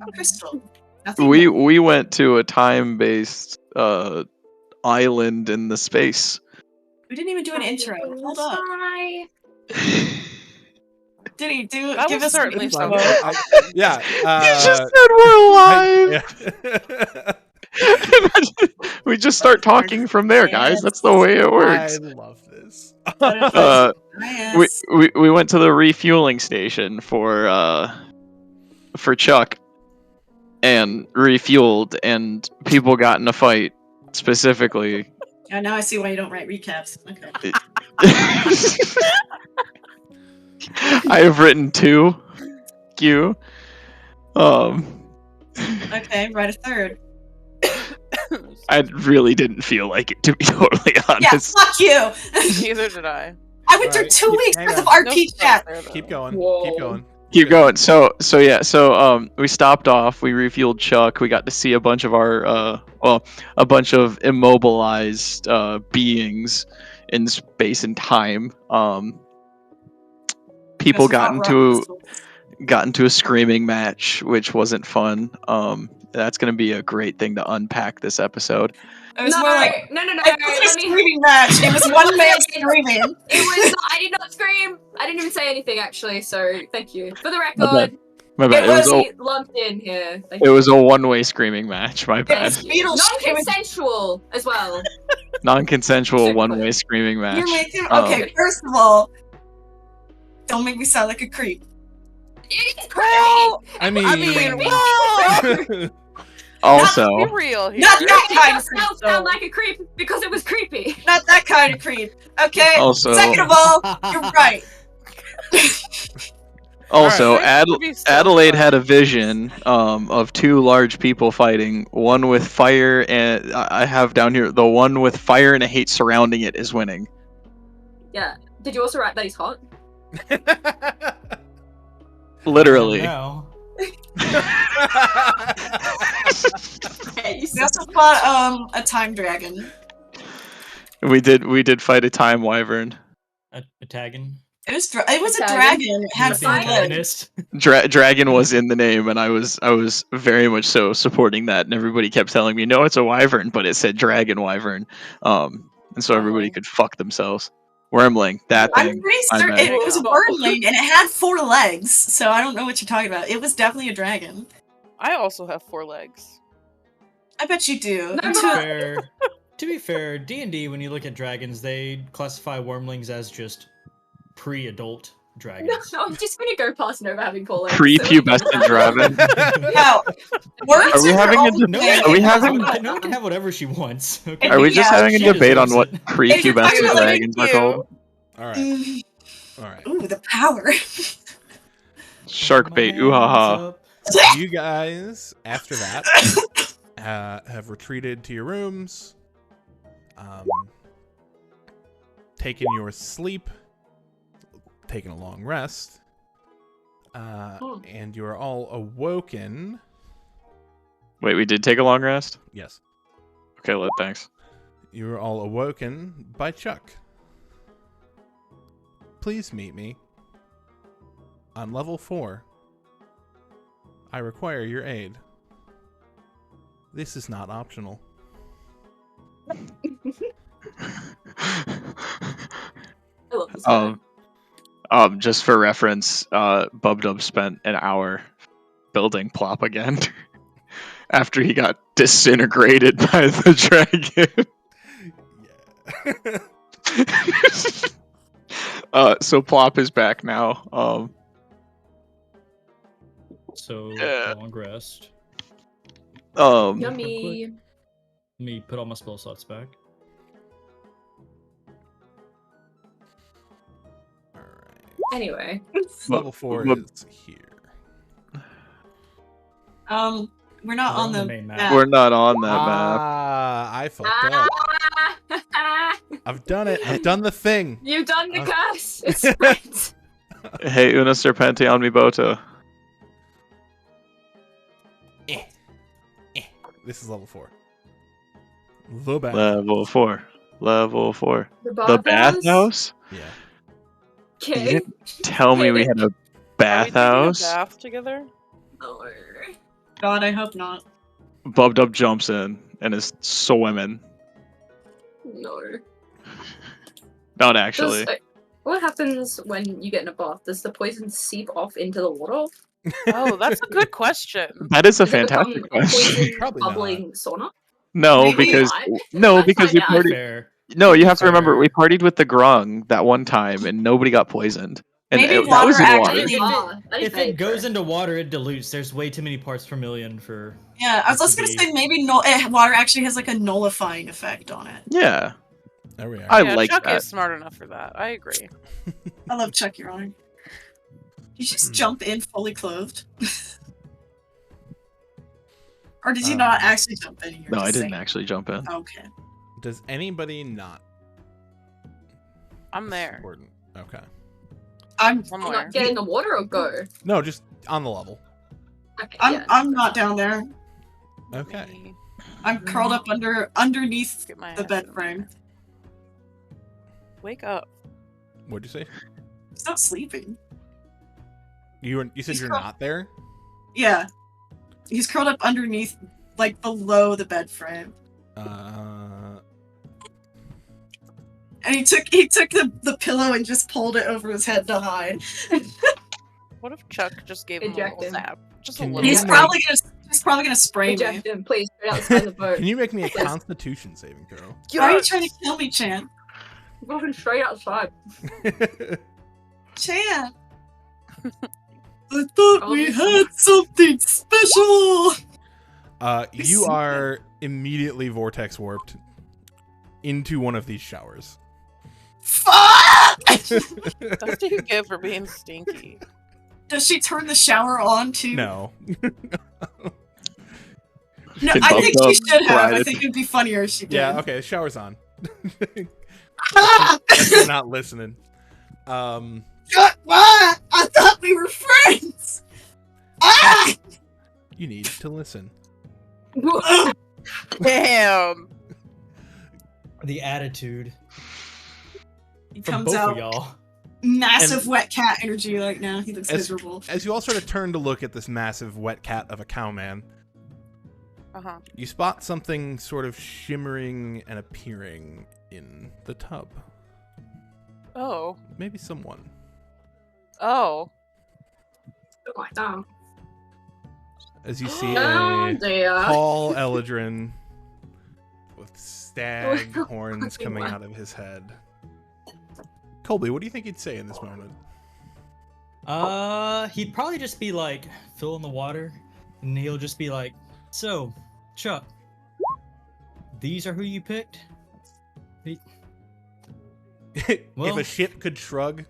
A crystal. Nothing We went to a time-based island in the space. We didn't even do an intro. Hold up. Did he do? That give was us certainly an something. Yeah. You just said we're alive. Yeah. We just start talking from there, guys. That's the way it I works. love this. We went to the refueling station for Chuck and refueled, and people got in a fight specifically. Yeah, now I see why you don't write recaps. Okay. I have written 2. You. Okay, write a third. I really didn't feel like it, to be totally honest. Yeah, fuck you! Neither did I. I went through Alright, 2 weeks hang worth on. of RP chat. Keep going. Whoa. Keep going. Keep going. So we stopped off. We refueled Chuck. We got to see a bunch of our a bunch of immobilized beings in space and time. People got into a screaming match, which wasn't fun. That's gonna be a great thing to unpack this episode. It was more like no. it wasn't a screaming match. It was one man screaming. It was. I did not scream. I didn't even say anything actually. So thank you for the record. My bad. It was lumped in here. It was a one-way screaming match. My bad. Non-consensual as well. Non-consensual one-way screaming match. You're making okay. First of all, don't make me sound like a creep. It's crazy. I mean, also, Be real here. Not that kind of creep. Sound like a creep because it was creepy. Not that kind of creep. Okay. Also, second of all, you're right. Also, Right. Adelaide had a vision of 2 large people fighting. One with fire, and I have down here the one with fire and a hate surrounding it is winning. Yeah. Did you also write that he's hot? Literally. No. We also fought a time dragon. We did fight a time wyvern. A taggin. It was a dragon. It had 4 legs. Dragon was in the name, and I was very much so supporting that, and everybody kept telling me, no, it's a wyvern, but it said dragon wyvern, and so everybody could fuck themselves. Wormling, that thing. I'm pretty certain it was a wormling, and it had 4 legs, so I don't know what you're talking about. It was definitely a dragon. I also have 4 legs. I bet you do. To be fair, D&D, when you look at dragons, they classify wormlings as just pre-adult dragons. No, I'm just gonna go past Nova having 4 legs. Prepubescent dragon. No. Are we having a debate? Are we having? No one can have whatever she wants. Okay? Are we just having a She debate on deserves what it. prepubescent dragons are called? All right. All right. Ooh, the power. Shark bait. Ooh ha ha. You guys, after that, have retreated to your rooms, taken your sleep, taken a long rest, and you are all awoken. Wait, we did take a long rest? Yes. Okay, thanks. You are all awoken by Chuck. Please meet me on level 4. I require your aid. This is not optional. I love this guy. Just for reference, Bubdub spent an hour building Plop again after he got disintegrated by the dragon. So Plop is back now. So, long rest. Yummy. Let me put all my spell slots back. Anyway. Level 4 is here. We're not on the main map. We're not on that map. I fucked up. I've done it. I've done the thing. You've done the curse. It's right. Hey, una serpente on mi boto. This is level 4. The bath. Level 4. Level 4. The bathhouse? Yeah. You Okay. didn't tell me we had a bathhouse. Bath together? No. God, I hope not. Bub Dub jumps in and is swimming. No. Not actually. What happens when you get in a bath? Does the poison seep off into the water? Oh, that's a good question. That is a Does it become fantastic a question. poison Probably not. bubbling sauna? No, Maybe because not. we Find out. partied. Fair. No, you have to Fair. remember we partied with the grung that one time and nobody got poisoned. And Maybe that water was in I water. didn't bar. I didn't If pay it goes for into water, it dilutes. There's way too many parts per million for. Yeah, I was It just could gonna be. say maybe water actually has like a nullifying effect on it. Yeah, There we are. I Yeah, like Chuck that. is smart enough for that. I agree. I love Chuck, Your Honor. You just Hmm. jump in fully clothed. Or did you not actually jump in? You were No, I just didn't saying? actually jump in. Okay. Does anybody not? I'm there. Important. Okay. I'm Somewhere. not get in the water or go. No, just on the level. Okay, yeah. I'm not down there. Okay. Me I'm curled up underneath get my the ass bed in frame. there. Wake up. What'd you say? He's not sleeping. You said He's you're curled- not there? Yeah. He's curled up underneath, like below the bed frame. And he took the pillow and just pulled it over his head to hide. What if Chuck just gave him a Eject little him. zap? Just a Can little you He's zap. probably gonna spray me. Eject him, please. Straight outside the boat. Can you make me a Yes. Constitution saving throw? Why are you trying to kill me, Chan? Walking straight outside. Chan! I thought we had something special! You are immediately vortex warped into one of these showers. Fuck! That's what you get for being stinky. Does she turn the shower on too? No. No, Can I Bub think Dub she should have. ride I it? think it'd be funnier if she did. Yeah, okay, the shower's on. Ah! You're not listening. Why? I thought we were friends! Ah! You need to listen. Damn. The attitude He from comes both out of y'all. massive And- wet cat energy right now. He looks As- miserable. As you all sort of turn to look at this massive wet cat of a cowman, Uh-huh. you spot something sort of shimmering and appearing in the tub. Oh. Maybe someone. Oh. Oh, damn. As you see Oh a dear. Paul Eldrin with stag horns fucking coming wow. out of his head. Colby, what do you think he'd say in this moment? He'd probably just be like, fill in the water, and he'll just be like, so, Chuck, these are who you picked? If Well- a ship could shrug.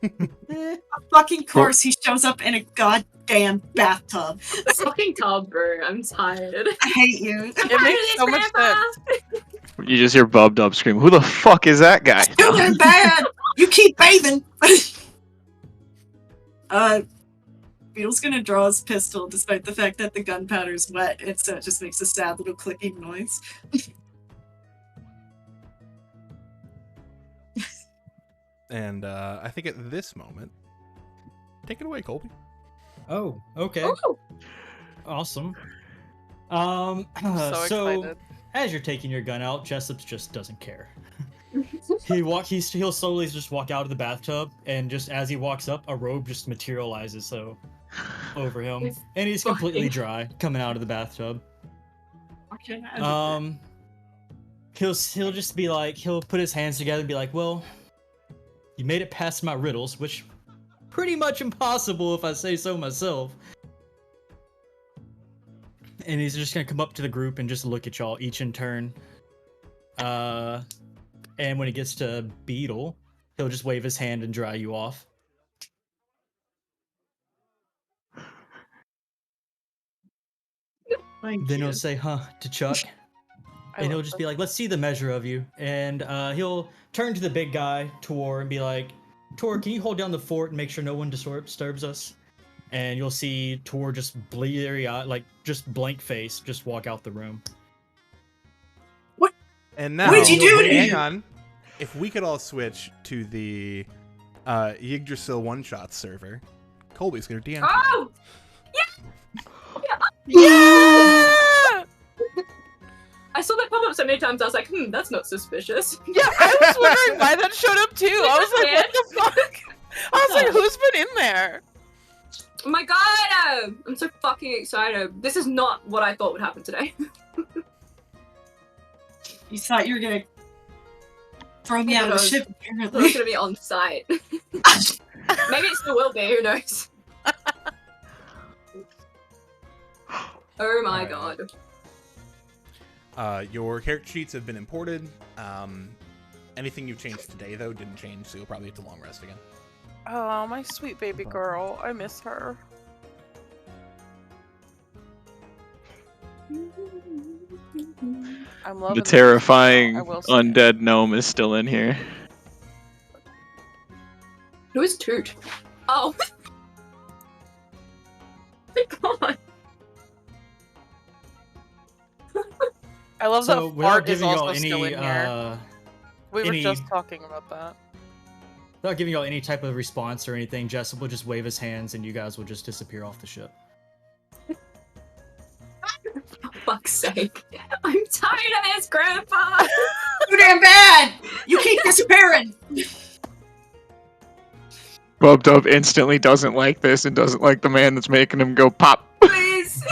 Of fucking course, he shows up in a goddamn bathtub. Fucking tub, bro. I'm tired. I hate you. It makes so much sense. You just hear Bub Dub scream, "Who the fuck is that guy?" Doing bad. You keep bathing. Beetle's gonna draw his pistol, despite the fact that the gunpowder's wet, and so it just makes a sad little clicking noise. And I think at this moment, take it away, Colby. Oh, okay. Oh, Awesome. So excited. As you're taking your gun out, Jessup just doesn't care. He'll slowly just walk out of the bathtub, and just as he walks up, a robe just materializes over him, He's and he's completely fucking- dry coming out of the bathtub. Okay, He'll just be like, he'll put his hands together and be like, well, you made it past my riddles, which pretty much impossible if I say so myself. And he's just gonna come up to the group and just look at y'all each in turn. And when he gets to Beetle, he'll just wave his hand and dry you off. Thank Then you. he'll say, huh, to Chuck. I And he'll love just that. be like, let's see the measure of you. And he'll turn to the big guy, Tor, and be like, Tor, can you hold down the fort and make sure no one disturbs us? And you'll see Tor just bleary eyed, like just blank face, just walk out the room. And now, What did you do to hang me? on. If we could all switch to the Yggdrasil one-shot server, Colby's gonna DM. oh! Yeah! I saw that pop up so many times. I was like, that's not suspicious. Yeah, I was wondering why that showed up too. I was like, what the fuck? I was like, who's been in there? Oh my god! I'm so fucking excited. This is not what I thought would happen today. You thought you were gonna throw me out of the ship, It's apparently. gonna be on site. Maybe it still will be. Who knows? Oh my Alright. god. Your character sheets have been imported. Anything you've changed today, though, didn't change, so you'll probably have to long rest again. Oh, my sweet baby girl. I miss her. I'm loving The this, terrifying I will say. undead gnome is still in here. Who is Toot? Oh. My god. I love So that without Fart is giving y'all also still any, in here. We were any- just talking about that. without giving y'all any type of response or anything, Jessup will just wave his hands and you guys will just disappear off the ship. For fuck's sake. I'm tired of this, Grandpa! Too damn bad! You keep disappearing! Bub Dub instantly doesn't like this and doesn't like the man that's making him go pop. Please!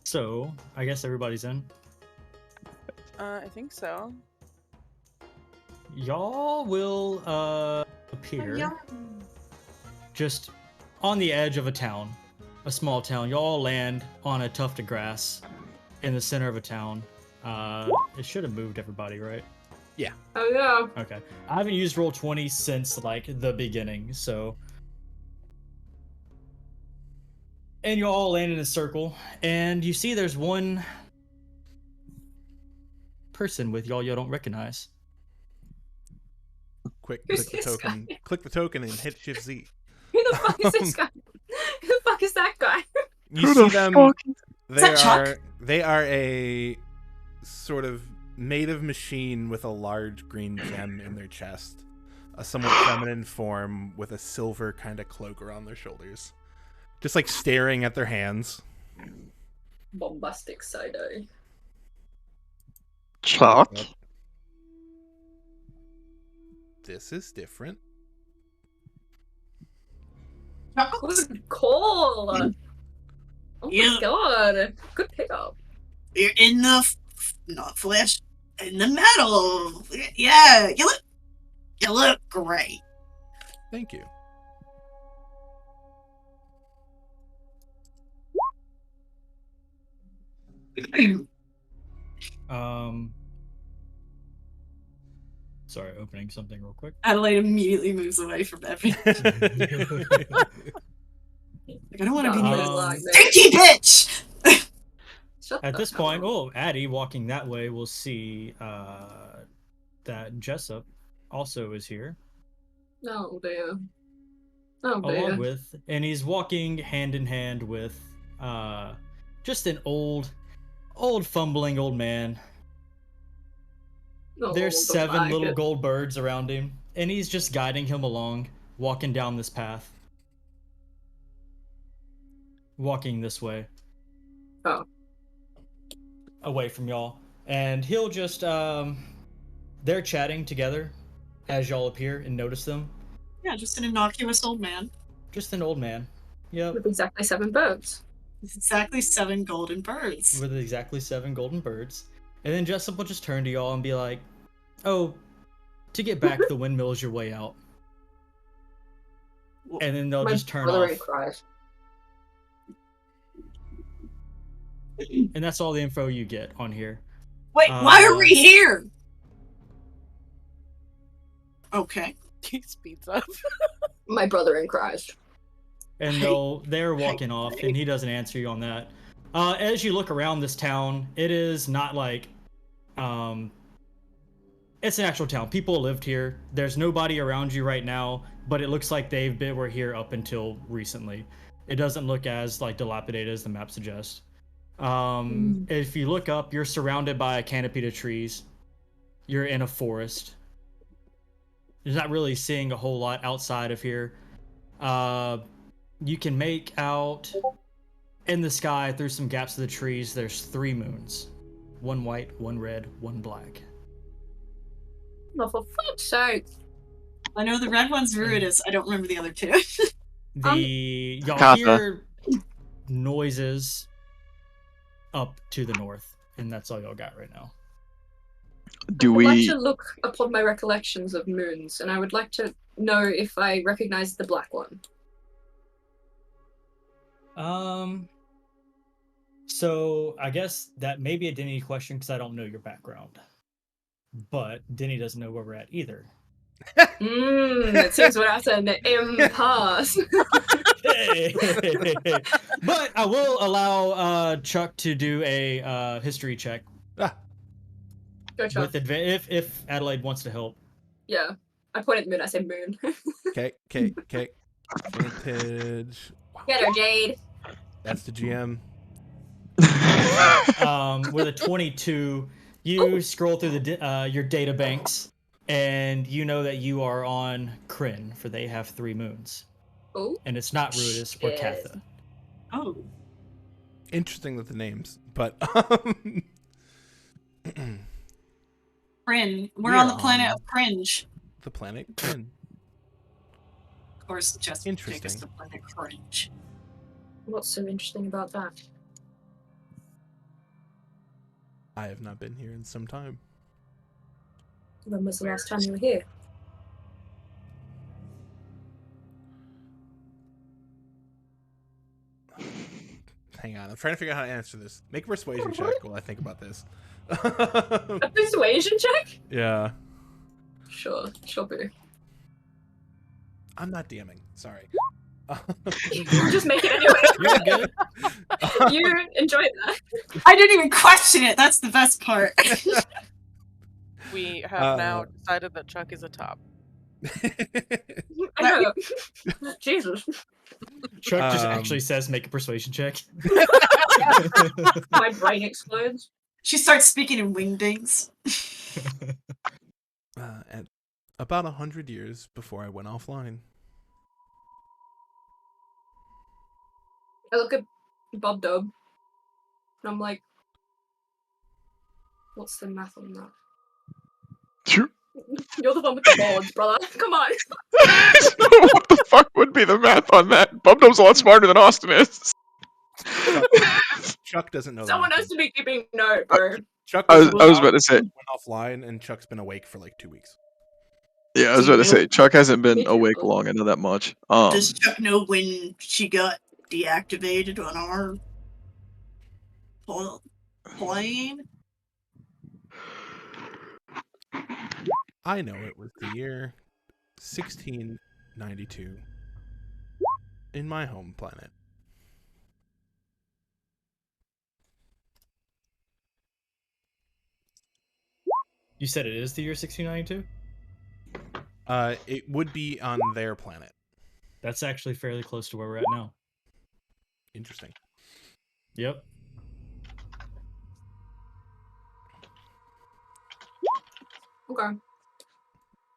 So, I guess everybody's in. I think so. Y'all will appear just on the edge of a town, a small town. Y'all land on a tuft of grass in the center of a town. It should have moved everybody, right? Oh yeah. Okay. I haven't used Roll20 since like the beginning, so. And you all land in a circle, and you see there's one person with y'all you don't recognize. Quick, Who's click the this token. Click the token and hit Shift Z. Who the fuck is this guy? Who the fuck is that guy? You Who see the them. fuck? They that Chuck? are. They are a sort of made of machine with a large green gem in their chest, a somewhat feminine form with a silver kind of cloak around their shoulders, just like staring at their hands. Bombastic side-eye. Chuck? This is different. Good call! Oh Yeah. my god. Good pickup. You're in the not flesh, in the metal. Yeah, you look great. Thank you. Sorry, opening something real quick. Adelaide immediately moves away from everything. Like, I don't want to be near Um, this stinky bitch. Shut At the this hell point, up. Addie walking that way will see that Jessup also is here, Oh dear. Oh dear. along with, and he's walking hand in hand with just an old fumbling old man. Oh, There's don't 7 like little it. gold birds around him, and he's just guiding him along, walking down this path. Walking this way. Oh. Away from y'all. And he'll just, they're chatting together as y'all appear and notice them. Yeah, just an innocuous old man. Just an old man. Yep. With exactly 7 birds. It's exactly 7 golden birds. With exactly 7 golden birds. And then Jessup will just turn to y'all and be like, oh, to get back, the windmill is your way out. And then they'll My just turn brother off. cries. And that's all the info you get on here. Wait, why are we here? Okay. He speeds up. My brother in cries. And they're walking off, and he doesn't answer you on that. As you look around this town, it is not like, it's an actual town. People lived here. There's nobody around you right now, but it looks like were here up until recently. It doesn't look as like dilapidated as the map suggests. If you look up, you're surrounded by a canopy of trees. You're in a forest. You're not really seeing a whole lot outside of here. you can make out in the sky through some gaps of the trees. There's 3 moons, 1 white, 1 red, 1 black. Oh, for fuck's sake. I know the red one's Ruidus. I don't remember the other two. Y'all Kappa. hear noises up to the north, and that's all y'all got right now. Do I would like we? to look upon my recollections of moons, and I would like to know if I recognize the black one. So I guess that may be a Denny question because I don't know your background. But Denny doesn't know where we're at either. It seems we're at an impasse. But I will allow Chuck to do a history check Go, Chuck. with if Adelaide wants to help. Yeah. I pointed at the moon, I said moon. Okay. Vantage. Wow. Get her, Jade. That's the GM. With a 22, you scroll through your data banks, and you know that you are on Kryn, for they have 3 moons. Oh. And it's not Ruidus or Shit. Katha. Oh. Interesting with the names, but Kryn. We're We on are the planet on- of cringe. the planet Kryn. Of course, just Interesting. take us to planet cringe. What's so interesting about that? I have not been here in some time. When was the last time you were here? Hang on, I'm trying to figure out how to answer this. Make a persuasion check while I think about this. A persuasion check? Yeah. Sure, boo. I'm not DMing. Sorry. You just make it anyway. You're good. You enjoyed that. I didn't even question it. That's the best part. We have now decided that Chuck is a top. I know. Jesus. Chuck just actually says make a persuasion check. My brain explodes. She starts speaking in wingdings. At about 100 years before I went offline. I look at Bob Dub, and I'm like, what's the math on that? You're the one with the boards, brother. Come on. What the fuck would be the math on that? Bubdo's a lot smarter than Austin is. Chuck doesn't know. Someone that. has to be keeping note, bro. Chuck I was about to say. went offline, and Chuck's been awake for like 2 weeks. Yeah, I was about to say. Chuck hasn't Me been too. awake long. I know that much. Does Chuck know when she got deactivated on our plane? I know it was the year 1692 in my home planet. You said it is the year 1692? It would be on their planet. That's actually fairly close to where we're at now. Interesting. Yep. Okay.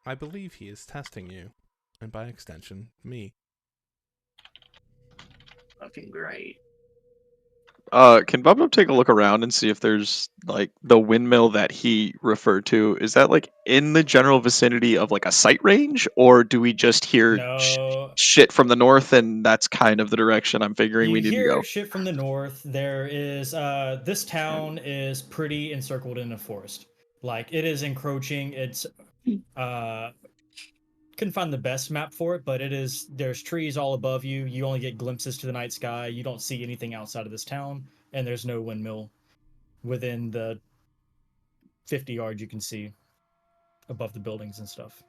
I believe he is testing you, and by extension, me. Fucking great. Can Bubdo take a look around and see if there's like the windmill that he referred to? Is that like in the general vicinity of like a sight range, or do we just hear No. shit from the north and that's kind of the direction I'm figuring we You need to hear go? shit from the north. There is this town is pretty encircled in a forest. Like it is encroaching. It's couldn't find the best map for it, but there's trees all above you. You only get glimpses to the night sky. You don't see anything outside of this town, and there's no windmill within the 50 yards you can see above the buildings and stuff.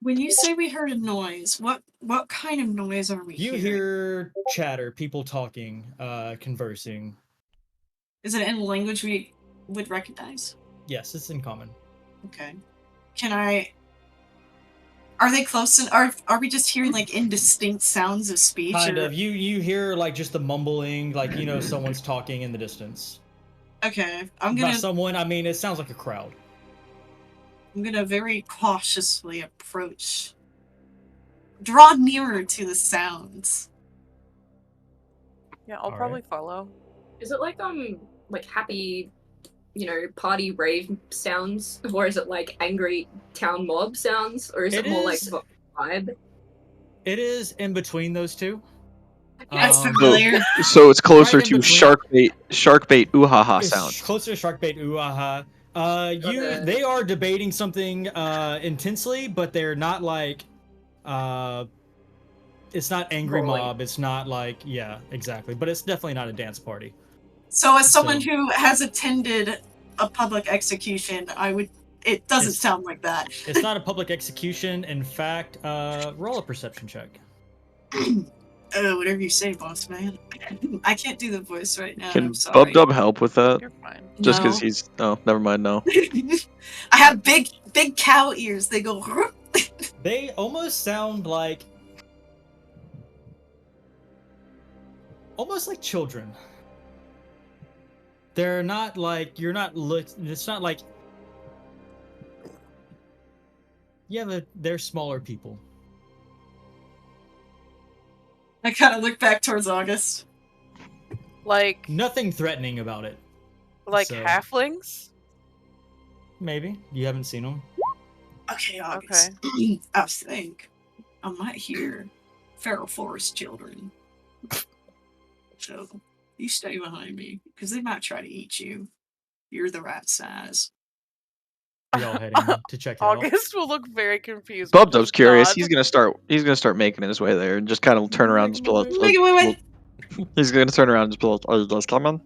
When you say we heard a noise, what kind of noise are we You hearing? hear chatter, people talking, conversing. Is it in a language we would recognize? Yes, it's in common. Okay. Are they close? And are we just hearing like indistinct sounds of speech? Kind or- of. You hear like just the mumbling, like someone's talking in the distance. Okay, I'm Not gonna someone. I mean, it sounds like a crowd. very cautiously approach draw nearer to the sounds. Yeah, I'll Alright. probably follow. Is it like happy, party rave sounds, or is it like angry town mob sounds, or is it more like is- vibe? It is in between those two. That's Um, familiar. So it's closer Right in to between. shark bait ooh-ha-ha It's sounds. closer to shark bait. Ooh, aha. Okay. They are debating something intensely, but they're not like, it's not angry Brawling. mob. It's not like, yeah, exactly. But it's definitely not a dance party. So as someone So- who has attended a public execution, it doesn't It's- sound like that. It's not a public execution. In fact, roll a perception check. Oh, whatever you say, boss man. I can't do the voice right now. Can I'm sorry. Bub help with that? You're fine. Just because No. he's... Oh, never mind, no. I have big cow ears. They go. They almost sound like, children. They're not like, you're not it's not like, they're smaller people. I kind of look back towards August. Like Nothing threatening about it. So- halflings? Maybe you haven't seen them. Okay, August. I think I might hear feral forest children. So you stay behind me because they might try to eat you. You're the right size. Y'all heading to check it out. August will look very confused. Bub but just curious. nod. He's gonna start making his way there and just kind of turn around and just be like, Make it wait. he's gonna turn around and just be like, "Are you guys coming?"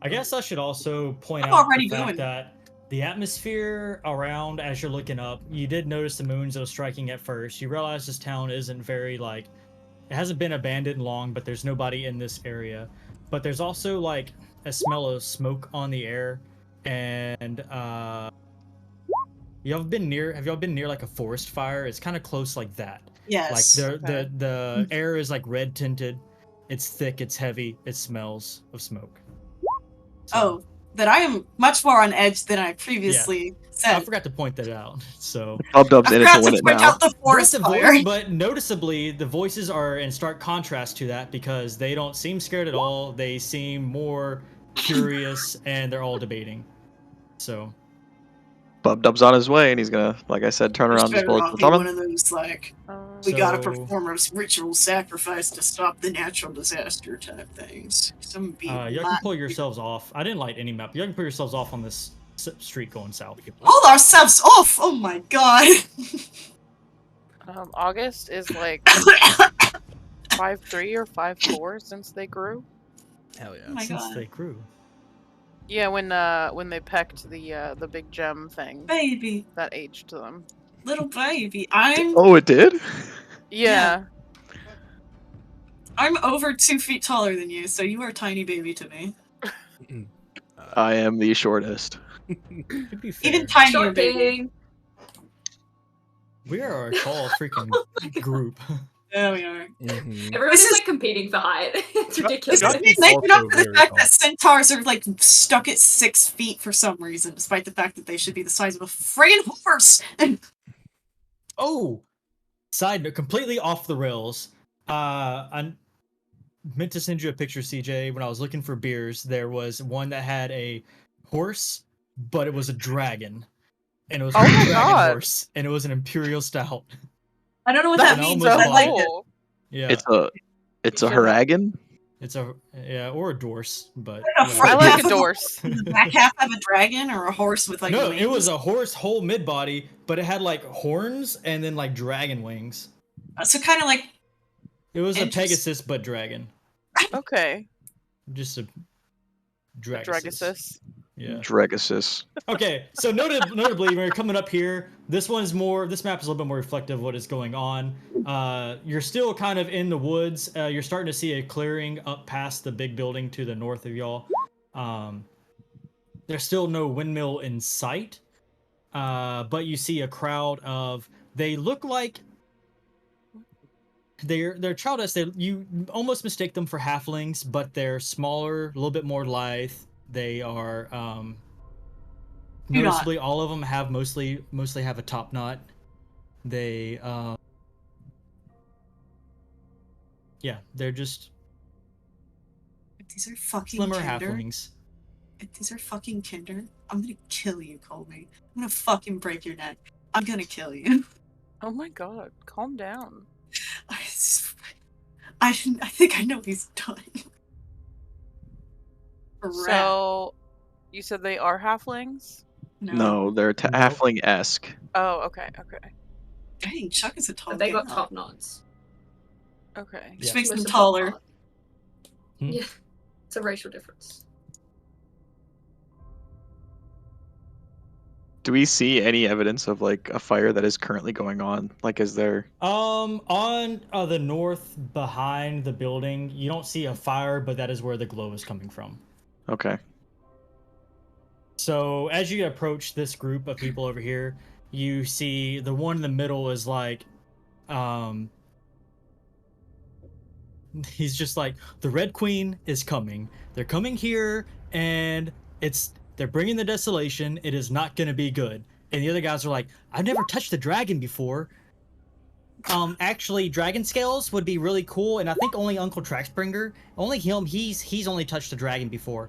I guess I should also point I'm out already the fact going. that the atmosphere around, as you're looking up, you did notice the moons that was striking at first. You realize this town isn't very, like, it hasn't been abandoned long, but there's nobody in this area. But there's also, like, a smell of smoke on the air, and, have y'all been near, like, a forest fire? It's kind of close like that. Yes. Like, the air is, like, red tinted. It's thick, it's heavy, it smells of smoke. So- Oh, that I am much more on edge than I previously said. I forgot to point that out. So Bub's I in it forgot to win to it point now. out the forest Both the fire. voice, but noticeably the voices are in stark contrast to that because they don't seem scared at all. They seem more curious, and they're all debating. So Bub's on his way, and he's gonna, like I said, turn This around and just better be not like, be one "Coming?" of those like Um, we gotta So- perform a ritual sacrifice to stop the natural disaster type things. Some be y'all can pull yourselves off. I didn't light any map. Y'all can pull yourselves off on this street going south. pull ourselves off. Oh my god. August is like 5'3" or 5'4" since they grew. Hell yeah. Oh my Since god. they grew. Yeah, when they pecked the big gem thing Baby. that aged them. Little baby. I'm Oh, it did. Yeah. I'm over 2 feet taller than you, so you are a tiny baby to me. I am the shortest. To be fair, Even tinier baby. Shocking. we are a tall freaking group. There we are. Mhm. Everyone's This is- like competing for height. It's This ridiculous. is Got me to be making up also for the very fact tall. that centaurs are like stuck at 6 feet for some reason, despite the fact that they should be the size of a friggin' horse. Oh, side note, completely off the rails. I meant to send you a picture, CJ. When I was looking for beers, there was one that had a horse, but it was a dragon, and it was Oh a my dragon God. horse, and it was an imperial stout. I don't know what That's that means, almost but I like it. cool. Yeah, It's a should Haragan. it's a or a dorse, but A whatever. front I like half a of dorse. The back half of a dragon or a horse with like no, wings? it was a horse whole mid body, but it had like horns and then like dragon wings. So kind of like It was a Interest- Pegasus but dragon, Okay. just a Dragosis. Dragosis. Yeah. Dregasis. Okay, so notably, when you're coming up here, this map is a little bit more reflective of what is going on. You're still kind of in the woods. You're starting to see a clearing up past the big building to the north of y'all. There's still no windmill in sight, but you see a crowd of. They look like they're childish. You almost mistake them for halflings, but they're smaller, a little bit more lithe. They are Do not. noticeably all of them have mostly have a top knot. They Yeah, they're just If these are fucking slimmer kinder, halflings. if these are fucking kinder, I'm gonna kill you, Colby. I'm gonna fucking break your neck. I'm gonna kill you. Oh my god, calm down. I think I know he's done. So, you said they are halflings? No, they're Nope. halfling-esque. Oh, okay, okay. Dang, Chuck is a tall But they got guy. top knots. Okay. Which Yeah. makes them Most of taller. are. Hmm? Yeah, it's a racial difference. Do we see any evidence of like a fire that is currently going on? Like, is there? On the north behind the building, you don't see a fire, but that is where the glow is coming from. Okay. So as you approach this group of people over here, you see the one in the middle is like, he's just like, the Red Queen is coming. They're coming here, and they're bringing the desolation. It is not going to be good. And the other guys are like, I've never touched a dragon before. Actually, dragon scales would be really cool, and I think only Uncle Traxbringer, only him, he's only touched a dragon before.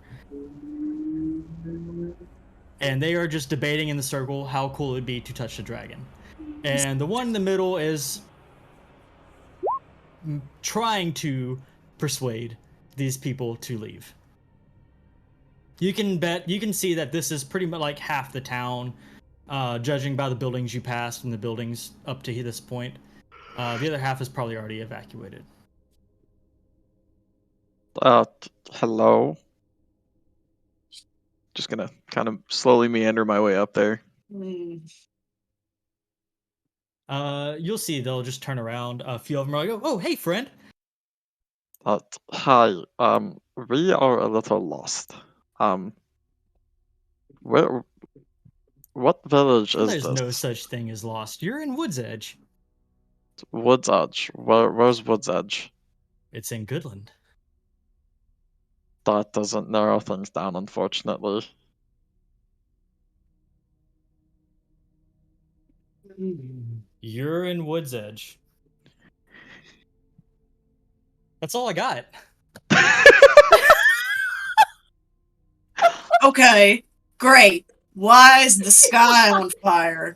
And they are just debating in the circle how cool it would be to touch the dragon. And the one in the middle is trying to persuade these people to leave. You can see that this is pretty much like half the town, judging by the buildings you passed and the buildings up to this point. The other half is probably already evacuated. Hello. Just gonna kind of slowly meander my way up there. You'll see they'll just turn around. A few of them are like, "Oh, hey, friend." Hi. We are a little lost. Where? What village is There's this? no such thing as lost. You're in Wood's Edge. Wood's Edge. Where's Wood's Edge? It's in Goodland. That doesn't narrow things down, unfortunately. You're in Wood's Edge. That's all I got. Okay, great. Why is the sky on fire?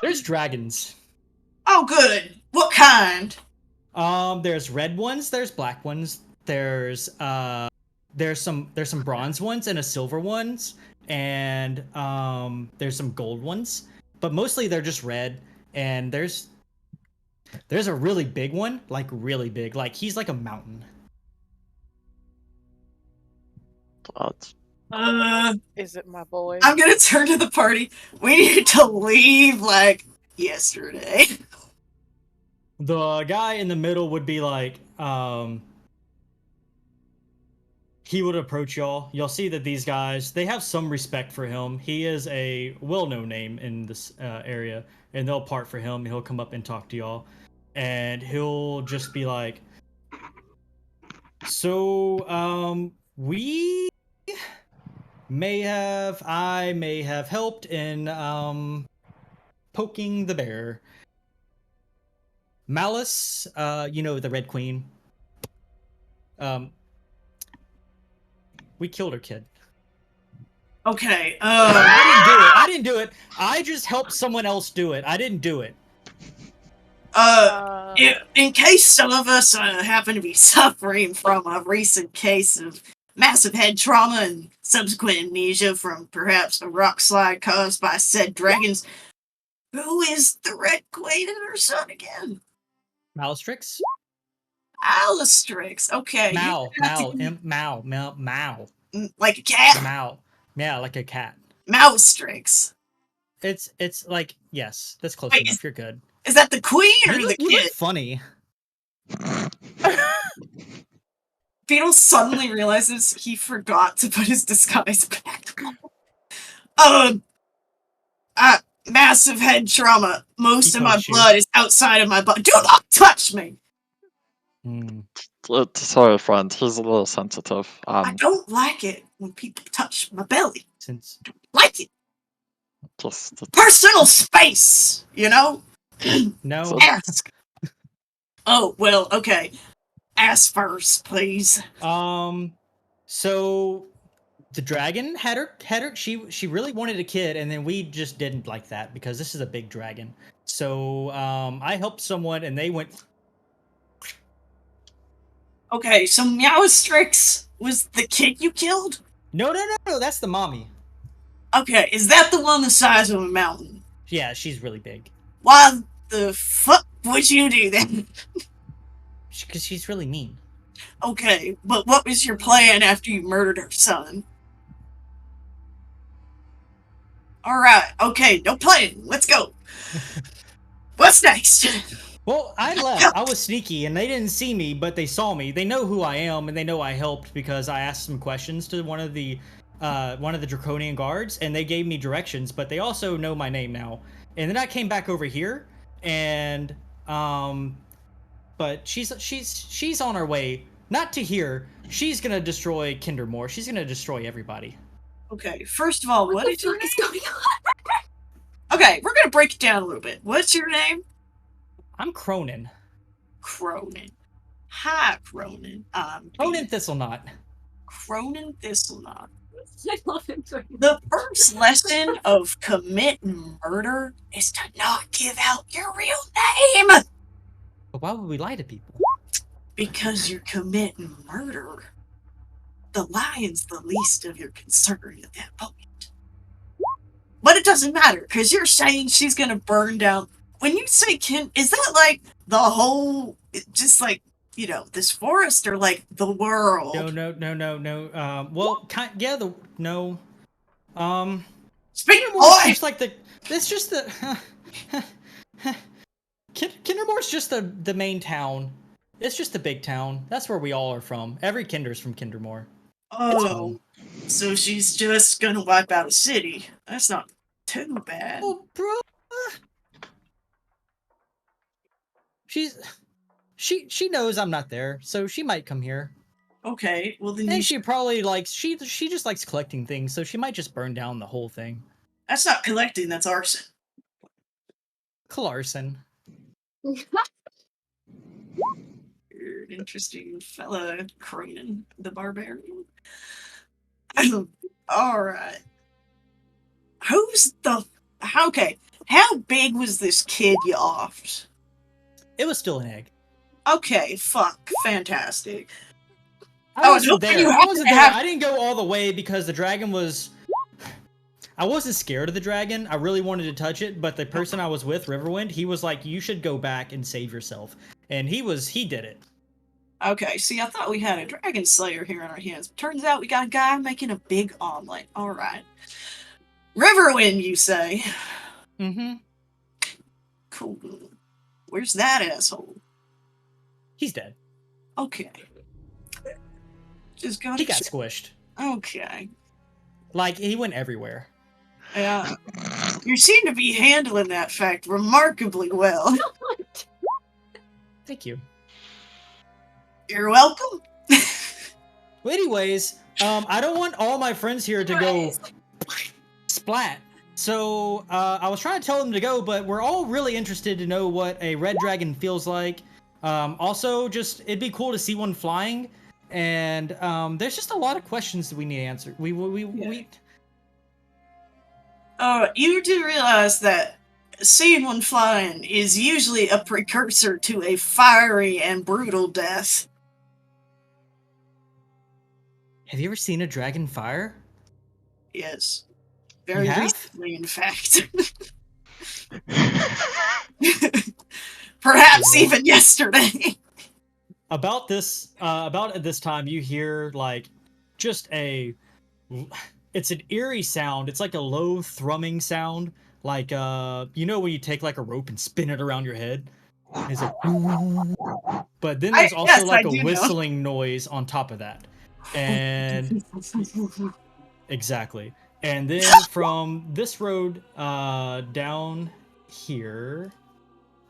There's dragons. Oh, good. What kind? There's red ones. There's black ones. There's some bronze ones and a silver ones, and there's some gold ones. But mostly they're just red. And there's a really big one, like really big, like he's like a mountain. Is it my boy? I'm gonna turn to the party. We need to leave like yesterday. The guy in the middle would be like, he would approach y'all. You'll see that these guys, they have some respect for him. He is a well-known name in this area, and they'll part for him. He'll come up and talk to y'all, and he'll just be like, so, I may have helped in, poking the bear. Malice, the Red Queen. We killed her kid. Okay, I didn't do it. I just helped someone else do it. I didn't do it. In case some of us happen to be suffering from a recent case of massive head trauma and subsequent amnesia from perhaps a rock slide caused by said dragons, who is the Red Queen and her son again? Malastrix? Alistrix. Okay. Mal. Like a cat? Mal. Yeah, like a cat. Malastrix. It's like, yes, that's close enough. You're good. Is that the queen or the You kid? look funny. Beetle suddenly realizes he forgot to put his disguise back. Massive head trauma. Most of my blood is outside of my body. Do not touch me! Sorry, friend. He's a little sensitive. I don't like it when people touch my belly. Since I don't like it. Just Personal space, you know? no. Ask. Oh, well, okay. Ask first, please. So the dragon had her she really wanted a kid, and then we just didn't like that because this is a big dragon. So I helped someone and they went. Okay, so Meowstrix was the kid you killed? No, that's the mommy. Okay, is that the one the size of a mountain? Yeah, she's really big. Why the fuck would you do that? Because she's really mean. Okay, but what was your plan after you murdered her son? Alright, okay, no plan. Let's go. What's next? Well, I left. I was sneaky, and they didn't see me, but they saw me. They know who I am, and they know I helped because I asked some questions to one of the draconian guards, and they gave me directions. But they also know my name now. And then I came back over here, and but she's on her way, not to here. She's gonna destroy Kindermore. She's gonna destroy everybody. Okay, first of all, What the your fuck name? is going on? Okay, we're gonna break it down a little bit. What's your name? I'm Cronin. Cronin. Hi, Cronin. Cronin Thistlenot. Cronin Thistlenot. I love him so much. The first lesson of committing murder is to not give out your real name! But why would we lie to people? Because you're committing murder. The lion's the least of your concern at that point. But it doesn't matter, because you're saying she's gonna burn down. When you say is that like the whole, just like, you know, this forest, or like the world? No. Well, no. Speak Kindermore's boy! just like it's just the. Kindermore's just the main town. It's just the big town. That's where we all are from. Every Kinder's from Kindermore. Oh, so she's just gonna wipe out a city. That's not too bad. Oh, bro. She knows I'm not there, so she might come here. Okay, well then And she probably likes she just likes collecting things, so she might just burn down the whole thing. That's not collecting, that's arson. Clarson. You're an interesting fella, Cronin the Barbarian. Alright. Okay, how big was this kid you offed? It was still an egg. Okay, fuck, fantastic. I wasn't hoping there. you I wasn't there. have- I didn't go all the way because the dragon was. I wasn't scared of the dragon. I really wanted to touch it, but the person I was with, Riverwind, he was like, "You should go back and save yourself," and he did it. Okay, see, I thought we had a dragon slayer here on our hands. Turns out we got a guy making a big omelet. Alright. Riverwind, you say? Mm-hmm. Cool. Where's that asshole? He's dead. Okay. Just gotta He got check. squished. Okay. Like, he went everywhere. Yeah. You seem to be handling that fact remarkably well. Thank you. You're welcome. Well, anyways, I don't want all my friends here to go splat. So, I was trying to tell them to go, but we're all really interested to know what a red dragon feels like. Also, it'd be cool to see one flying. And there's just a lot of questions that we need answered. We You do realize that seeing one flying is usually a precursor to a fiery and brutal death. Have you ever seen a dragon fire? Yes. Very have? recently, in fact. Perhaps even yesterday. About this time, you hear like just it's an eerie sound. It's like a low thrumming sound, like you know when you take like a rope and spin it around your head. It's like, but then there's also like a whistling noise on top of that, and exactly. And then from this road down here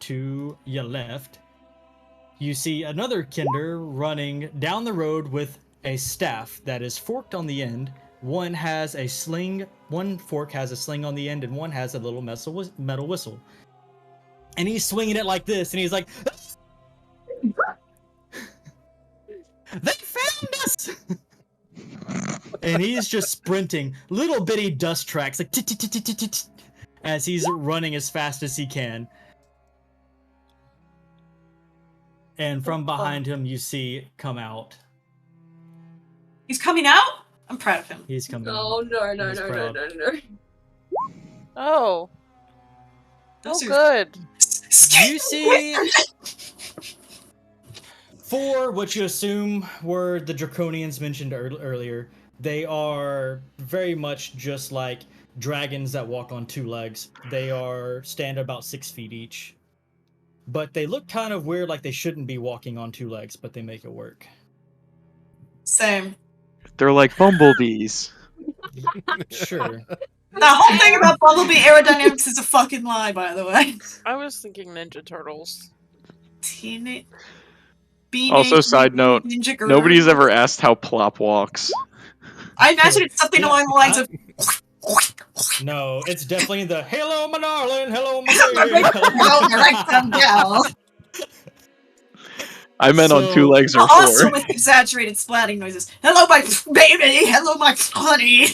to your left, you see another Kinder running down the road with a staff that is forked on the end. One has a sling, one fork has a sling on the end, and one has a little metal whistle. And he's swinging it like this, and he's like, and he's just sprinting, little bitty dust tracks, like as he's running as fast as he can. And from behind him, you see come out. He's coming out? I'm proud of him. He's coming out. Oh, no. Oh. Those Oh, are- good. You see, for what you assume were the Draconians mentioned earlier, they are very much just like dragons that walk on two legs. They stand about 6 feet each. But they look kind of weird, like they shouldn't be walking on two legs, but they make it work. Same. They're like bumblebees. Sure. The whole thing about Bumblebee aerodynamics is a fucking lie, by the way. I was thinking Ninja Turtles. Also, side note, Ninja Girl. nobody's ever asked how Plop walks. I imagine it's something Yeah, along the lines of. No, it's definitely the "Hello, my darling. Hello, my baby." No, direct them down. I meant on 2 legs or 4. Also with exaggerated splatting noises. Hello, my baby. Hello, my honey.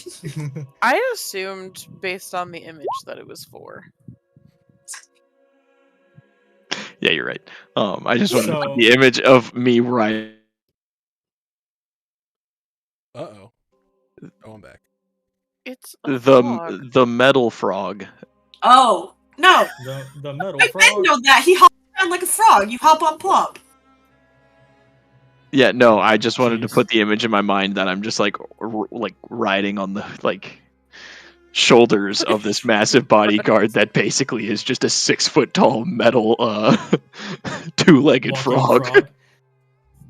I assumed, based on the image, that it was 4. Yeah, you're right. I just wanted to So- put the image of me riding. Uh-oh. Oh, I'm back. It's a frog. The metal frog. Oh no! The metal I frog. didn't know that. He hops around like a frog. You hop on plop. Yeah, no, I just wanted to Jeez. put the image in my mind that I'm just like riding on the shoulders of this massive bodyguard that basically is just a 6-foot tall metal 2-legged Walking frog.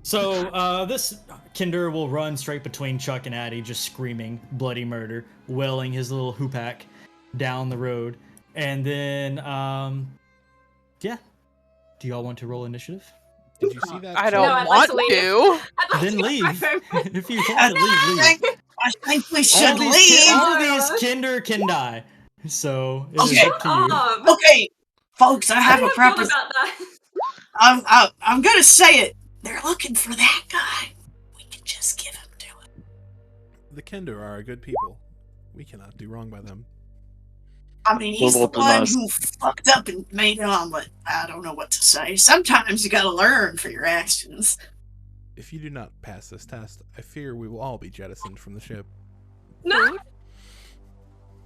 So this Kinder will run straight between Chuck and Addie, just screaming bloody murder, wailing his little hoopak down the road. And then, yeah. Do y'all want to roll initiative? Did you see that? I No, don't I'd like want to leave. to. Then leave. If you want to leave. I think we should leave. All these Kinder can die. So it is Okay. up to you. Okay, folks, I have a I proper. about that. I'm gonna say it. They're looking for that guy. We can just give him to him. The Kender are good people. We cannot do wrong by them. I mean, he's the Well, well, one us. who fucked up and made an omelet. I don't know what to say. Sometimes you gotta learn for your actions. If you do not pass this test, I fear we will all be jettisoned from the ship. No.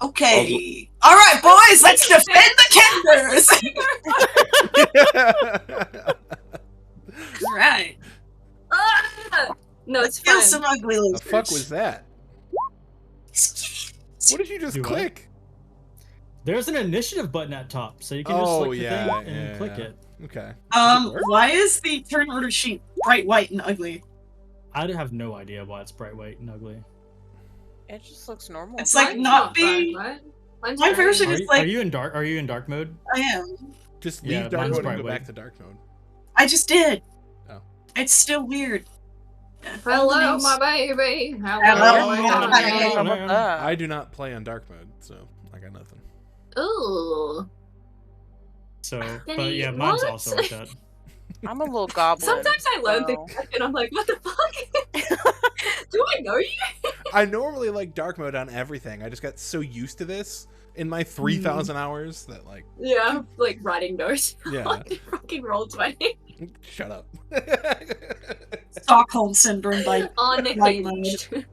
Okay. All right, boys, let's defend the Kenders. Right. Ah! No, it's Kill fine. some ugly The losers. fuck was that? What did you just Do what? click? There's an initiative button at top, so you can just Oh, click the yeah, thing and yeah, click yeah. it. Okay. Why is the turn order sheet bright white and ugly? I have no idea why it's bright white and ugly. It just looks normal. It's like Mine's not bright, being. right? Mine's My bright. version is like Are you in dark? Are you in dark mode? I am. Just leave Yeah, dark mine's mode and go bright back white. to dark mode. I just did. Oh. It's still weird. Hello, my baby. Hello, my my baby. How about that? I do not play on dark mode, so I got nothing. Ooh. So, Then but you- yeah, mine's what? also like that. I'm a little goblin. Sometimes I learn so- things and I'm like, what the fuck? Do I know you? I normally like dark mode on everything. I just got so used to this in my 3,000 hours that like, Yeah, like writing notes. yeah. Fucking roll 20. Shut up. Stockholm syndrome by Unhinged.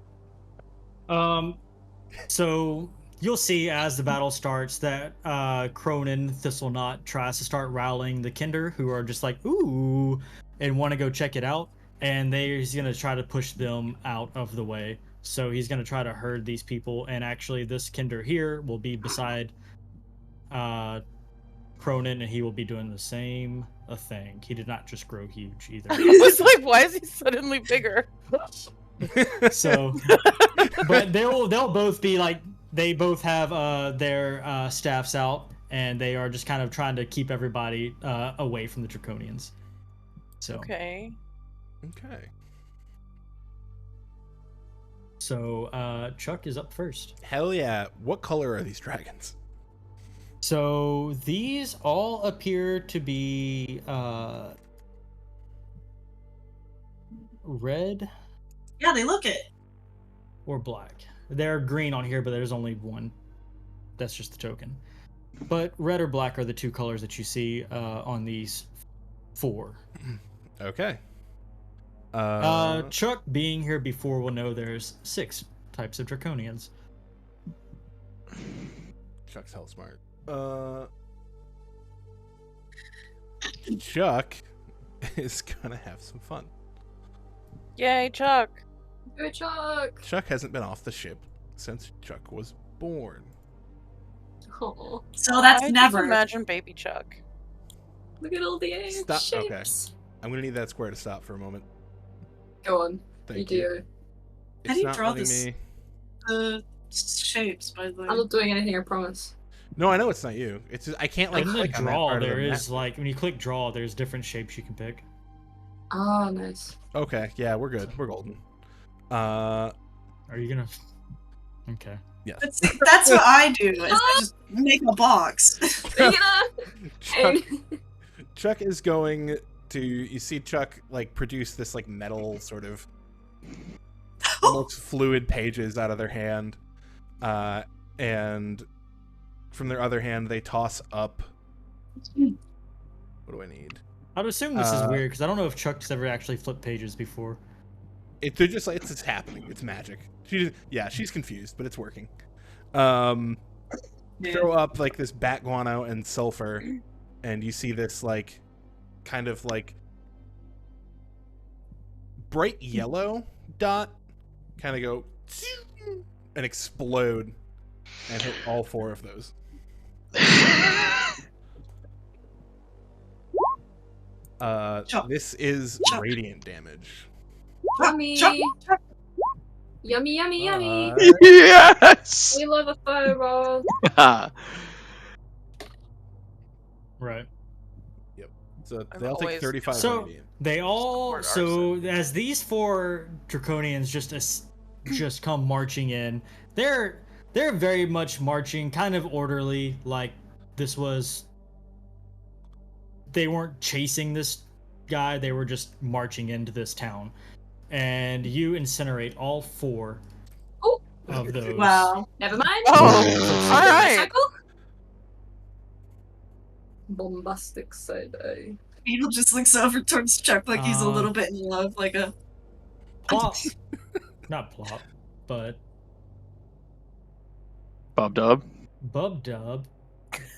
So you'll see as the battle starts that Cronin Thistlenot tries to start rallying the Kinder, who are just like, ooh, and want to go check it out. And he's going to try to push them out of the way. So he's going to try to herd these people. And actually, this Kinder here will be beside Cronin, and he will be doing the same thing. He did not just grow huge either. I was like, why is he suddenly bigger? So, but they'll both be like, they both have their staffs out, and they are just kind of trying to keep everybody away from the Draconians. So, Okay. Okay. so Chuck is up first. Hell yeah. What color are these dragons? So these all appear to be red Yeah, they look it. or black. They're green on here, but there's only one. That's just the token. But red or black are the two colors that you see on these 4. Okay. Chuck, being here before, will know there's 6 types of draconians. Chuck's hell smart. Chuck is gonna have some fun. Yay, Chuck. Good Chuck. Chuck hasn't been off the ship since Chuck was born. Oh, So that's I never. just imagine baby Chuck. look at all the egg Stop. shapes. Okay. I'm gonna need that square to stop for a moment. Go on. Thank you you. do. It's How do you not draw letting this? me. The shapes, by the way. I'm not doing anything, I promise. No, I know it's not you. It's just I can't like In the click on that draw, part of the there map. is like when you click draw, there's different shapes you can pick. Oh, nice. Okay, yeah, we're good. We're golden. Are you gonna? Okay. Yes. That's what I do. Is I just make a box. Chuck, Chuck is going to. You see Chuck like produce this like metal sort of almost fluid pages out of their hand, and from their other hand they toss up. What do I need? I'd assume this is weird because I don't know if Chuck's ever actually flipped pages before. They're just like it's happening. It's magic. She's confused, but it's working. Throw up like this bat guano and sulfur, and you see this like kind of like bright yellow dot kind of go and explode and hit all 4 of those. This is radiant damage. Yummy. Chuck. Yummy, yummy, yummy. Yes. We love a fireball. Right. So I've they'll take always- 35 So radiant. they all. Support So as these 4 draconians just come marching in, they're very much marching, kind of orderly. Like this was. They weren't chasing this guy. They were just marching into this town, and you incinerate all 4 of those. Wow. Never mind. Oh, all right. Cycle? Bombastic side eye. Beetle just looks over towards Chuck like he's a little bit in love, like a. Plop. Not plop, but Bob Dub. Bub Dub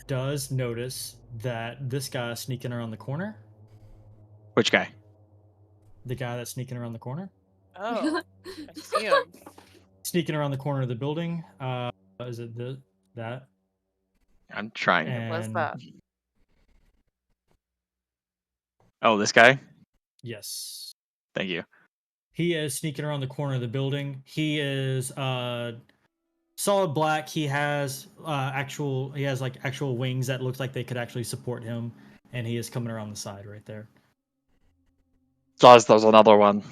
does notice that this guy is sneaking around the corner. Which guy? The guy that's sneaking around the corner. Oh, I see him. Sneaking around the corner of the building. Is it that? I'm trying. What's And that? Oh, this guy. yes, Thank you. he is sneaking around the corner of the building. He is solid black. He has actual wings that look like they could actually support him, and he is coming around the side right there. Jaws, there's another one.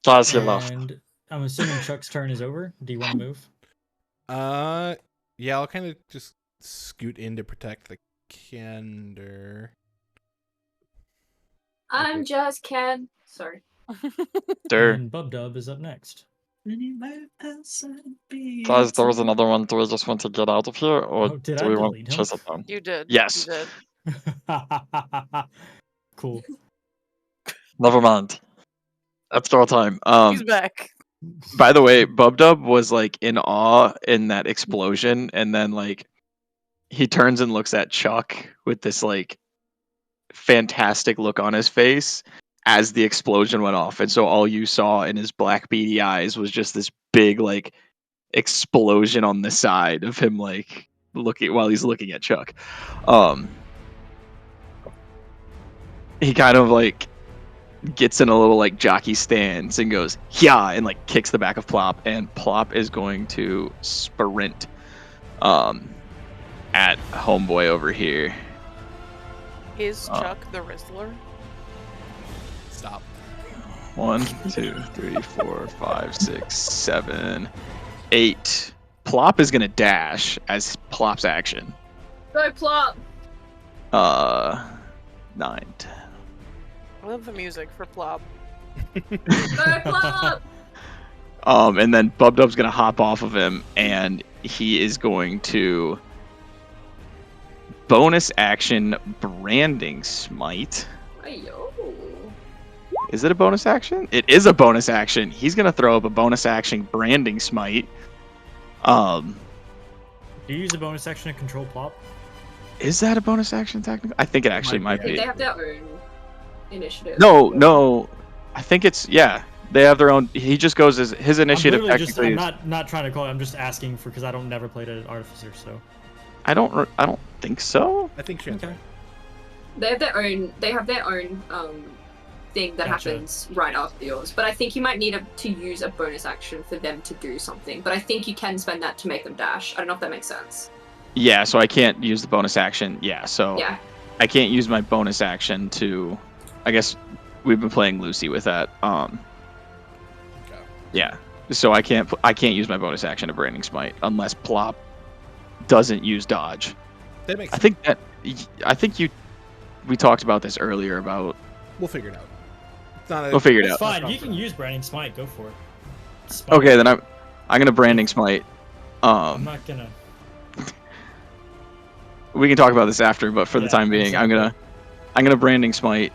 Jaws, you left. And I'm assuming Chuck's turn is over. Do you want to move? Yeah, I'll kind of just scoot in to protect the Kender. I'm just Ken. Sorry. Sure. And Bub Dub is up next. Guys, there was another one. Do we just want to get out of here, or Oh, did do I we want delete to him? chase it down? You did. Yes. You did. Cool. Never mind. That's our time. He's back. By the way, Bub Dub was like in awe in that explosion, and then like he turns and looks at Chuck with this like fantastic look on his face as the explosion went off, and so all you saw in his black beady eyes was just this big like explosion on the side of him, like looking while he's looking at Chuck. He kind of like gets in a little like jockey stance and goes yeah, and like kicks the back of Plop, and Plop is going to sprint at homeboy over here. Is Chuck the Rizzler? Stop. 1, 2, 3, 4, 5, 6, 7, 8. Plop is gonna dash as Plop's action. Go plop. 9, 10. I love the music for Plop. Go Plop! And then Bub Dub's gonna hop off of him, and he is going to bonus action branding smite. Ayo. Is it a bonus action? It is a bonus action. He's gonna throw up a bonus action branding smite. Do you use a bonus action to control Plop? Is that a bonus action technically? I think it actually might They be. have their own initiative. No. I think it's They have their own. He just goes as his initiative. I'm not trying to call it. I'm just asking because I don't never played an artificer, so. I don't think so. I think Shan's right. They have their own thing that happens right after yours. But I think you might need to use a bonus action for them to do something. But I think you can spend that to make them dash. I don't know if that makes sense. Yeah, so I can't use the bonus action. Yeah, so Yeah. I can't use my bonus action to. I guess we've been playing Lucy with that. Yeah, so I can't use my bonus action to branding smite unless Plop doesn't use dodge. That makes sense. We talked about this earlier about. We'll figure it out. We'll figure it It's out. fine. You can use branding smite. Go for it. Okay, then I'm gonna branding smite. I'm not gonna. We can talk about this after, but for the time being, exactly. I'm gonna branding smite.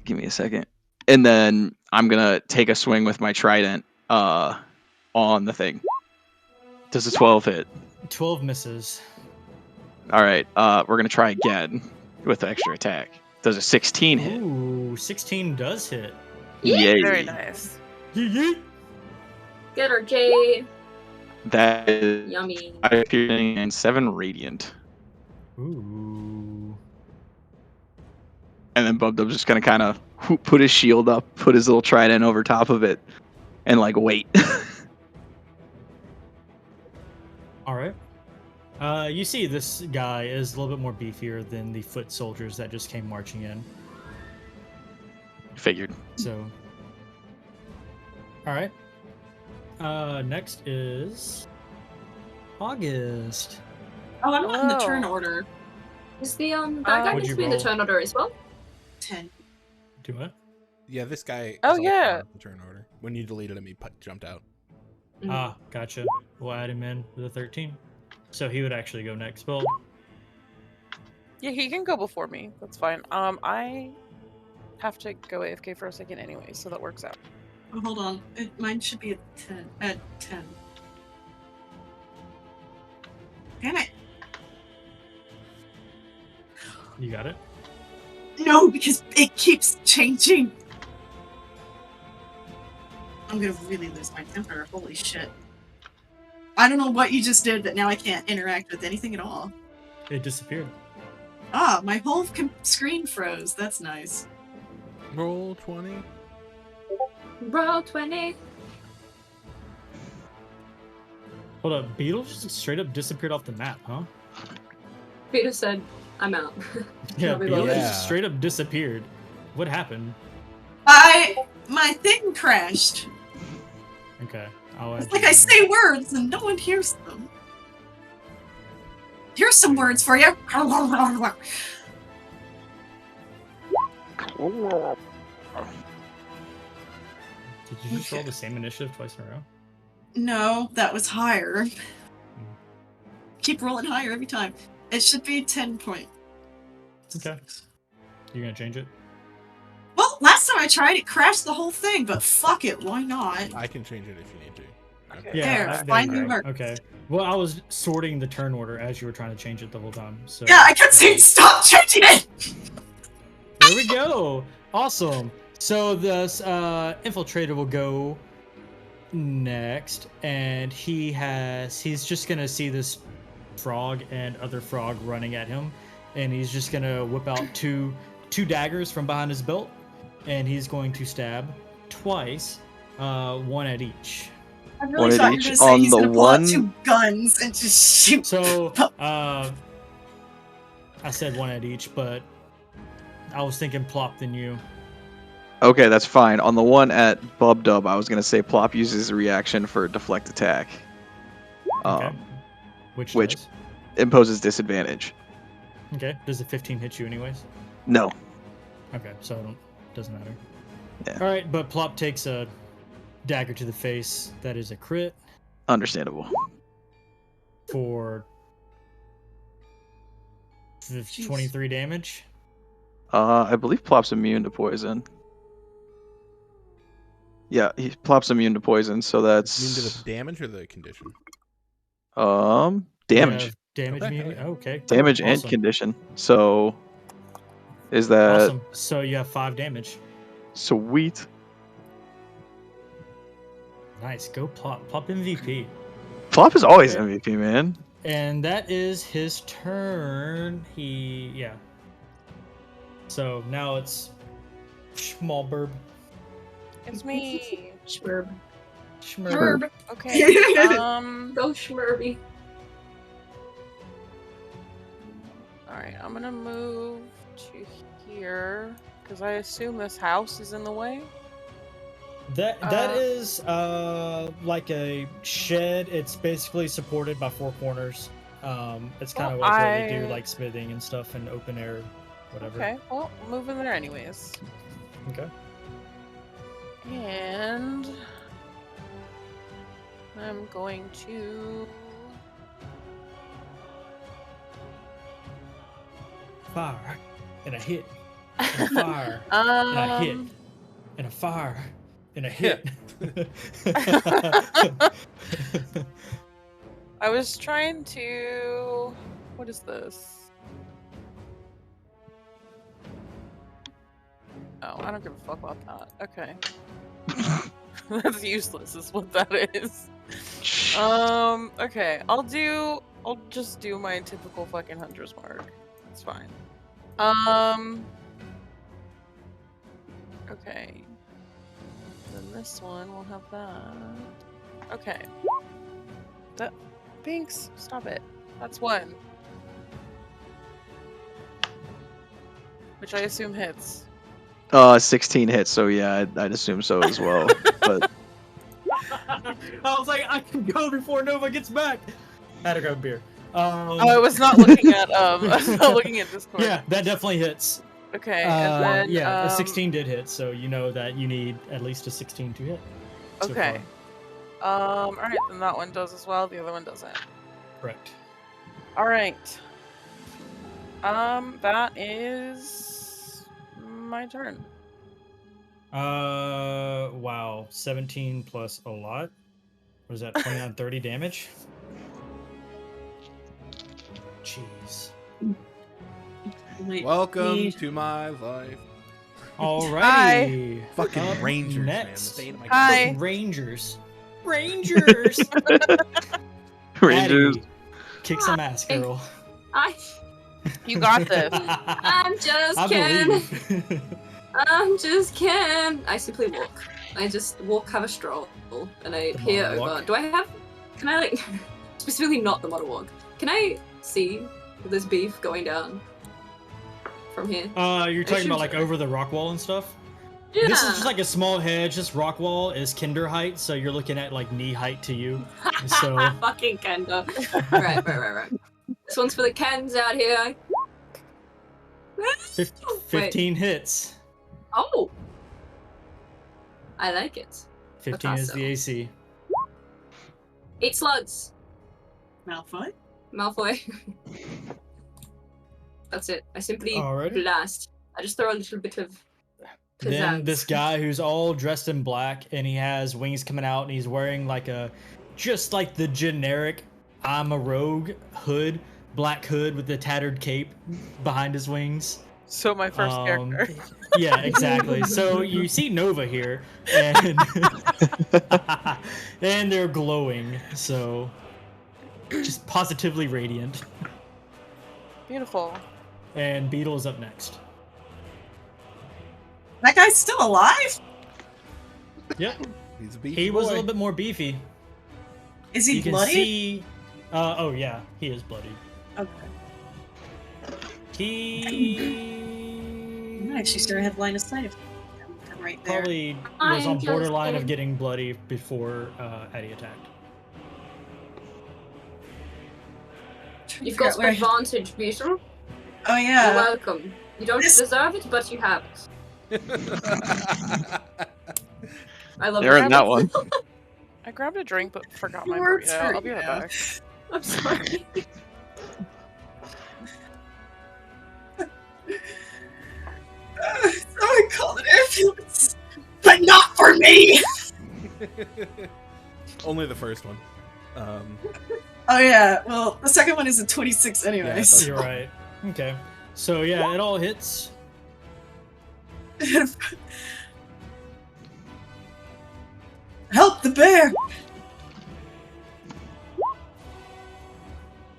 Give me a second, and then I'm gonna take a swing with my trident. On the thing. Does a 12 hit? 12 misses. All right. We're gonna try again with extra attack. Does a 16 hit? Ooh, 16 does hit. Yay. Very nice. Yeet. Get her, Jade. That is Yummy. 5 piercing and 7 radiant. Ooh. And then Bub Dub's just gonna kind of put his shield up, put his little trident over top of it, and like wait. All right. You see, this guy is a little bit more beefier than the foot soldiers that just came marching in. Figured. So. All right. Next is August. Oh, I'm not in the Whoa. turn order. Is the that guy What'd needs you to be in the roll? turn order as well? 10. Do what? Yeah, this guy. Oh, is also yeah. on the turn order. When you deleted him, he jumped out. Ah, gotcha. We'll add him in with a 13. So he would actually go next. Well, Yeah, he can go before me. That's fine. I have to go AFK for a second anyway, so that works out. Oh, hold on. Mine should be at 10. At 10. Damn it. you got it. No, because it keeps changing. I'm gonna really lose my temper. Holy shit. I don't know what you just did, but now I can't interact with anything at all. It disappeared. Ah, my whole screen froze. That's nice. Roll 20. Roll 20. Hold up, Beetles just straight up disappeared off the map, huh? Peter said, I'm out. Yeah, I'll be Beetles back. just straight up disappeared. What happened? My thing crashed. Okay, I'll It's add like you I in. say words and no one hears them. Here's some words for you. Did you just roll the same initiative twice in a row? No, that was higher. Keep rolling higher every time. It should be 10 point. Okay. You gonna change it? Well, last time I tried, it crashed the whole thing, but fuck it, why not? I can change it if you need to. Okay. There, you finally go. worked. Okay. Well, I was sorting the turn order as you were trying to change it the whole time. So Yeah, I kept saying stop changing it! there we go. Awesome. So this infiltrator will go next, and he's just gonna see this frog and other frog running at him, and he's just gonna whip out two daggers from behind his belt, and he's going to stab twice, one at each. I One really at thought you were each gonna say on he's the gonna pull out one- 2 guns and just shoot. So I said one at each, but I was thinking Plop than you. Okay, that's fine. On the one at Bub Dub, I was gonna say Plop uses a reaction for deflect attack. Okay. Which Imposes disadvantage. Okay. Does a 15 hit you anyways? No. Okay, so it doesn't matter. Yeah. All right, but Plop takes a dagger to the face. That is a crit Understandable. for 23 damage. I believe Plop's immune to poison. Yeah, Plop's immune to poison, so that's Immune to the damage or the condition? damage. Yeah, damage Okay, immunity. hell yeah. Okay. Damage and Awesome. condition. So is that Awesome. So you have 5 damage. sweet? Nice. Go Plop. Plop MVP. Plop is always Okay. MVP, man. And that is his turn. Yeah. So now it's Schmalberb. It's me. Schmerb. Schmerb. Okay. Go Schmerby. All right. I'm gonna move to here because I assume this house is in the way. That is like a shed. It's basically supported by 4 corners. It's kind of like where they do like smithing and stuff and open air, whatever. Okay. Well, move in there anyways. Okay. And I'm going to. Fire and a hit. And a fire and a hit. And a fire and a hit. I was trying to. What is this? Oh, I don't give a fuck about that. Okay. That's useless, is what that is. Okay. I'll just do my typical fucking hunter's mark. It's fine. Okay. Then this one will have that. Okay. Binks, stop it. That's 1. Which I assume hits. 16 hits, so yeah, I'd assume so as well. But I was like, I can go before Nova gets back. I had to grab a beer. I was not looking at I was not looking at Discord. Yeah, that definitely hits. Okay, and then yeah, a 16 did hit, so you know that you need at least a 16 to hit. so Okay. far. Alright, then that one does as well, the other one doesn't. Correct. Alright. That is my turn. Wow, 17 plus a lot. What is that? 29, 30 damage. Jeez. Welcome to my life. Alrighty. Fucking Up Rangers, man. The next. state of my Hi. country. Rangers. Rangers. Rangers. Addie, kick some ass, girl. You got this. I'm just I kidding. believe. I'm just kidding. I simply walk. I just walk, have a stroll, and I The peer monologue. over. Do I have? Can I like specifically not the monologue? Can I see this beef going down from here? You're talking about should- like over the rock wall and stuff? Yeah. This is just like a small hedge. This rock wall is kinder height, so you're looking at like knee height to you. So Fucking Kendo. right. This one's for the Kens out here. 15 hits. Oh. I like it. 15 is the AC. 8 slugs. Malfoy? Malfoy. That's it. I simply Alrighty. blast. I just throw a little bit of Then pizzazz. this guy who's all dressed in black and he has wings coming out and he's wearing like just like the generic I'm a rogue hood, black hood with the tattered cape behind his wings. So my first character. Yeah, exactly. So you see Nova here, and and they're glowing, so just positively radiant. Beautiful. And Beetle is up next. That guy's still alive? Yep, He's a beefy he was a boy. little bit more beefy. Is he You can bloody? see. Oh yeah, he is bloody. Okay. He I actually started to have line of sight of him. I'm right there. probably I was on just borderline of did. getting bloody before Eddie attacked. Trying to You've figure got out where I- advantage, Beetle. Oh You're yeah. welcome. You don't deserve it, but you have it. I love There in that one. I grabbed a drink but forgot my Words burrito. hurt I'll be right now. back. I'm sorry. Someone called an ambulance, but not for me. Only the first one. Oh yeah, well the second one is a 26 anyways. Yeah, You're right. Okay. So yeah, it all hits. Help the bear!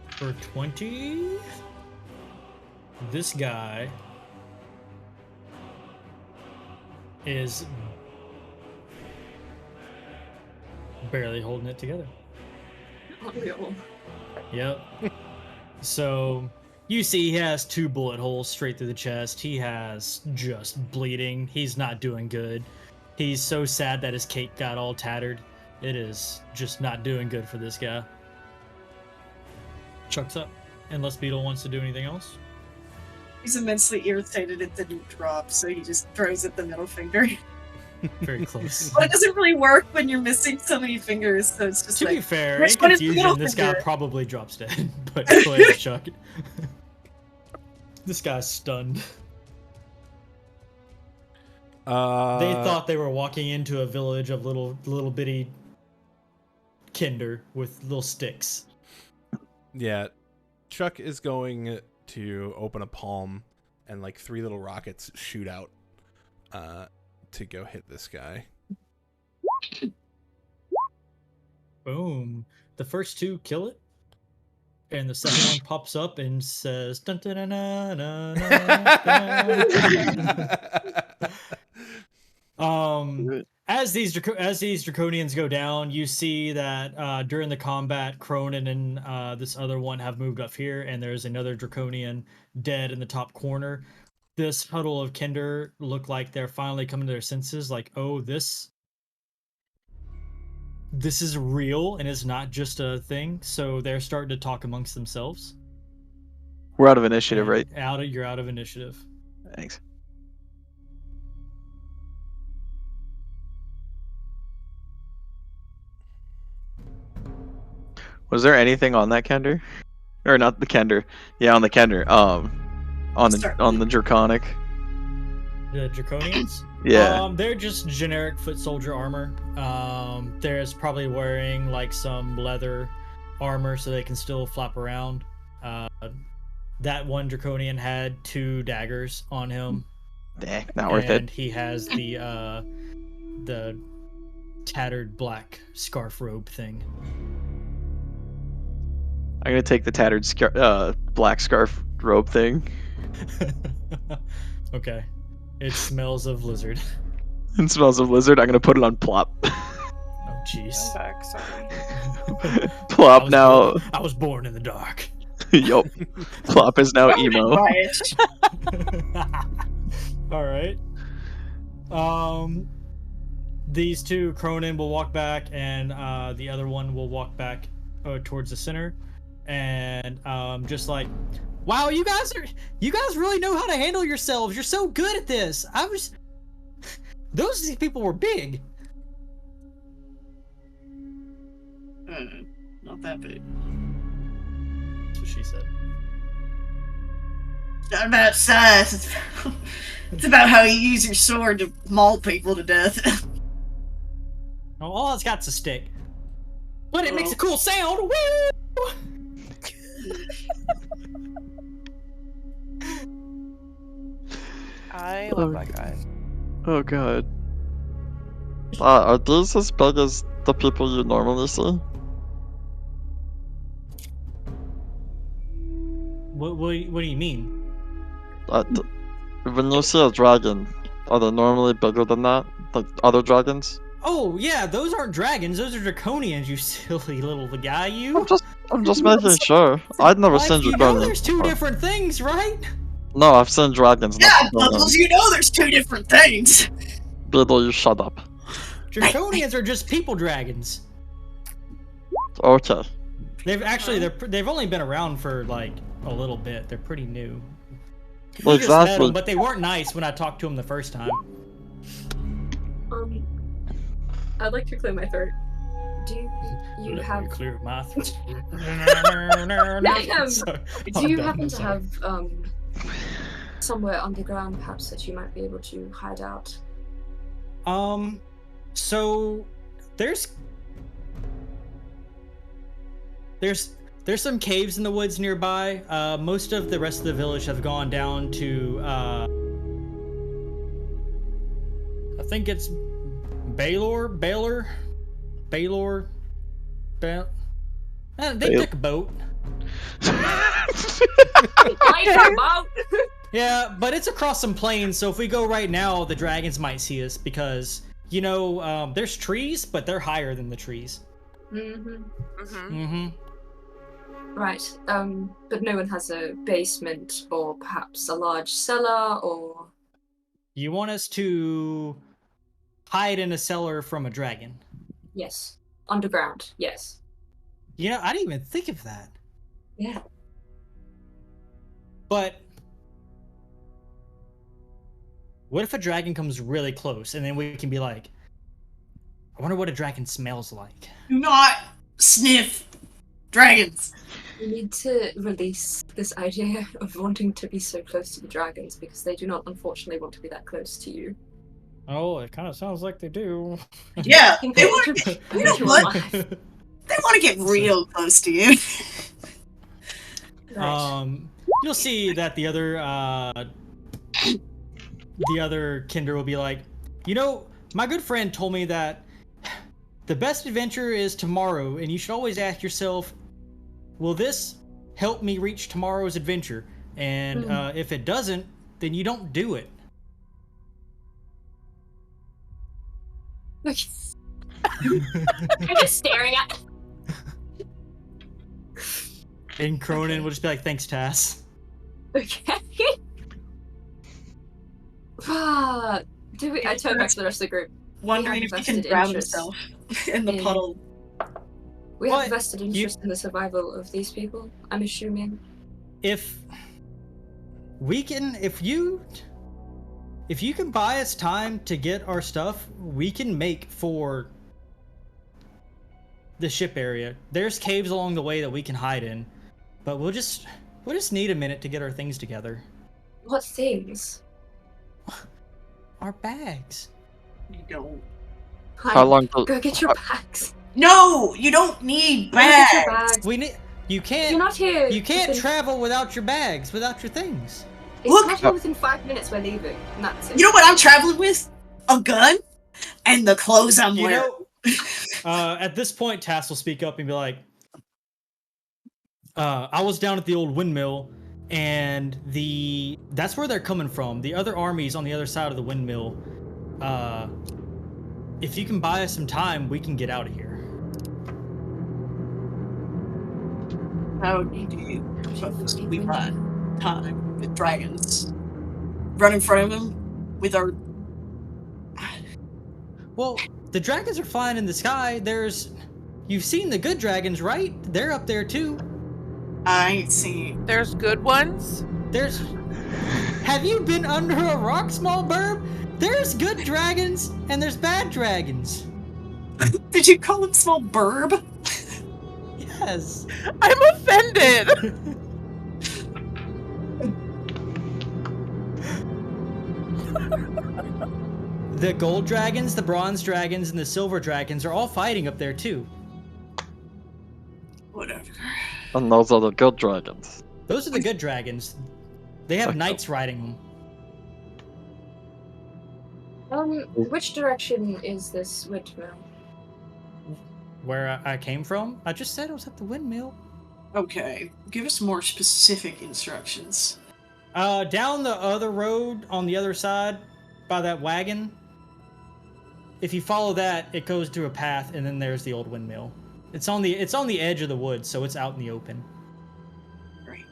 For 20, this guy is barely holding it together. Unreal. Yep. So you see he has 2 bullet holes straight through the chest. He has just bleeding. He's not doing good. He's so sad that his cape got all tattered. It is just not doing good for this guy. Chuck's up. Unless Beetle wants to do anything else. He's immensely irritated it didn't drop, so he just throws at the middle finger. Very close. But it doesn't really work when you're missing so many fingers, so it's just To like... be fair, which in one is the confusion, middle this guy finger? probably drops dead. But go ahead, Chuck. This guy's stunned. They thought they were walking into a village of little bitty kinder with little sticks. Yeah, Chuck is going to open a palm, and like 3 little rockets shoot out to go hit this guy. Boom. The first 2 kill it. And the second one pops up and says dun, dun, dun, dun, dun, dun. As these draconians go down, you see that during the combat, Cronin and this other one have moved up here, and there's another draconian dead in the top corner. This huddle of Kinder look like they're finally coming to their senses, like, oh, this is real and it's not just a thing. So they're starting to talk amongst themselves. We're out of initiative, right? You're out of initiative. Thanks. Was there anything on that Kender? Or not the Kender. Yeah, on the Kender. On the Draconic. The Draconians? Yeah. They're just generic foot soldier armor. There's probably wearing like some leather armor so they can still flap around. That one Draconian had 2 daggers on him. Dang, not worth it. And he has the tattered black scarf robe thing. I'm gonna take the tattered black scarf robe thing. Okay. It smells of lizard. It smells of lizard. I'm gonna put it on Plop. Oh, jeez. I'm back, sorry. Plop now. I was born in the dark. Yup. Plop is now emo. All right. These 2, Cronin will walk back, and the other one will walk back towards the center, and just like, wow, you guys really know how to handle yourselves. You're so good at this. Those people were big. Not that big. That's what she said. Not about size. It's about how you use your sword to maul people to death. Oh, all it's got's a stick. But it makes a cool sound. Woo! I love that guy. Oh god. Are these as big as the people you normally see? What do you mean? When you see a dragon, are they normally bigger than that? Like other dragons? Oh yeah, those aren't dragons. Those are draconians. You silly little guy. You. I'm just making sure. I'd never seen You dragons. know, there's 2 different things, right? No, I've seen dragons. Yeah, Bubbles, you know there's 2 different things. Beetle, you shut up. Draconians are just people dragons. Okay. They've only been around for like a little bit. They're pretty new. You just met them, but they weren't nice when I talked to them the first time. I'd like to clear my throat. Do you have clear my throat? Do you happen to have somewhere underground, perhaps, that you might be able to hide out? So there's some caves in the woods nearby. Most of the rest of the village have gone down to I think it's Baylor. They took a boat. Yeah, but it's across some plains, so if we go right now, the dragons might see us because, you know, there's trees, but they're higher than the trees. Right, but no one has a basement or perhaps a large cellar or... You want us to hide in a cellar from a dragon? Yes. Underground, yes. You know, I didn't even think of that. Yeah. But what if a dragon comes really close and then we can be like, I wonder what a dragon smells like. Do not sniff dragons. We need to release this idea of wanting to be so close to the dragons because they do not, unfortunately, want to be that close to you. Oh, it kind of sounds like they do. Yeah, they want. You know what? They want to get real close to you. Right. You'll see that the other Kinder will be like, you know, my good friend told me that the best adventure is tomorrow, and you should always ask yourself, will this help me reach tomorrow's adventure? And if it doesn't, then you don't do it. I'm just staring at. And Cronin will just be like, thanks, Tass. Okay. I turn back to the rest of the group. Wondering if he can drown himself in the puddle. We have a vested interest in the survival of these people, I'm assuming. If you can buy us time to get our stuff, we can make for the ship area. There's caves along the way that we can hide in, but we'll just need a minute to get our things together. What things? Our bags. You don't. How long? Go get your bags. No, you don't need bags. Go get your bags. We need. You can't. You're not here. You can't travel without your bags, without your things. It's not here within 5 minutes. We're leaving. And that's it. You know what I'm traveling with? A gun and the clothes I'm wearing. At this point, Tass will speak up and be like, I was down at the old windmill, and that's where they're coming from. The other armies on the other side of the windmill. If you can buy us some time, we can get out of here. How do you suppose we run time with dragons? Run in front of them with our... Well, the dragons are flying in the sky. You've seen the good dragons, right? They're up there too. I ain't seen. There's good ones? Have you been under a rock, small burb? There's good dragons and there's bad dragons. Did you call him small burb? Yes. I'm offended. The gold dragons, the bronze dragons, and the silver dragons are all fighting up there too. Whatever. And those are the good dragons. Those are the good dragons. They have knights riding them. Which direction is this windmill? Where I came from? I just said I was at the windmill. Okay, give us more specific instructions. Down the other road on the other side by that wagon. If you follow that, it goes to a path, and then there's the old windmill. It's on the edge of the woods, so it's out in the open. Great.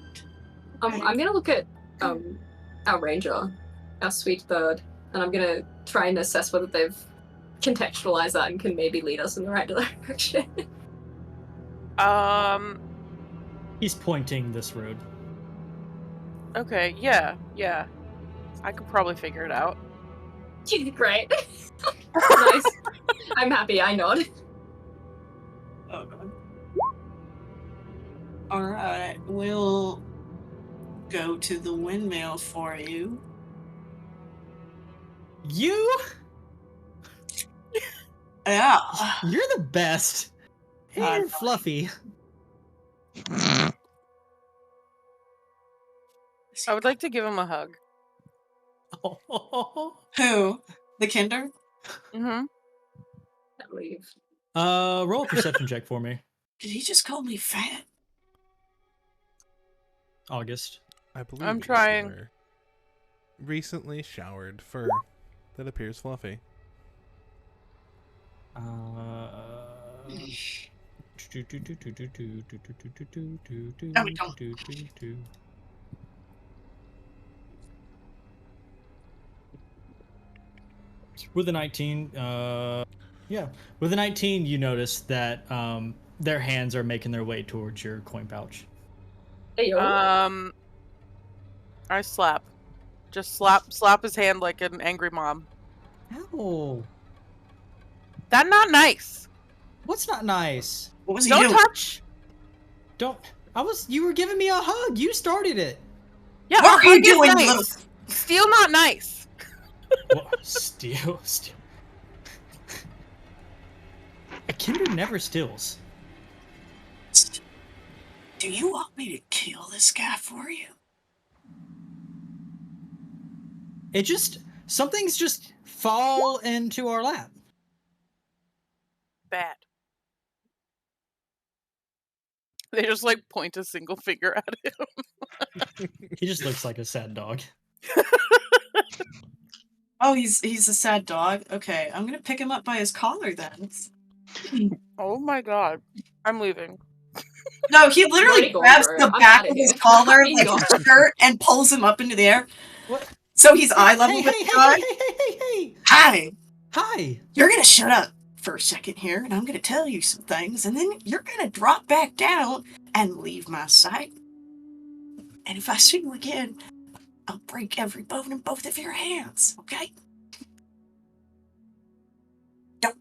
I'm gonna look at our ranger, our sweet bird, and I'm gonna try and assess whether they've contextualized that and can maybe lead us in the right direction. He's pointing this road. Okay, yeah. I could probably figure it out. Great. Nice. I'm happy. I nod. Oh god. Alright, we'll go to the windmill for you. You? Yeah. You're the best. And God. you're fluffy. I would like to give him a hug. Who? The Kinder? Mm-hmm. Can't leave. Roll a perception check for me, Did he just call me fat? August. I believe I'm you trying. were recently showered fur that appears fluffy. With a 19, with a 19, you notice that their hands are making their way towards your coin pouch. Hey, yo. I slap. Just slap his hand like an angry mom. Ow. That's not nice. What's not nice? What was he Don't doing? touch. Don't. You were giving me a hug. You started it. Yeah, What were you hug is doing, nice. little? Steal not nice. What? Steal. A Kinder never steals. Do you want me to kill this guy for you? Something's just fall into our lap. Bad. They just like point a single finger at him. He just looks like a sad dog. Oh, he's a sad dog. Okay, I'm gonna pick him up by his collar then. Oh my god. I'm leaving. No, he You're literally already gone, grabs bro. the I'm back outta of his here. collar, I'm like gone. his shirt, and pulls him up into the air. What? So he's eye level Hey, with hey, the hey, guy. hey. Hi, Hi. you're gonna shut up for a second here, and I'm gonna tell you some things, and then you're gonna drop back down and leave my sight. And if I see you again, I'll break every bone in both of your hands, okay? Don't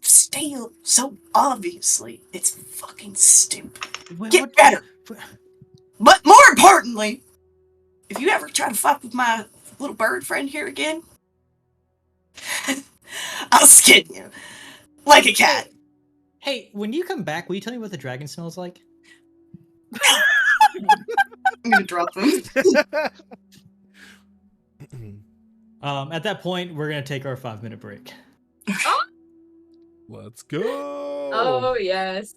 steal so obviously. It's fucking stupid. Get better. But more importantly, if you ever try to fuck with my little bird friend here again, I'll skin you. Like a cat. Hey, when you come back, will you tell me what the dragon smells like? I'm gonna drop him. At that point, we're gonna take our 5-minute break. Let's go. Oh, yes.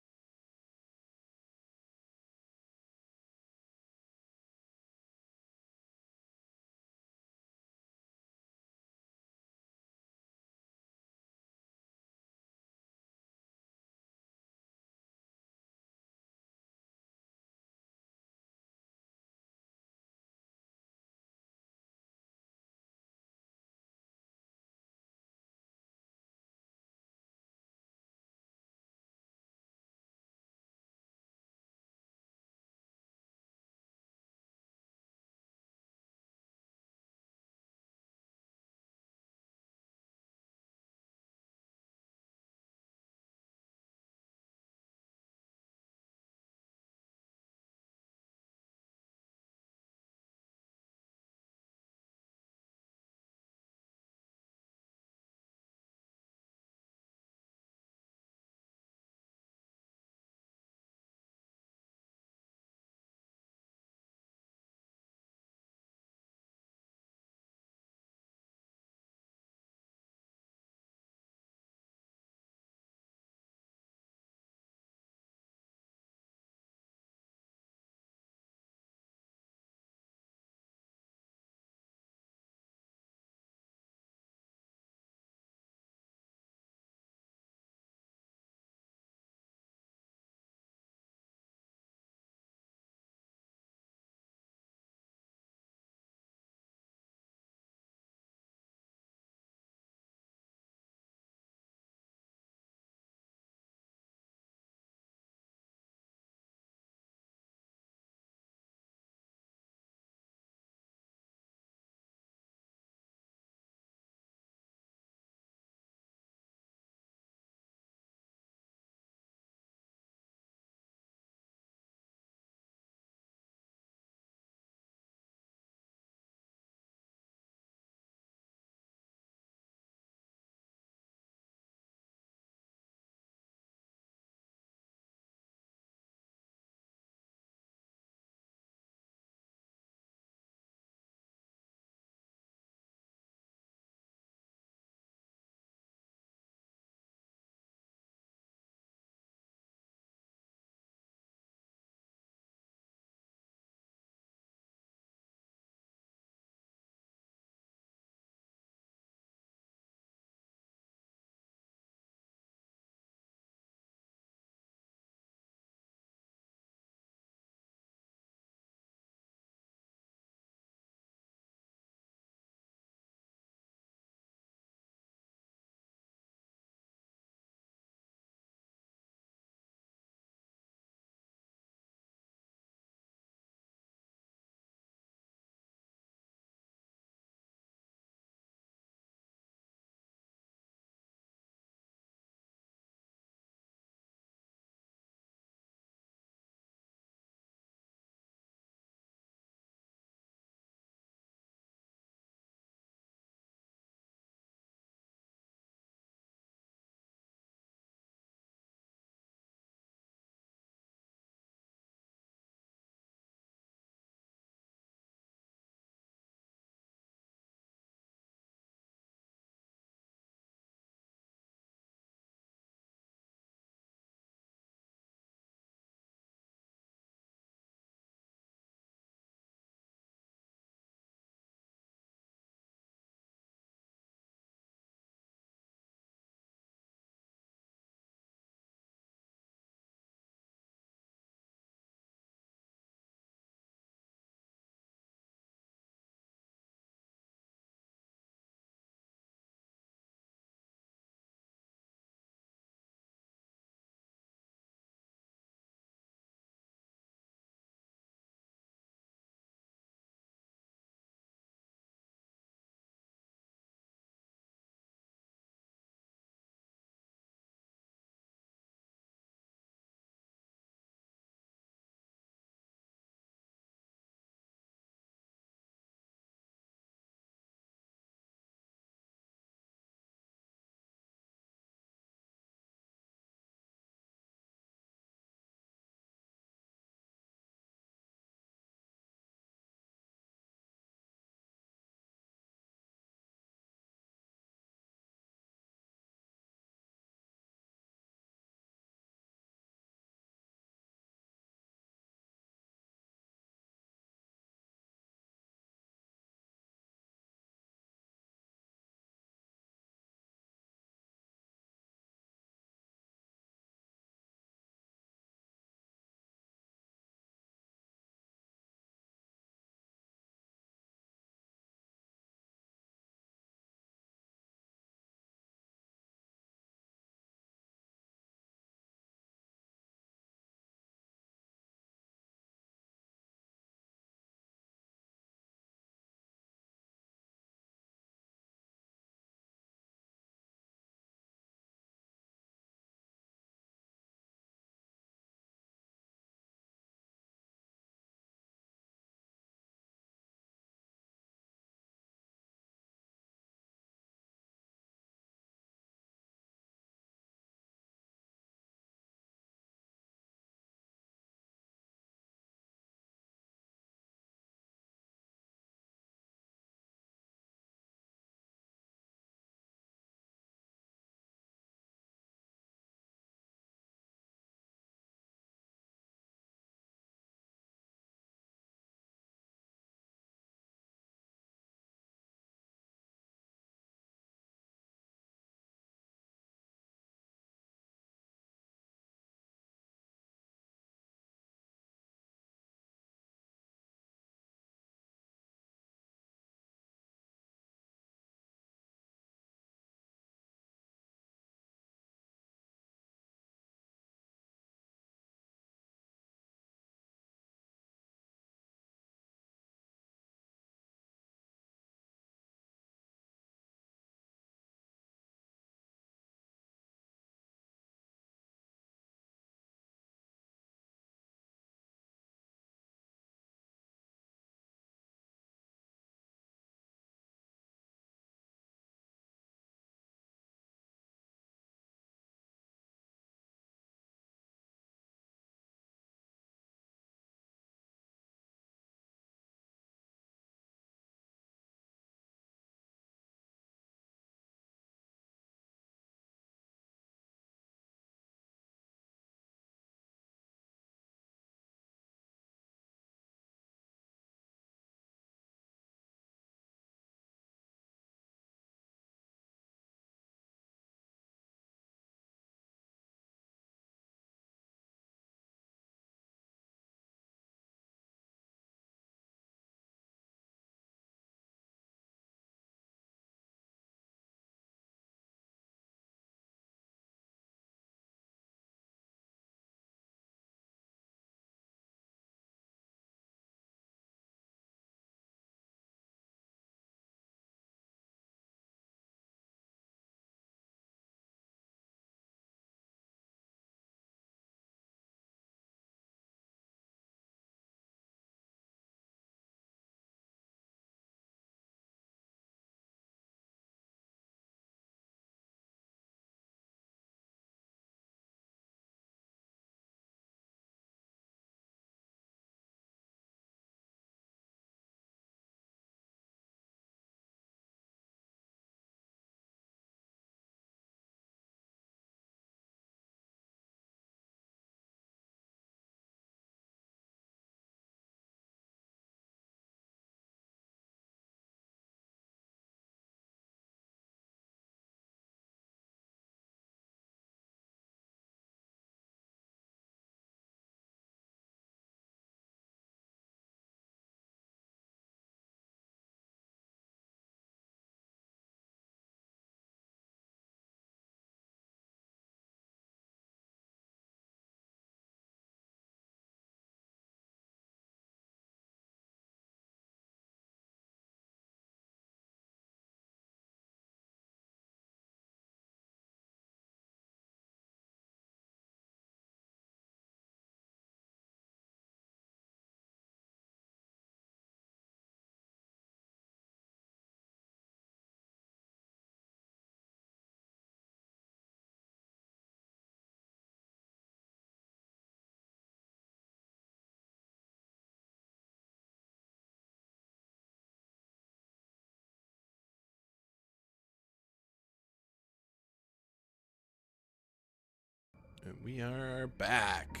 We are back.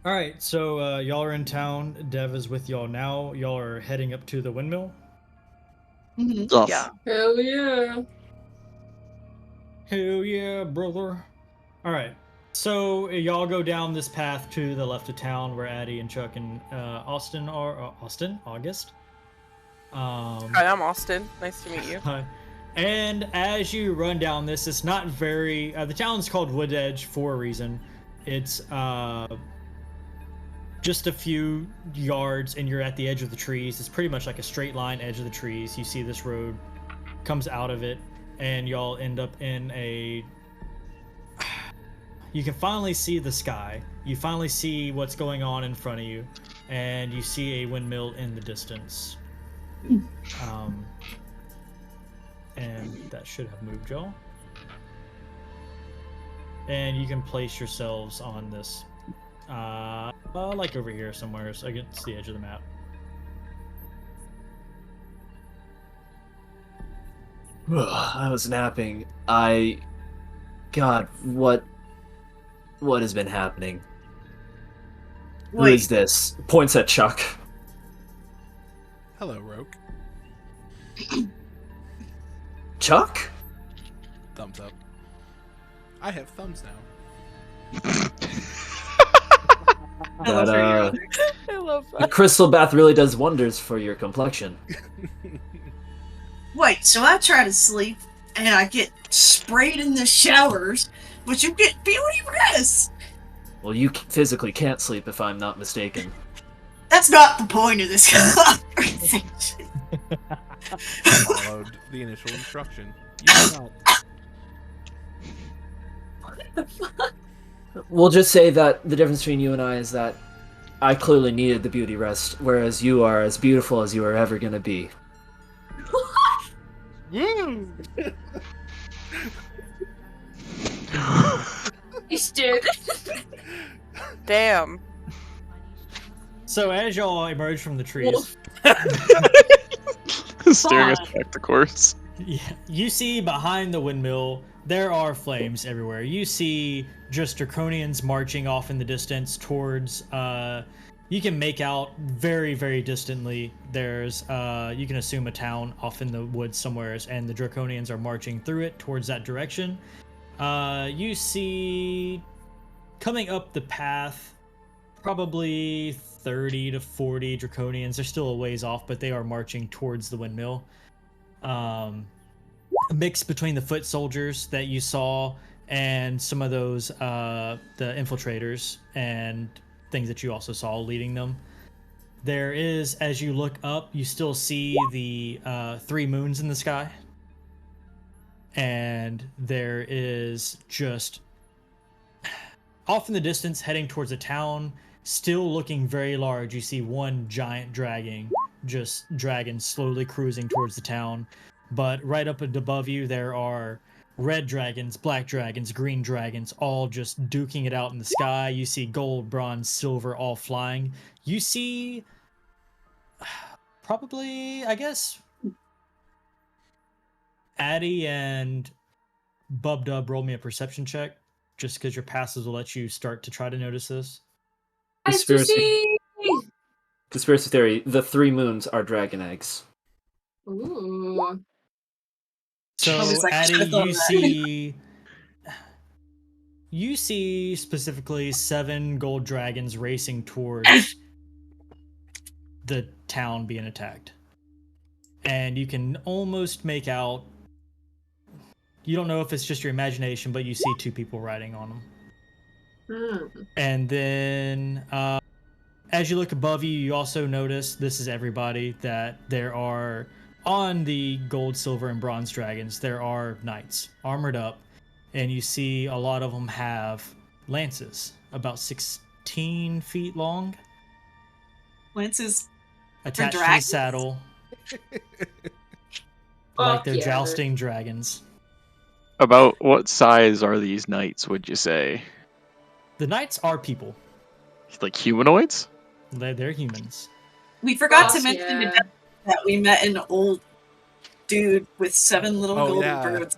All right, so y'all are in town. Dev is with y'all now. Y'all are heading up to the windmill. Yes. Yeah. Hell yeah. Hell yeah, brother. All right, so y'all go down this path to the left of town where Addie and Chuck and August. Hi, I'm Austin. Nice to meet you. Hi. And as you run down this, it's not very. The town's called Wood Edge for a reason. It's just a few yards, and you're at the edge of the trees. It's pretty much like a straight line edge of the trees. You see this road comes out of it, and y'all end up in a. You can finally see the sky. You finally see what's going on in front of you, and you see a windmill in the distance. And that should have moved y'all. And you can place yourselves on this, like over here somewhere, so I get to the edge of the map. I was napping. God, what has been happening? Who is this? Points at Chuck. Hello, Roke. Chuck? Thumbs up. I have thumbs now. I love The that. crystal bath really does wonders for your complexion. Wait, so I try to sleep and I get sprayed in the showers, but you get beauty rest. Well, you physically can't sleep if I'm not mistaken. That's not the point of this conversation. Followed the initial instruction. You cannot. We'll just say that the difference between you and I is that I clearly needed the beauty rest, whereas you are as beautiful as you are ever gonna be. You stood. Damn. So as y'all emerge from the trees, Steering us back to course. yeah, you see behind the windmill there are flames everywhere. You see just draconians marching off in the distance towards. You can make out very, very distantly. There's, you can assume a town off in the woods somewhere, and the draconians are marching through it towards that direction. You see coming up the path, probably 30 to 40 draconians. They're still a ways off, but they are marching towards the windmill. A mix between the foot soldiers that you saw and some of those the infiltrators and things that you also saw leading them. There is, as you look up, you still see the 3 moons in the sky, and there is just off in the distance heading towards a town, still looking very large. You see one giant dragon slowly cruising towards the town. But right up and above you, there are red dragons, black dragons, green dragons, all just duking it out in the sky. You see gold, bronze, silver, all flying. You see, probably, I guess, Addie and Bub Dub, roll me a perception check, just because your passes will let you start to try to notice this. Conspiracy theory, the 3 moons are dragon eggs. Ooh. So, like, Addie, you see specifically 7 gold dragons racing towards the town being attacked. And you can almost make out, you don't know if it's just your imagination, but you see 2 people riding on them. And then, as you look above you, you also notice, this is everybody, that there are, on the gold, silver, and bronze dragons, there are knights armored up, and you see a lot of them have lances, about 16 feet long, Lances attached to the dragons? saddle, Fuck like they're yeah. jousting dragons. About what size are these knights, would you say? The knights are people. Like humanoids? They're humans. We forgot to Boss, mention yeah. that we met an old dude with 7 little golden birds.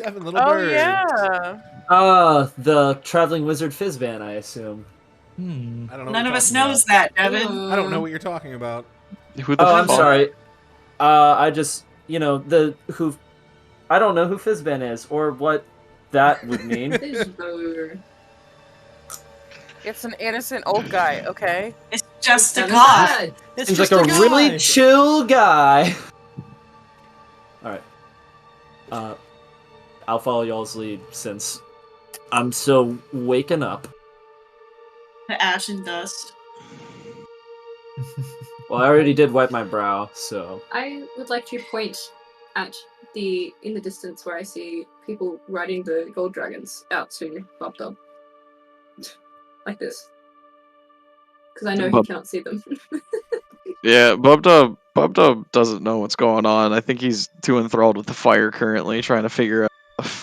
7 little birds. Yeah. The traveling wizard Fizzban, I assume. I don't know. None of us knows that, Devin. I don't know what you're talking about. Who the fuck? I'm sorry. I just, I don't know who Fizzban is or what that would mean. It's an innocent old guy, okay? It's just a god. Seems like a really chill guy. Alright. I'll follow y'all's lead since I'm still waking up. The ash and dust. Well, I already did wipe my brow, so... I would like to point at in the distance where I see people riding the gold dragons out to Bob. Like this. Because I know he can't see them. Yeah, Bubdub doesn't know what's going on. I think he's too enthralled with the fire currently, trying to figure out.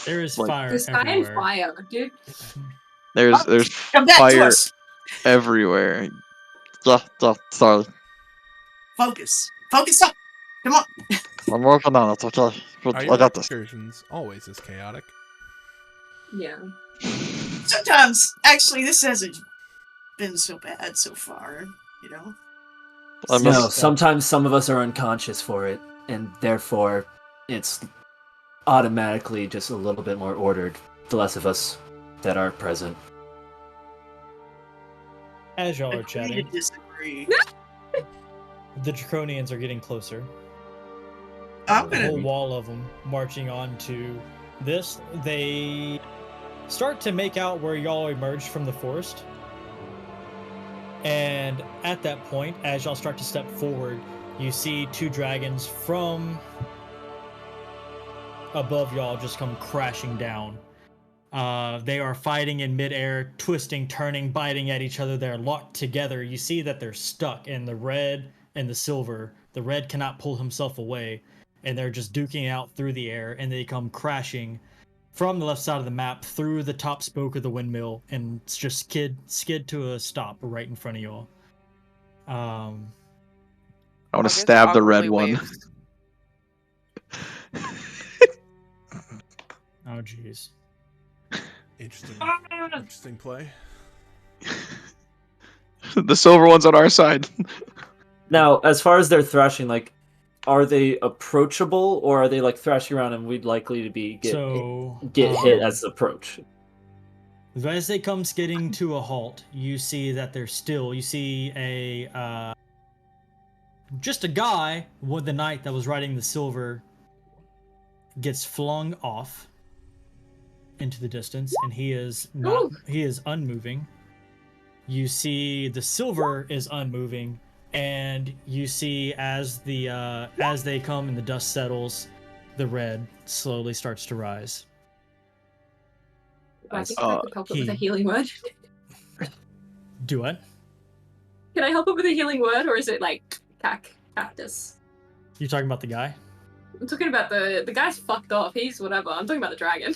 There is fire There's sky and fire, dude. There's fire everywhere. Sorry. Focus up. Come on. I'm working on it. Okay, I got this. Excursions always as chaotic. Yeah. Sometimes, actually, this hasn't been so bad so far. No, sometimes some of us are unconscious for it, and therefore it's automatically just a little bit more ordered. The less of us that are present. As y'all are chatting, disagree. the Draconians are getting closer. I'm The whole gonna. wall of them marching on to this. They start to make out where y'all emerged from the forest. And at that point, as y'all start to step forward, you see 2 dragons from above y'all just come crashing down. They are fighting in midair, twisting, turning, biting at each other. They're locked together. You see that they're stuck in the red and the silver. The red cannot pull himself away, and they're just duking out through the air, and they come crashing from the left side of the map through the top spoke of the windmill and just skid to a stop right in front of y'all. I want to stab the red one. Oh jeez. Interesting play. The silver one's on our side. Now, as far as their thrashing, like, are they approachable, or are they like thrashing around and we'd likely to be get hit as the approach? As they come skidding to a halt, you see that they're still. You see just a guy with the knight that was riding the silver gets flung off into the distance, and he is not. He is unmoving. You see the silver is unmoving. And you see as they come and the dust settles, the red slowly starts to rise. I think I could help it with a healing word. Do what? Can I help it with a healing word, or is it like cactus? You talking about the guy? I'm talking about the guy's fucked off. He's whatever. I'm talking about the dragon.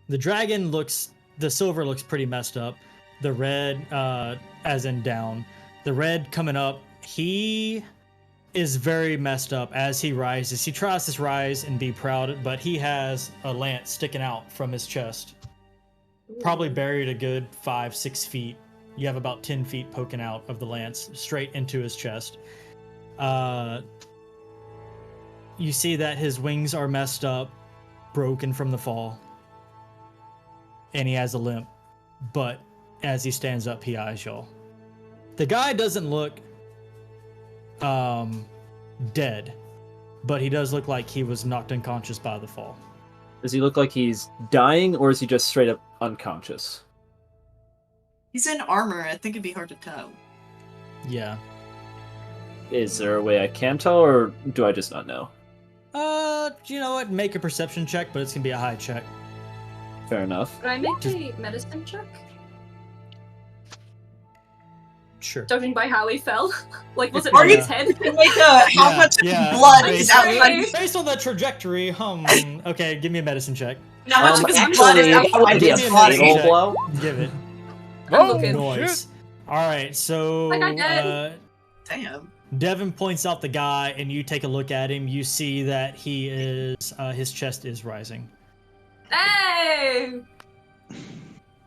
The dragon the silver looks pretty messed up. The red, as in down. The red coming up, he is very messed up as he rises. He tries to rise and be proud, but he has a lance sticking out from his chest. Probably buried a good 5-6 feet. You have about 10 feet poking out of the lance straight into his chest. You see that his wings are messed up, broken from the fall. And he has a limp. But as he stands up, he eyes y'all. The guy doesn't look dead, but he does look like he was knocked unconscious by the fall. Does he look like he's dying, or is he just straight up unconscious? He's in armor. I think it'd be hard to tell. Yeah. Is there a way I can tell, or do I just not know? You know what? Make a perception check, but it's gonna be a high check. Fair enough. Can I make a medicine check? Sure. Judging by how he fell, like was it Are on you- his head? How much blood is outside? Based on that trajectory, okay, give me a medicine check. How much of his blood is outside Give his me a body? medicine check. blow? Give it. I'm looking. Noise. All right, so Like I did. Damn. Devin points out the guy, and you take a look at him. You see that he is his chest is rising. Hey!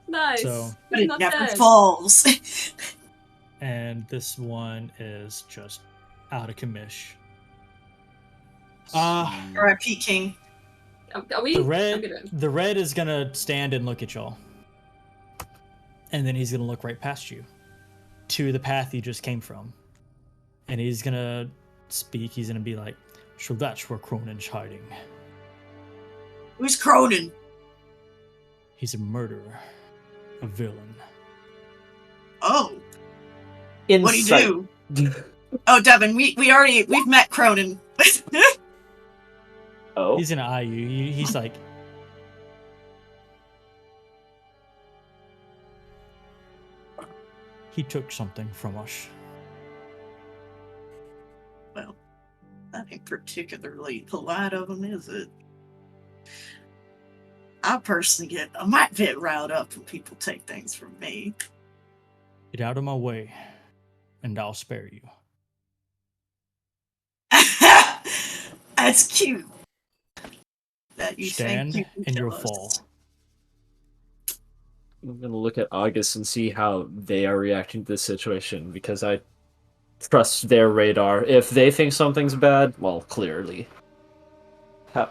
Nice. So, but it never falls. And this one is just out of commish. R.I.P. King. Are we? The red is gonna stand and look at y'all, and then he's gonna look right past you to the path you just came from, and he's gonna speak. He's gonna be like, "So that's where Cronin's hiding." Who's Cronin? He's a murderer, a villain. Oh. Insight. What do you do? Oh, Devin, we've met Cronin. Oh. He's gonna eye you. He's like, he took something from us. Well, that ain't particularly polite of him, is it? I personally I might get riled up when people take things from me. Get out of my way, and I'll spare you. That's cute. That you Stand think you and you'll us. fall. I'm gonna look at August and see how they are reacting to this situation, because I trust their radar. If they think something's bad, well, clearly.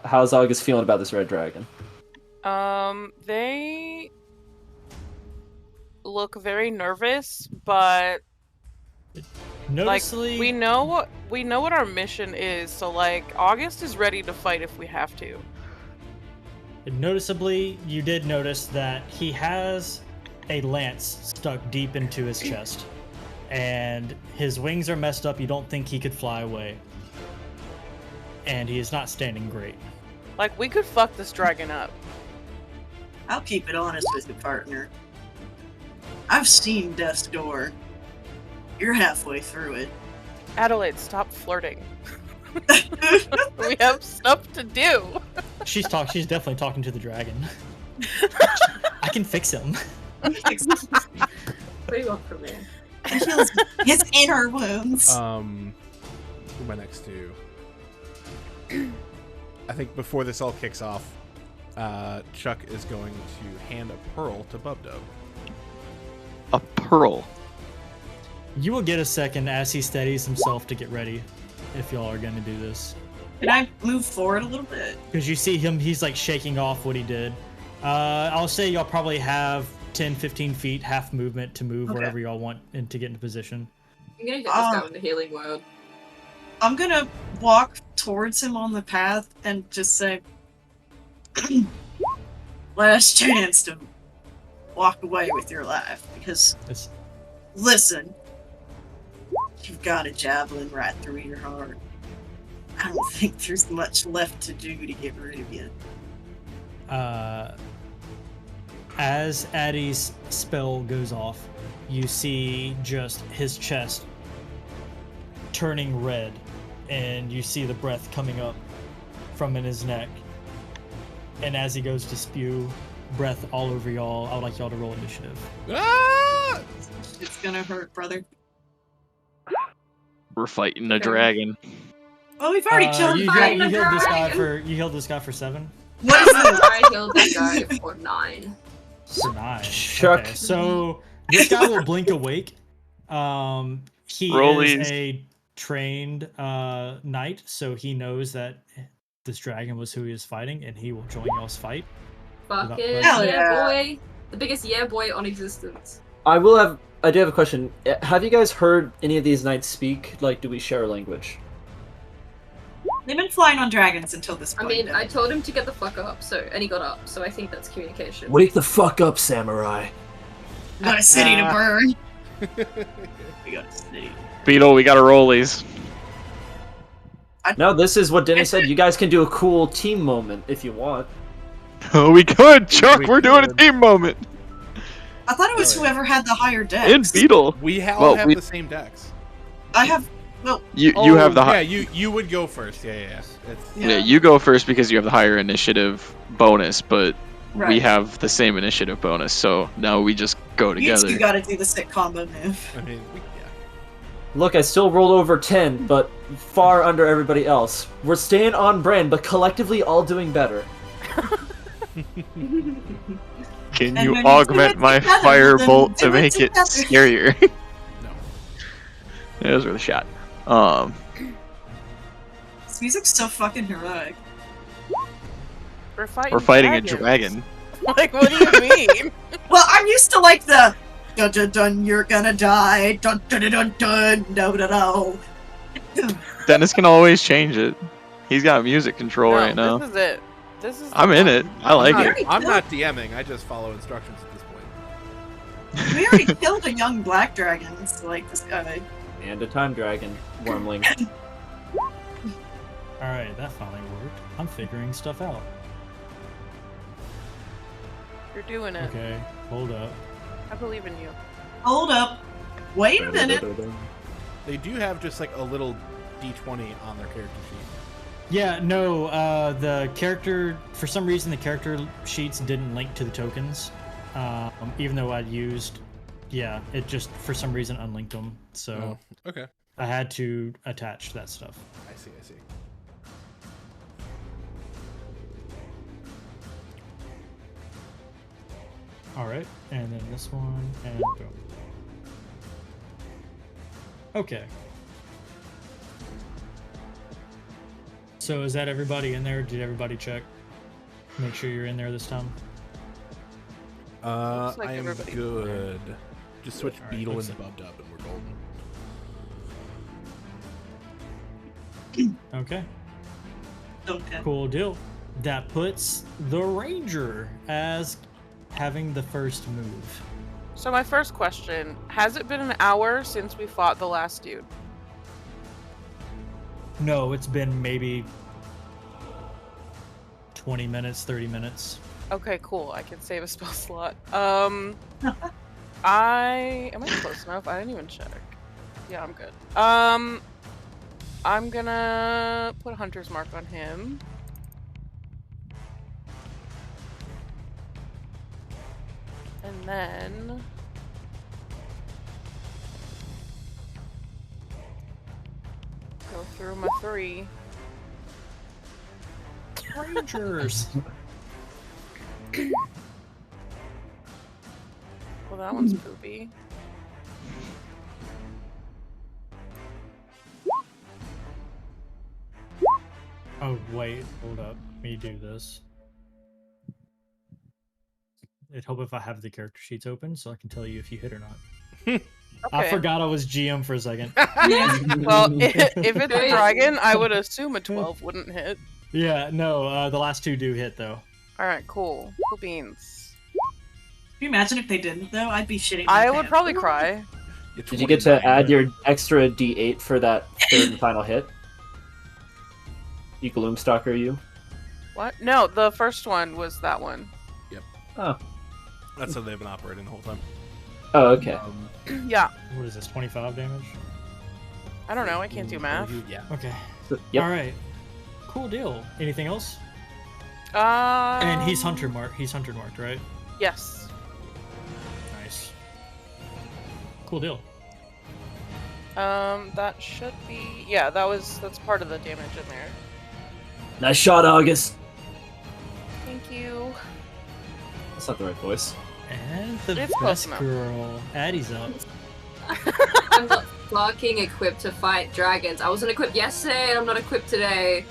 How's August feeling about this red dragon? They look very nervous, but Noticeably, like we know what our mission is, so like August is ready to fight if we have to. Noticeably, you did notice that he has a lance stuck deep into his chest, and his wings are messed up. You don't think he could fly away, and he is not standing great. Like, we could fuck this dragon up. I'll keep it honest with you, partner. I've seen Death's Door. You're halfway through it. Adelaide, stop flirting. We have stuff to do. She's definitely talking to the dragon. I can fix him. What do you want from me? His inner wounds. Who am I next to? I think before this all kicks off, Chuck is going to hand a pearl to Bubdo. A pearl. You will get a second as he steadies himself to get ready, if y'all are going to do this. Can I move forward a little bit? Because you see him, he's like shaking off what he did. I'll say y'all probably have 10, 15 feet, half movement to move wherever y'all want and to get into position. I'm gonna get this guy in the healing world. I'm gonna walk towards him on the path and just say, last chance to walk away with your life, because listen, you've got a javelin right through your heart. I don't think there's much left to do to get rid of you. As Addie's spell goes off, you see just his chest turning red, and you see the breath coming up from in his neck. And as he goes to spew breath all over y'all, I would like y'all to roll initiative. Ah! It's gonna hurt, brother. We're fighting a dragon. Well, we've already killed you healed this guy for 7. What is it? I healed that guy for 9. For 9. Chuck. Okay, so this guy will blink awake. He is a trained knight, so he knows that this dragon was who he is fighting, and he will join y'all's fight. Fuck it, yeah, boy. The biggest yeah boy on existence. I do have a question. Have you guys heard any of these knights speak? Like, do we share a language? They've been flying on dragons until this point. I mean, I told him to get the fuck up, and he got up, so I think that's communication. Wake the fuck up, samurai. We got a city to burn. We got a city. Beetle, we got a rollies. No, this is what Dennis said. You guys can do a cool team moment if you want. Oh, we could, Chuck. We're doing a team moment. I thought it was whoever had the higher dex. And Beetle. We all have the same dex. I have. Well, you have the high. Yeah, you would go first. Yeah. Yeah, you go first because you have the higher initiative bonus, but right. we have the same initiative bonus, so now we just go together. You got to do the sick combo move. I mean, Look, I still rolled over 10, but far under everybody else. We're staying on brand, but collectively all doing better. Can you augment my firebolt to make it scarier? No. It was worth a shot. This music's so fucking heroic. We're fighting a dragons. dragon. Like, what do you mean? Well, I'm used to like the dun dun dun, you're gonna die, dun dun dun dun dun, no no no. Dennis can always change it. He's got music control right now. This is it. This is. I'm in it. I like it. I'm not DMing. I just follow instructions at this point. We already killed a young black dragon, so like this guy. And a time dragon, wormling. Alright, that finally worked. I'm figuring stuff out. You're doing it. Okay, hold up. I believe in you. Hold up. Wait a minute. They do have just like a little D20 on their character sheet. Yeah, no, the character, for some reason the character sheets didn't link to the tokens. Even though I'd used, yeah, it just, for some reason, unlinked them. So, okay. I had to attach that stuff. I see. Alright, and then this one, and boom. Okay. So is that everybody in there? Did everybody check? Make sure you're in there this time. Like I am everybody. good. Just switch Alright, Beetle looks and Bubbed Up and we're golden. Okay, Okay. cool deal. That puts the Ranger as having the first move. So my first question, has it been an hour since we fought the last dude? No, it's been maybe 20 minutes, 30 minutes. Okay, cool. I can save a spell slot. Am I close enough? I didn't even check. Yeah, I'm good. I'm gonna put a hunter's mark on him. And then go through my 3. Rangers. Well, that one's poopy. Oh, wait, hold up. Let me do this. It'd help if I have the character sheets open so I can tell you if you hit or not. I Okay. forgot I was GM for a second. Well, if it's a dragon, I would assume a 12 wouldn't hit. Yeah, no, the last 2 do hit, though. Alright, cool. Cool beans. Can you imagine if they didn't though? I'd be shitting. my I would pants. probably cry. Did you get to add your extra D8 for that third and final hit? You Gloomstalker, you? What? No, the first one was that one. Oh. That's how they've been operating the whole time. Oh, okay. Yeah. What is this, 25 damage? I don't know. I can't do math. Yeah. Okay. Yep. Alright. Cool deal. Anything else? And And he's hunter marked. He's hunter marked, right? Yes. Nice. Cool deal. That should be. Yeah, that's part of the damage in there. Nice shot, August. Thank you. That's not the right voice. And the It's close best enough. girl. Addie's up. I'm not fucking equipped to fight dragons. I wasn't equipped yesterday, and I'm not equipped today.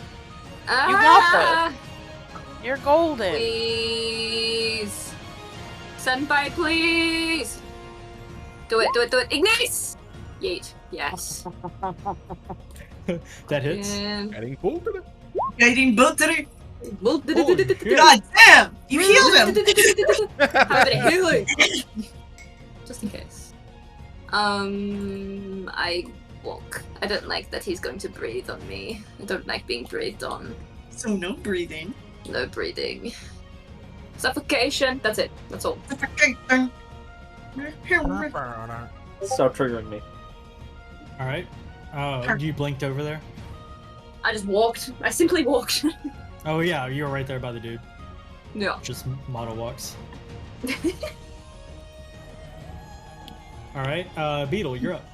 got You're golden. Please. Senpai, please. Do it. Ignis! Yeet. Yes. That hits. And... Adding pull to it. Guiding bolt to the- Yeah. God damn! You healed him! Have a bit of healing. Just in case. I walk. I don't like that he's going to breathe on me. I don't like being breathed on. So no breathing. No breathing. Suffocation. That's it. That's all. Stop triggering me. Alright. Oh, you blinked over there? I just walked. I simply walked. Oh yeah, you were right there by the dude. Yeah. Just model walks. Alright, Beetle, you're up.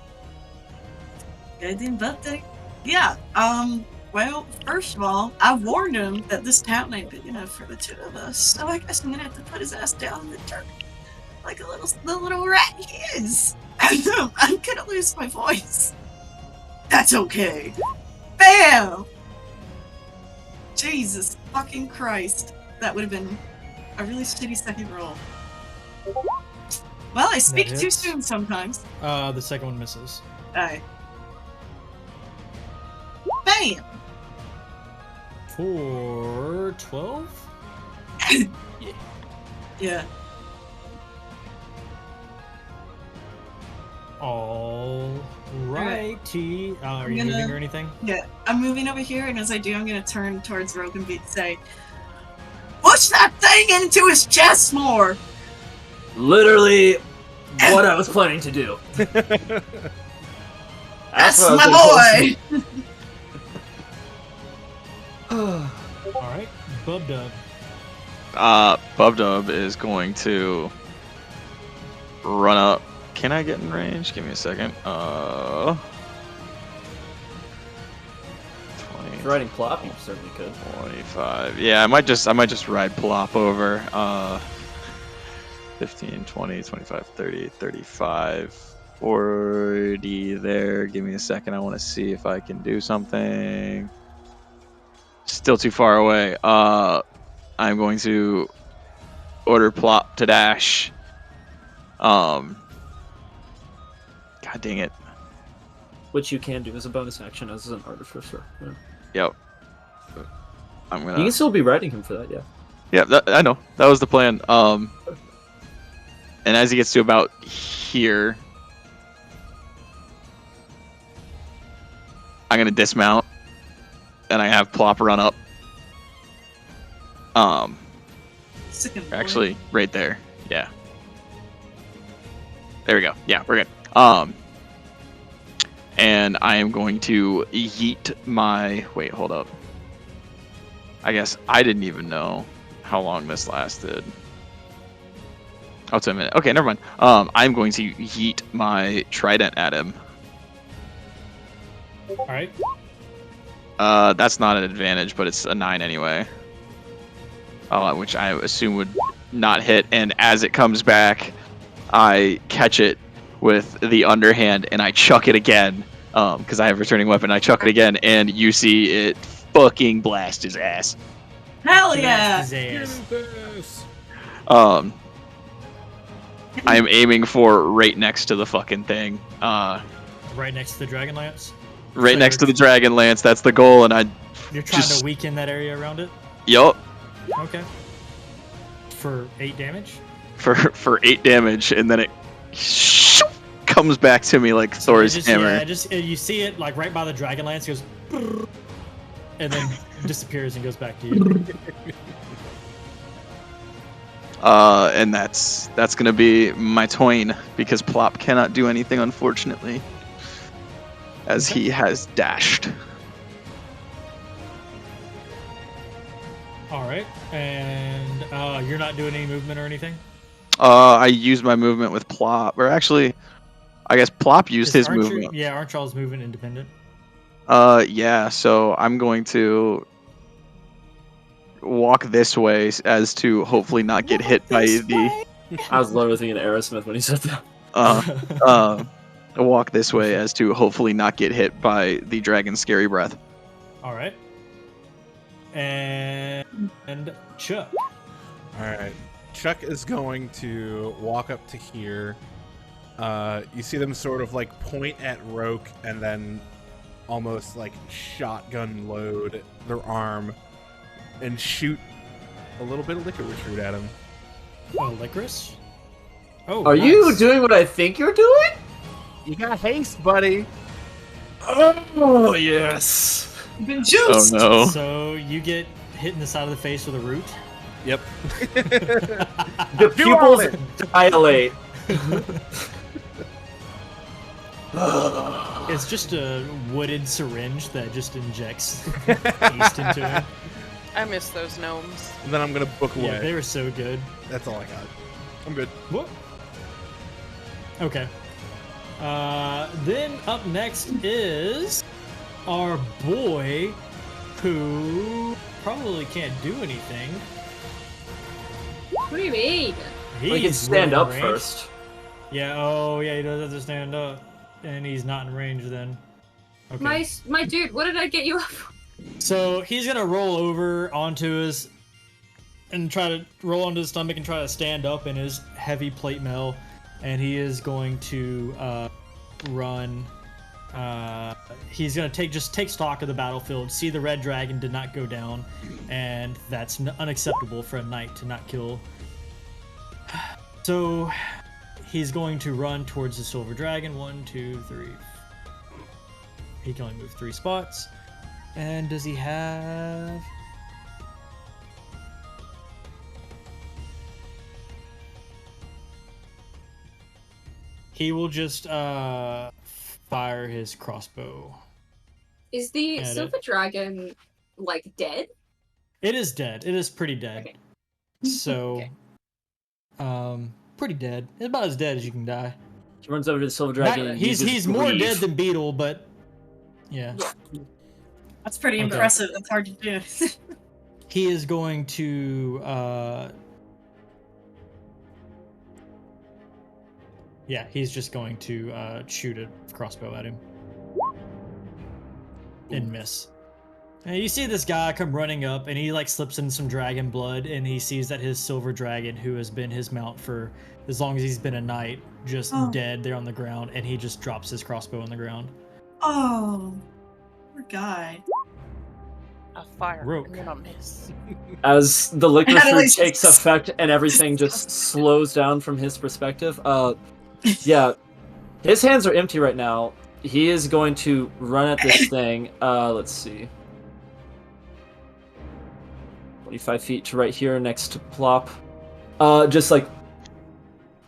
Yeah. Well, first of all, I warned him that this town ain't big enough for the two of us, so I guess I'm gonna have to put his ass down in the dirt like the little rat he is. I'm gonna lose my voice. That's okay. Bam! Jesus fucking Christ. That would have been a really shitty second roll. Well, I speak too soon sometimes. The second one misses. Alright. Bam! For 12? Yeah. All righty. Are you moving or anything? Yeah, I'm moving over here, and as I do, I'm gonna turn towards Rogan and say, "Push that thing into his chest more!" Literally what I was planning to do. That's my boy! Alright, Bubdub. Bubdub is going to run up. Can I get in range? Give me a second. 20. If you're riding Plop, you certainly could. 25. Yeah, I might just ride Plop over. 15, 20, 25, 30, 35, 40 there. Give me a second. I want to see if I can do something. Still too far away. I'm going to order Plop to dash. God dang it. Which you can do as a bonus action as an artificer. Yeah. Yep. I'm gonna. You can still be riding him for that, yeah. Yeah, I know. That was the plan. And as he gets to about here, I'm gonna dismount, and I have Plop run up. Actually, right there. Yeah. There we go. Yeah, we're good. And I am going to yeet my... Wait, hold up. I guess I didn't even know how long this lasted. Oh, it's a minute. Okay, never mind. I'm going to yeet my trident at him. Alright. That's not an advantage, but it's a 9 anyway. Which I assume would not hit. And as it comes back, I catch it with the underhand and I chuck it again. Because I have returning weapon. I chuck it again, and you see it fucking blast his ass. Hell yeah! I am aiming for right next to the fucking thing. Right next to the Dragon Lance? Right next to the Dragon Lance. That's the goal, and You're trying to weaken that area around it? Yup. Okay. For 8 damage? For 8 damage, and then it comes back to me like Thor's hammer. Yeah, you see it like right by the Dragon Lance, goes, and then disappears and goes back to you. And that's gonna be my Toyn, because Plop cannot do anything, unfortunately, as he has dashed. All right, and you're not doing any movement or anything? I used my movement with Plop, or actually, I guess Plop used his movement. Yeah, aren't y'all's movement independent? Yeah, so I'm going to walk this way as to hopefully not get hit by the... I was literally thinking Aerosmith when he said that. Walk this way as to hopefully not get hit by the dragon's scary breath. All right. And Chuck. All right. Chuck is going to walk up to here. You see them sort of like point at Roke and then almost like shotgun load their arm and shoot a little bit of licorice root at him. Oh, licorice? Oh, are you doing what I think you're doing? You got haste, buddy. Oh, yes. You've been juiced. Oh, no. So you get hit in the side of the face with a root? Yep. The pupils dilate. It's just a wooden syringe that just injects haste into it. I miss those gnomes. And then I'm gonna book away. Yeah, they were so good. That's all I got. I'm good. Whoop. Okay. Then up next is our boy, who probably can't do anything. What do you mean? We can stand up first. Yeah. Oh, yeah. He does have to stand up, and he's not in range then. Okay. My dude, what did I get you up for? So he's gonna roll over onto his and try to roll onto his stomach and try to stand up in his heavy plate mail, and he is going to run. He's gonna take stock of the battlefield, see the red dragon did not go down, and that's unacceptable for a knight to not kill. So he's going to run towards the silver dragon. 1, 2, 3. He can only move 3 spots. And does he have? He will just fire his crossbow. Is the silver dragon like dead? It is dead. It is pretty dead. Okay. So, pretty dead. It's about as dead as you can die. He runs over to the silver dragon. And he's more dead than Beetle, but yeah. That's pretty impressive. That's hard to do. He is going to yeah, he's just going to shoot a crossbow at him and miss. And you see this guy come running up, and he like slips in some dragon blood, and he sees that his silver dragon, who has been his mount for as long as he's been a knight, just dead there on the ground, and he just drops his crossbow on the ground. Oh, poor guy. A fire. Roke. I'm gonna miss. As the liquor fruit takes effect and everything just slows down from his perspective, yeah, his hands are empty right now. He is going to run at this thing. Let's see. 25 feet to right here next to Plop. Just like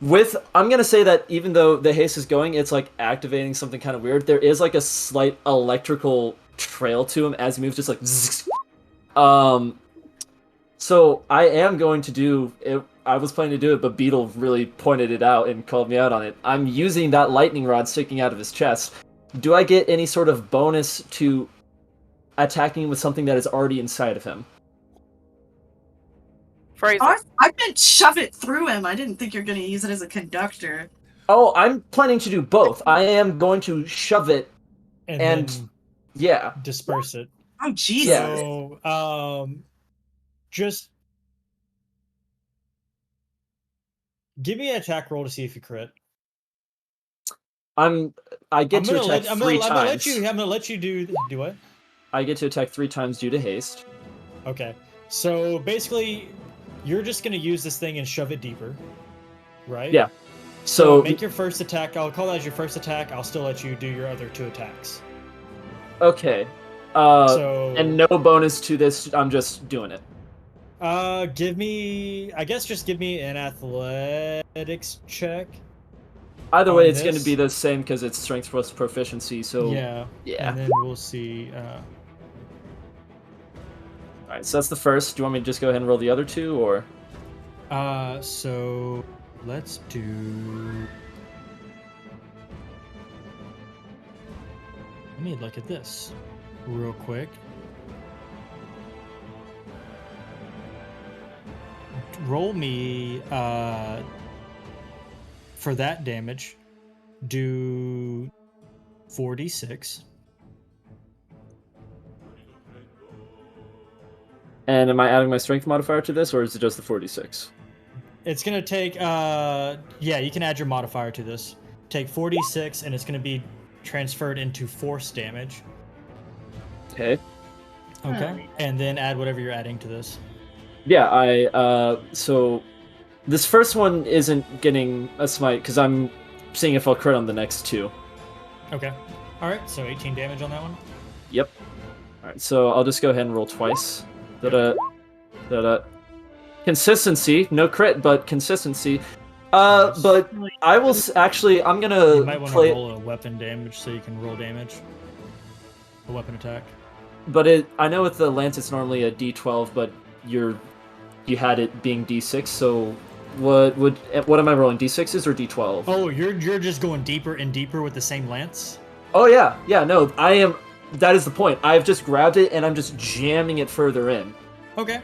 I'm gonna say that even though the haste is going, it's like activating something kind of weird. There is like a slight electrical trail to him as he moves, just like zzz. So I am going to do it. I was planning to do it, but Beetle really pointed it out and called me out on it. I'm using that lightning rod sticking out of his chest. Do I get any sort of bonus to attacking with something that is already inside of him? I meant shove it through him. I didn't think you're going to use it as a conductor. Oh, I'm planning to do both. I am going to shove it and yeah, disperse it. Oh, Jesus. Yeah. So, just give me an attack roll to see if you crit. I get to attack 3 times. I'm gonna let you do what? I get to attack 3 times due to haste. Okay. So basically, you're just gonna use this thing and shove it deeper, right? Yeah. So make your first attack. I'll call that as your first attack. I'll still let you do your other 2 attacks. Okay. And no bonus to this. I'm just doing it. Give me an athletics check. Either way, it's going to be the same because it's strength plus proficiency. So yeah. And then we'll see. All right, so that's the first. Do you want me to just go ahead and roll the other 2, or? So let's do. Let me look at this real quick. Roll me for that damage. Do 46. And am I adding my strength modifier to this, or is it just the 46? It's gonna take yeah, you can add your modifier to this. Take 46, and it's gonna be transferred into force damage. Okay. Okay. And then add whatever you're adding to this. Yeah, so this first one isn't getting a smite because I'm seeing if I'll crit on the next 2. Okay. All right. So 18 damage on that one. Yep. All right. So I'll just go ahead and roll twice. Consistency, no crit, but consistency. But I will actually. I'm gonna. You might want to roll a weapon damage so you can roll damage. A weapon attack. But I know with the lance it's normally a D12, but you had it being D6, so what am I rolling? D6s or D12? Oh, you're just going deeper and deeper with the same lance? Oh yeah. No, I am. That is the point. I've just grabbed it and I'm just jamming it further in. Okay.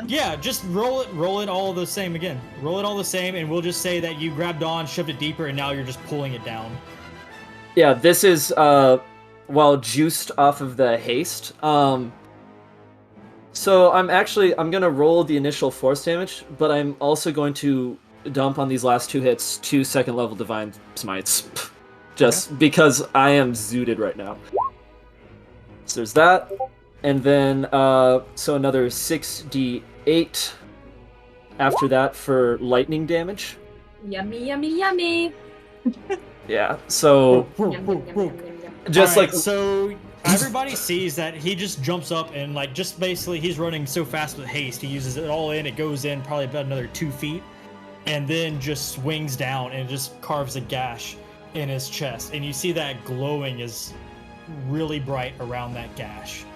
Yeah, just roll it all the same again. Roll it all the same, and we'll just say that you grabbed on, shoved it deeper, and now you're just pulling it down. Yeah, this is well juiced off of the haste. So I'm gonna roll the initial force damage, but I'm also going to dump on these last 2 hits 2 second level divine smites, just because I am zooted right now. So there's that. And then, so another 6d8 after that for lightning damage. Yummy, yummy, yummy. Yeah, so just like so everybody sees that he just jumps up and like just basically he's running so fast with haste, he uses it all in, it goes in probably about another 2 feet, and then just swings down and just carves a gash in his chest, and you see that glowing is really bright around that gash.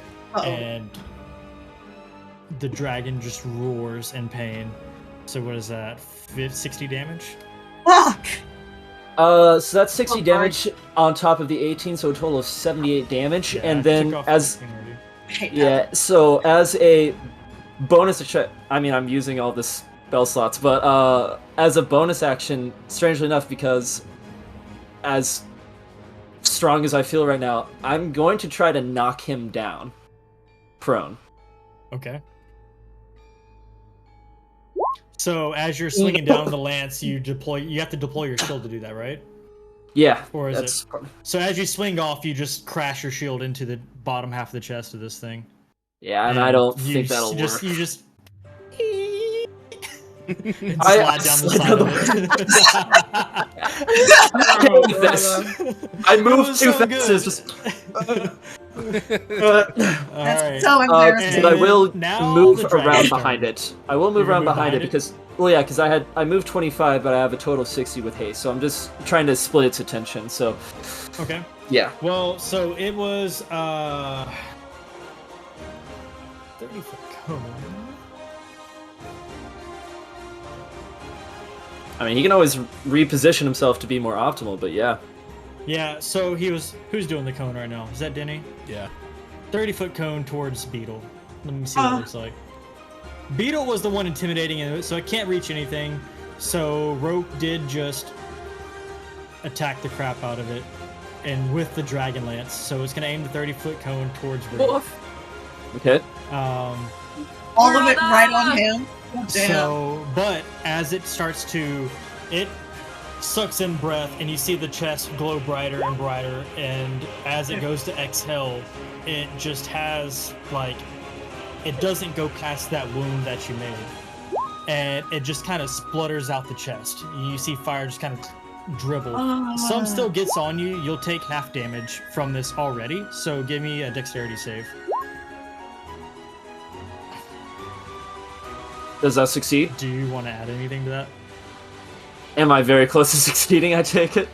And the dragon just roars in pain. So what is that? 60 damage? Fuck! So that's 60 damage on top of the 18, so a total of 78 damage. Yeah, and then so as a bonus action, I mean I'm using all this spell slots, but as a bonus action, strangely enough, because as strong as I feel right now, I'm going to try to knock him down. Prone. Okay. So as you're swinging down the lance, you have to deploy your shield to do that, right? Yeah. Or is it? So as you swing off, you just crash your shield into the bottom half of the chest of this thing. Yeah, and I don't think that'll work. You just slide down the side of it. I moved too fast. That's so embarrassing. But I will move around behind it. I will move around behind it because, well, yeah, because I moved 25, but I have a total of 60 with haste, so I'm just trying to split its attention. So, okay. Yeah. Well, so it was 30-foot cone. I mean, he can always reposition himself to be more optimal, but yeah. Yeah, so who's doing the cone right now? Is that Denny? Yeah. 30-foot cone towards Beetle. Let me see what it looks like. Beetle was the one intimidating it, so it can't reach anything. So Rope did just attack the crap out of it, and with the Dragon Lance. So it's gonna aim the 30-foot cone towards Rope. Okay. All of it right on him. Oh, damn. So, but as it starts to, it sucks in breath, and you see the chest glow brighter and brighter, and as it goes to exhale, it just has, like, it doesn't go past that wound that you made. And it just kind of splutters out the chest. You see fire just kind of dribble. Some still gets on you. You'll take half damage from this already, so give me a dexterity save. Does that succeed? Do you want to add anything to that? Am I very close to succeeding, I take it?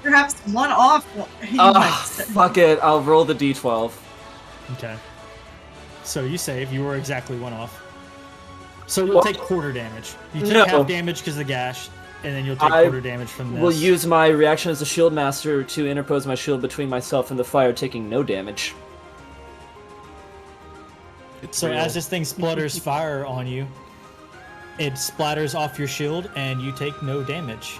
Perhaps one off. Fuck it. I'll roll the d12. Okay. So you save. You were exactly one off. So you'll take quarter damage. You take half damage because of the gash, and then you'll take quarter damage from this. Will use my reaction as a shield master to interpose my shield between myself and the fire, taking no damage. So as this thing splutters fire on you, it splatters off your shield, and you take no damage.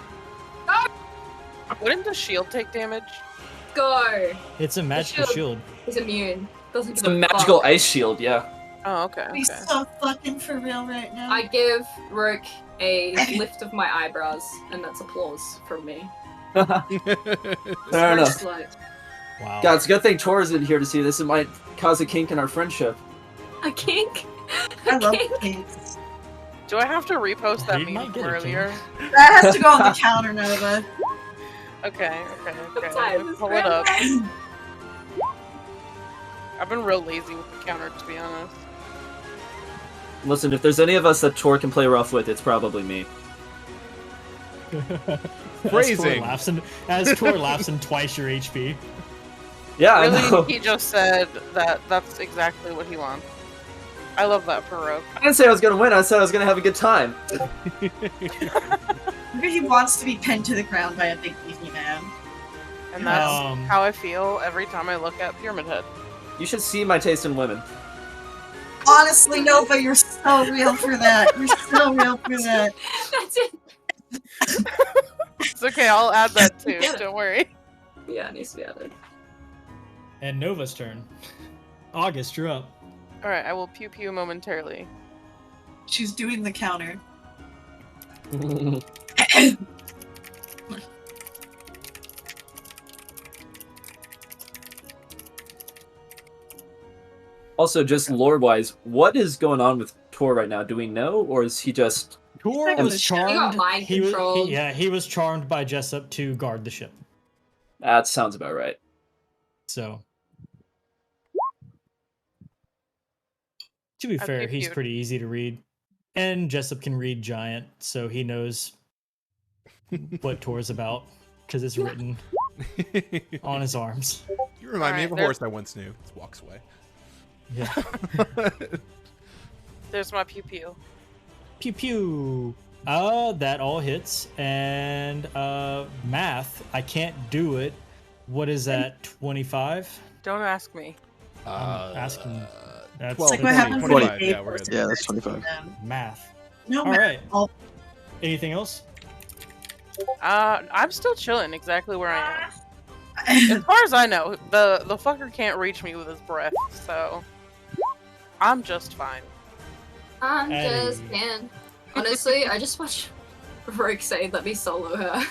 Wouldn't the shield take damage? Go! It's a magical shield. It's immune. It's a magical ice shield, yeah. Oh, okay. He's so fucking for real right now. I give Rook a lift of my eyebrows, and that's applause from me. Fair enough. Wow. God, it's a good thing Tor is in here to see this. It might cause a kink in our friendship. A kink? I love kinks. Do I have to repost that meme from earlier? That has to go on the counter, Nova. Okay. Let me pull it up. I've been real lazy with the counter, to be honest. Listen, if there's any of us that Tor can play rough with, it's probably me. Phrasing. As Tor laughs in twice your HP. Yeah, really, I know. he just said that that's exactly what he wants. I love that Perot. I didn't say I was gonna win. I said I was gonna have a good time. Maybe he wants to be pinned to the ground by a big beefy man. And that's how I feel every time I look at Pyramid Head. You should see my taste in women. Honestly, Nova, you're so real for that. You're so real for that. That's it. It's okay, I'll add that too. Don't worry. Yeah, it needs to be added. And Nova's turn. August, you're up. Alright, I will pew pew momentarily. She's doing the counter. Also, just lore-wise, what is going on with Tor right now? Do we know, or is he just... Tor was charmed. He got mind controlled. He was charmed by Jessup to guard the ship. That sounds about right. So, to be fair, he's pretty easy to read. And Jessup can read Giant, so he knows what Tor's about, because it's written on his arms. You remind me of a horse I once knew. It walks away. Yeah. There's my pew pew. Pew pew. That all hits. And math, I can't do it. What is that, 25? Don't ask me. I'm asking. That's 12, like what happened 25. when Yeah, we're good. Yeah, that's 25. Math. No, All right. All Anything else? I'm still chilling exactly where I am. As far as I know, the fucker can't reach me with his breath, so I'm just fine. I'm just in. Honestly, I just watched Rogue say, "Let me solo her."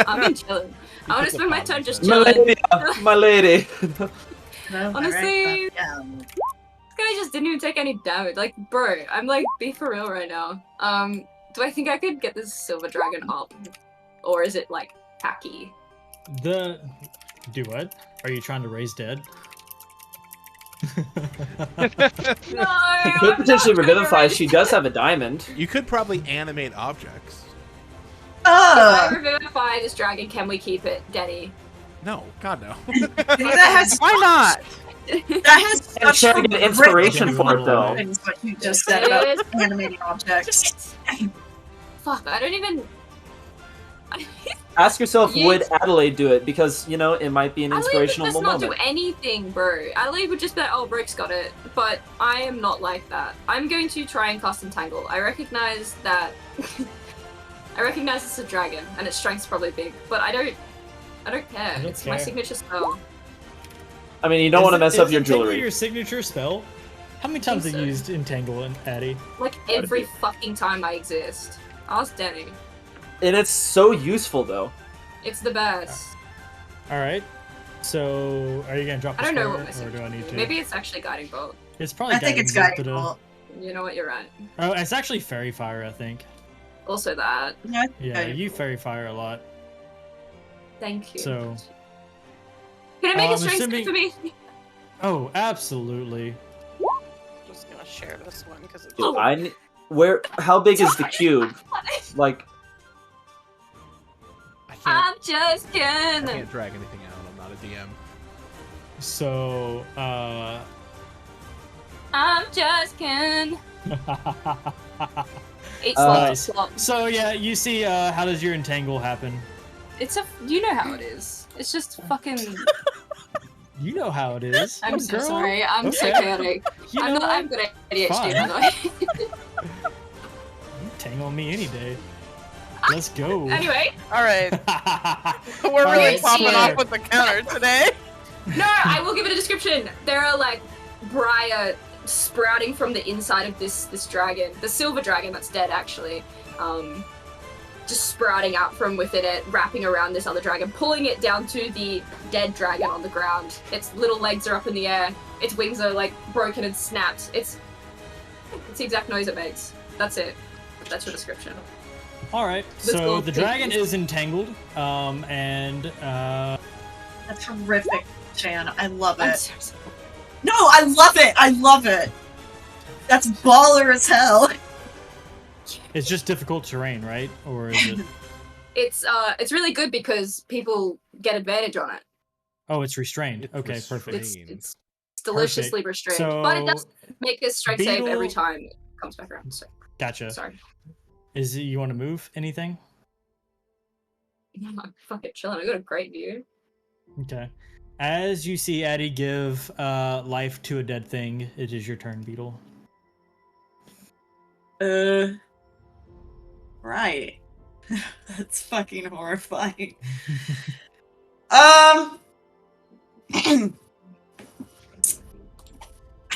I'm in chilling. I want to spend my time just chilling. My lady. No, Honestly, right, yeah. this guy just didn't even take any damage. Like, bro, I'm like, be for real right now. Do I think I could get this silver dragon up, or is it like hacky? Do what? Are you trying to raise dead? No, He could potentially revivify. She does have a diamond. You could probably animate objects. If I revivify this dragon, can we keep it, Denny? No, God no. Why not? That has And such trying to get inspiration for it though. things what you just said about animating objects. Fuck, I don't even. Ask yourself, Yeet. would Adelaide do it? Because, you know, it might be an inspirational Adelaide does not moment. do anything, bro. Adelaide would just be like, oh, Brick's got it. But I am not like that. I'm going to try and cast Entangle. I recognize that... I recognize it's a dragon, and its strength's probably big, but I don't care. It's my signature spell. I mean, you don't want to mess up your jewelry. Your signature spell? How many times have you used Entangle and Addy? Like, every fucking time I exist. Ask Denny. And it's so useful, though. It's the best. Alright. So, are you going to drop the I don't know square, what my or do I need to? Maybe it's actually Guiding Bolt. It's probably I think it's Guiding Bolt. You know what, you're right. Oh, it's actually Fairy Fire, I think. Also that. Yeah, you Fairy Fire a lot. Thank you. So... Can I make a strength for me? Oh, absolutely. Just gonna share this one because it's... Dude, how big is the cube? Like... I'm just kidding. I can't drag anything out. I'm not a DM. So, I'm just kidding. So yeah, you see, how does your entangle happen? You know how it is. It's just fucking... You know how it is. I'm so girl. sorry. I'm so chaotic. I'm good at ADHD, by the way. Tangle me any day. Let's go. Anyway. Alright. We're really popping off with the counter today. No, I will give it a description. There are like briar sprouting from the inside of this dragon. The silver dragon that's dead, actually. Just sprouting out from within it, wrapping around this other dragon, pulling it down to the dead dragon on the ground. Its little legs are up in the air. Its wings are like broken and snapped. It's the exact noise it makes. That's it. That's your description. Alright, so the dragon is entangled, and That's horrific, Chan. I love it. So no, I love it! I love it! That's baller as hell! it's just difficult terrain, right? Or is it... It's really good because people get advantage on it. Oh, it's restrained. Okay, perfect. It's It's deliciously restrained, but it does make his strength save every time it comes back around. So. Gotcha. Sorry. You want to move anything? Yeah, I'm fucking chilling. I got a great view. Okay. As you see Addie give life to a dead thing, it is your turn, Beetle. Right. That's fucking horrifying. I've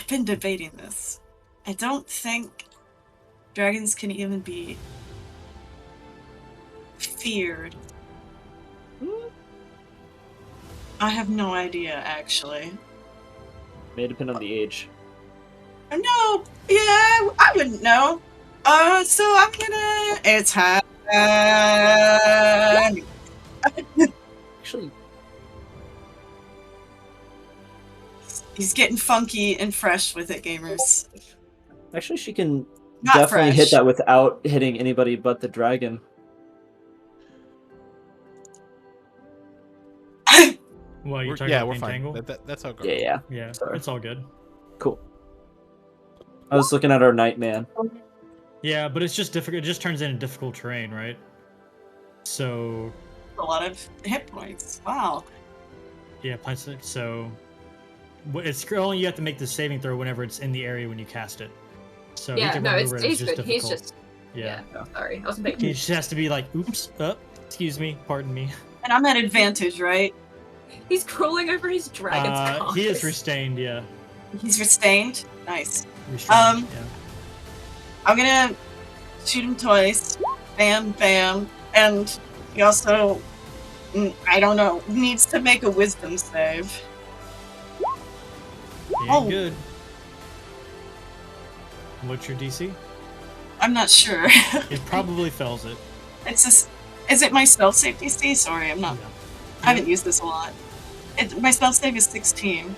been debating this. I don't think dragons can even be feared. I have no idea, actually. May depend on the age. No, yeah, I wouldn't know. So I'm gonna. It's high. Actually, He's getting funky and fresh with it, gamers. Actually, she can Not definitely fresh. hit that without hitting anybody but the dragon. Well, you're talking Yeah, about we're fine. Entangle? That's how it goes. Yeah, Sorry. it's all good. Cool. I was looking at our Nightman. Yeah, but it's just difficult. It just turns into difficult terrain, right? So A lot of hit points. Wow. yeah, so it's only you have to make the saving throw whenever it's in the area when you cast it. So Yeah, he can no, run it's over it, he's just good. He's difficult. just Yeah. Sorry, I wasn't paying He just has to be like, oops, excuse me, pardon me. And I'm at advantage, right? He's crawling over his dragon's carcass. He is restrained, yeah. He's restrained. Nice. Restrained, yeah. I'm gonna shoot him twice. Bam, bam. And he also, I don't know, needs to make a wisdom save. He ain't good. What's your DC? I'm not sure. It probably fails it. It's just, is it my spell save DC? Sorry, I'm not. I haven't used this a lot. My spell save is 16.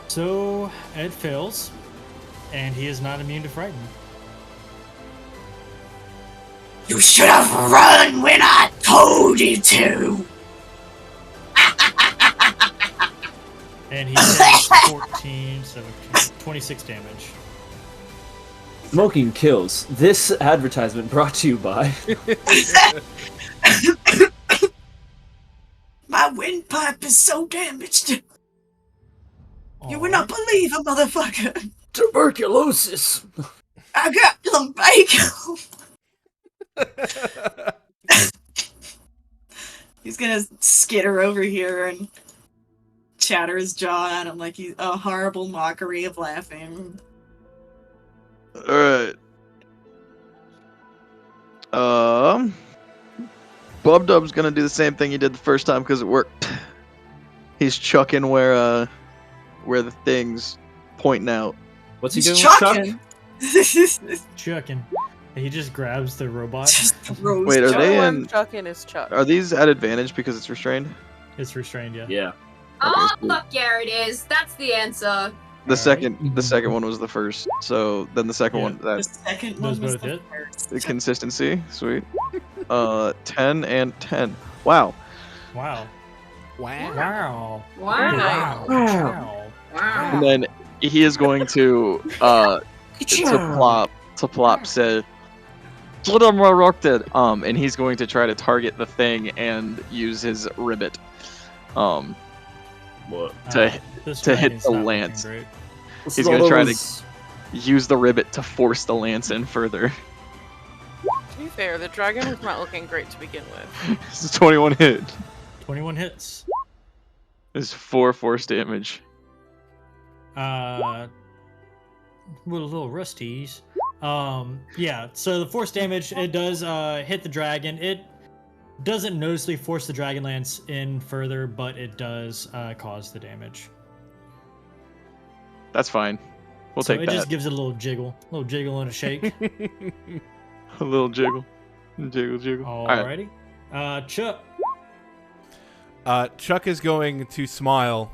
So it fails, and he is not immune to frighten. You should have run when I told you to. And he takes 14, 17, 26 damage. Smoking kills. This advertisement brought to you by. My windpipe is so damaged. You would Aw. not believe a motherfucker. Tuberculosis. I got lumbago. He's gonna skitter over here and chatter his jaw at him like he's a horrible mockery of laughing. Alright. Bob Dub's gonna do the same thing he did the first time because it worked. He's chucking where the thing's pointing out. What's he He's doing with Chuck? chucking. Chucking. He just grabs the robot. Just throws Wait, are Chuck. they One in? Chuck in his Chuck. Are these at advantage because it's restrained? It's restrained, yeah. Yeah. Oh, Okay, look, yeah, it is. That's the answer. The Alright. second one was the first. So then the second Yeah. one, The that second Those one was both the hit? first. the consistency, sweet. 10 and 10. Wow. Wow. Wow. Wow. Wow. Wow. Wow. And then he is going to plop say, and he's going to try to target the thing and use his ribbit What? This to hit dragon's the not looking lance. great. He's gonna try to use the ribbit to force the lance in further. To be fair, the dragon was not looking great to begin with. This is 21 hit. 21 hits. It's 4 force damage. With a little rusties. Yeah, so the force damage, it does hit the dragon. It doesn't noticeably force the dragon lance in further, but it does cause the damage. That's fine. We'll So take it that. just gives it a little jiggle and a shake. A little jiggle. Jiggle, jiggle. Alright. Alrighty. Chuck. Chuck is going to smile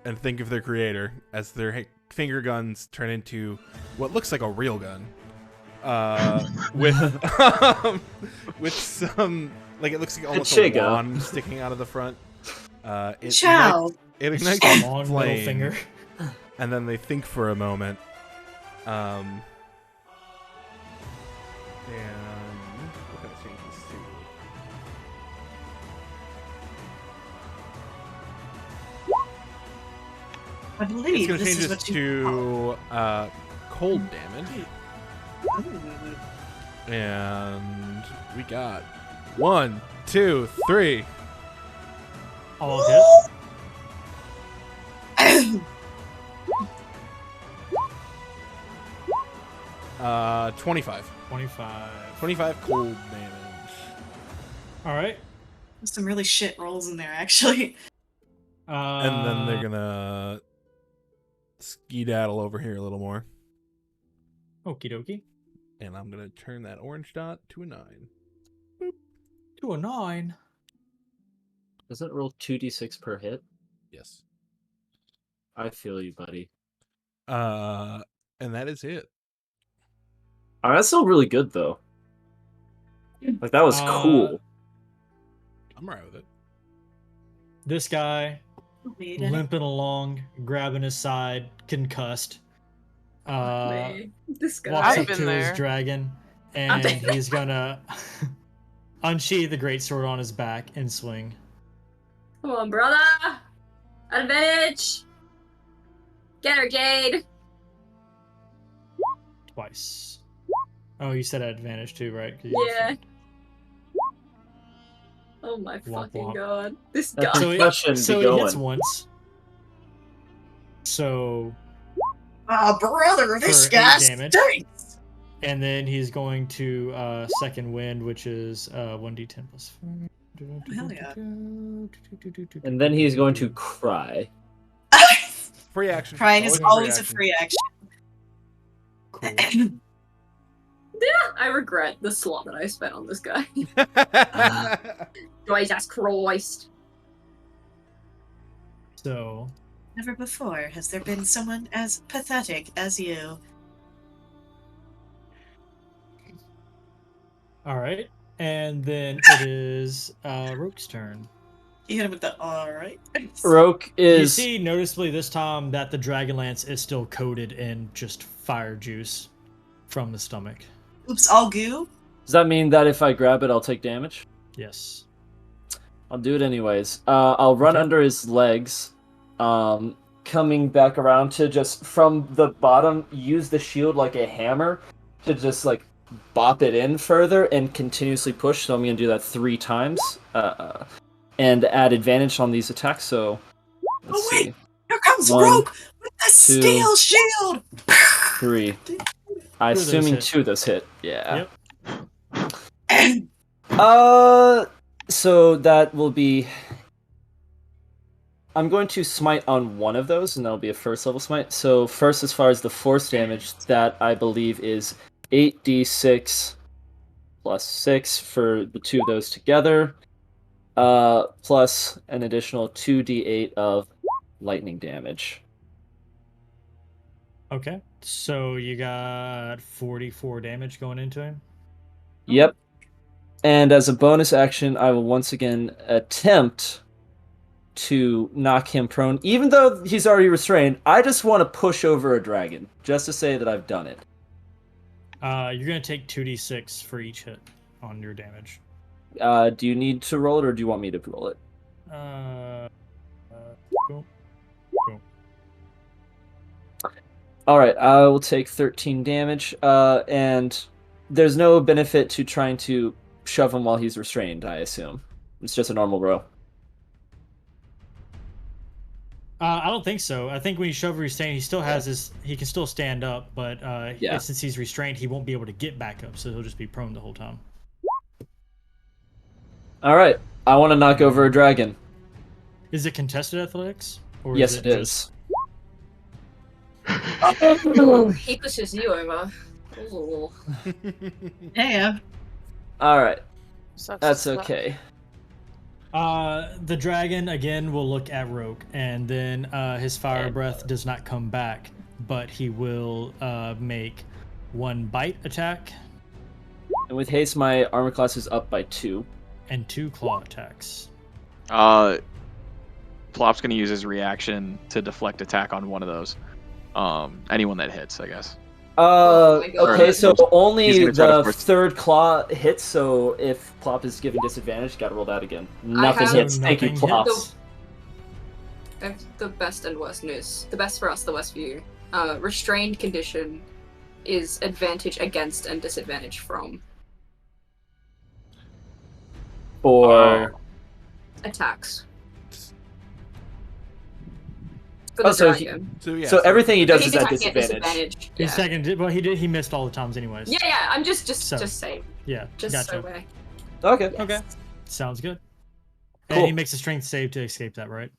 and think of their creator as their finger guns turn into what looks like a real gun. With some, like, it looks like almost a Chigo. wand sticking out of the front. It It ignites Long flame, middle finger. and then they think for a moment. And what can I change this to? I believe It's going to this change is this what you to cold damage. Ooh. And we got 1, 2, 3. All hit. 25. 25 cold damage. All right. There's some really shit rolls in there, actually. And then they're gonna skedaddle over here a little more. Okie dokie. And I'm gonna turn that orange dot to a 9. To a 9. Doesn't it roll 2d6 per hit? Yes. I feel you, buddy. And that is it. That's still really good, though. Like, that was cool. I'm right with it. This guy Wait, I- limping along, grabbing his side, concussed. This guy. Walks I've up been to his there. dragon, and he's gonna unsheath the greatsword on his back and swing. Come on, brother! Advantage! Get her, Jade! Twice. Oh, you said advantage too, right? 'Cause Yeah. Oh my Womp fucking womp. god. This That's guy. So he, Question so be he hits going. once. So, Oh, brother, this For 8 guy damage. stinks! and then he's going to second wind, which is 1d10 plus 4. Hell yeah. And then he's going to cry. Free action. Crying is always a action. free action. Cool. I regret the slot that I spent on this guy. Jesus Christ. So, Never before has there been someone as pathetic as you. all right. And then it is Rook's turn. You hit him with the alright. Roke You is. see noticeably this time that the Dragonlance is still coated in just fire juice from the stomach. Oops, all goo? Does that mean that if I grab it, I'll take damage? Yes. I'll do it anyways. I'll run Okay. under his legs, coming back around to just from the bottom use the shield like a hammer to just like bop it in further and continuously push. So I'm gonna do that 3 times, and add advantage on these attacks. So let's Oh, wait. see, Here comes 1, Rogue with the 2, steel shield! 3. I of those assuming hit. 2 of those hit. Yeah. Yep. So that will be. I'm going to smite on one of those, and that'll be a first level smite. So first, as far as the force damage, that I believe is 8d6 plus 6 for the 2 of those together, plus an additional 2d8 of lightning damage. Okay. So you got 44 damage going into him. Yep. And as a bonus action, I will once again attempt to knock him prone. Even though he's already restrained, I just want to push over a dragon, just to say that I've done it. You're going to take 2d6 for each hit on your damage. Do you need to roll it, or do you want me to roll it? Cool. Alright, I will take 13 damage, and there's no benefit to trying to shove him while he's restrained, I assume. It's just a normal row. I don't think so. I think when you shove restrained, he still has his. He can still stand up, but Yeah. since he's restrained, he won't be able to get back up, so he'll just be prone the whole time. Alright, I want to knock over a dragon. Is it contested athletics? Or Yes, is it just- is. He pushes you over. Ooh. Yeah. Alright, Sucks that's to suck. okay. The dragon again will look at Rogue, and then his fire And, breath does not come back, but he will make 1 bite attack And with haste, my armor class is up by 2. and 2 claw attacks. Plop's going to use his reaction to deflect attack on one of those. Anyone that hits, I guess. Okay, so only the force... third claw hits, so if Plop is given disadvantage, you gotta roll that again. Nothing hits. Thank you, Plop. The best and worst news. The best for us, the worst for you. Restrained condition is advantage against and disadvantage from. For attacks. For the dragon. So everything he does is at disadvantage. Yeah. His second, well, he missed all the times anyways. Yeah. I'm just saying. Yeah. Just gotcha. so way. Okay. Yes. Okay. Sounds good. Cool. And he makes a strength save to escape that, right?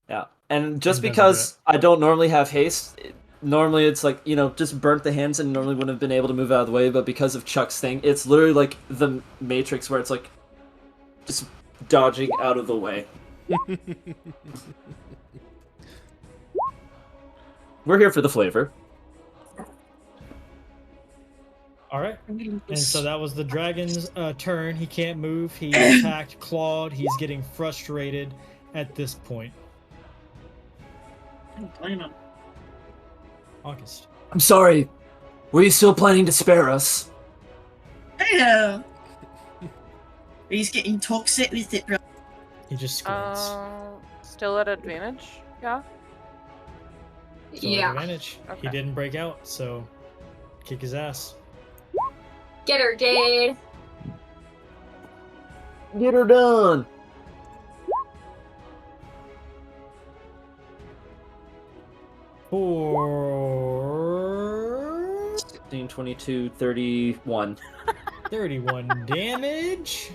Yeah. And just because I don't normally have haste, normally it's like, just burnt the hands and normally wouldn't have been able to move out of the way, but because of Chuck's thing, it's literally like the Matrix where it's like just dodging out of the way. We're here for the flavor. Alright. And so that was the dragon's turn. He can't move. He attacked, clawed. He's getting frustrated at this point. August. I'm sorry. Were you still planning to spare us? Hello. He's getting toxic with it, bro. He just squints. Still at advantage? Yeah. Still at advantage. Okay. He didn't break out, so kick his ass. Get her, Jade. Get her done. 16, 22, 31. 31 damage.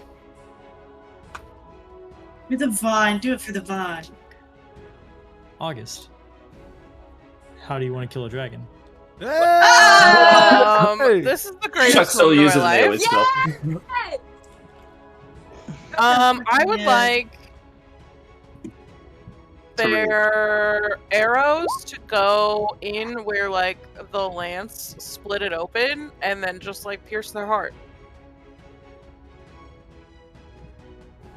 With the vine. Do it for the vine. August. How do you want to kill a dragon? This is the greatest Chuck still uses life. spell. I would like their arrows to go in where like the lance split it open and then just like pierce their heart.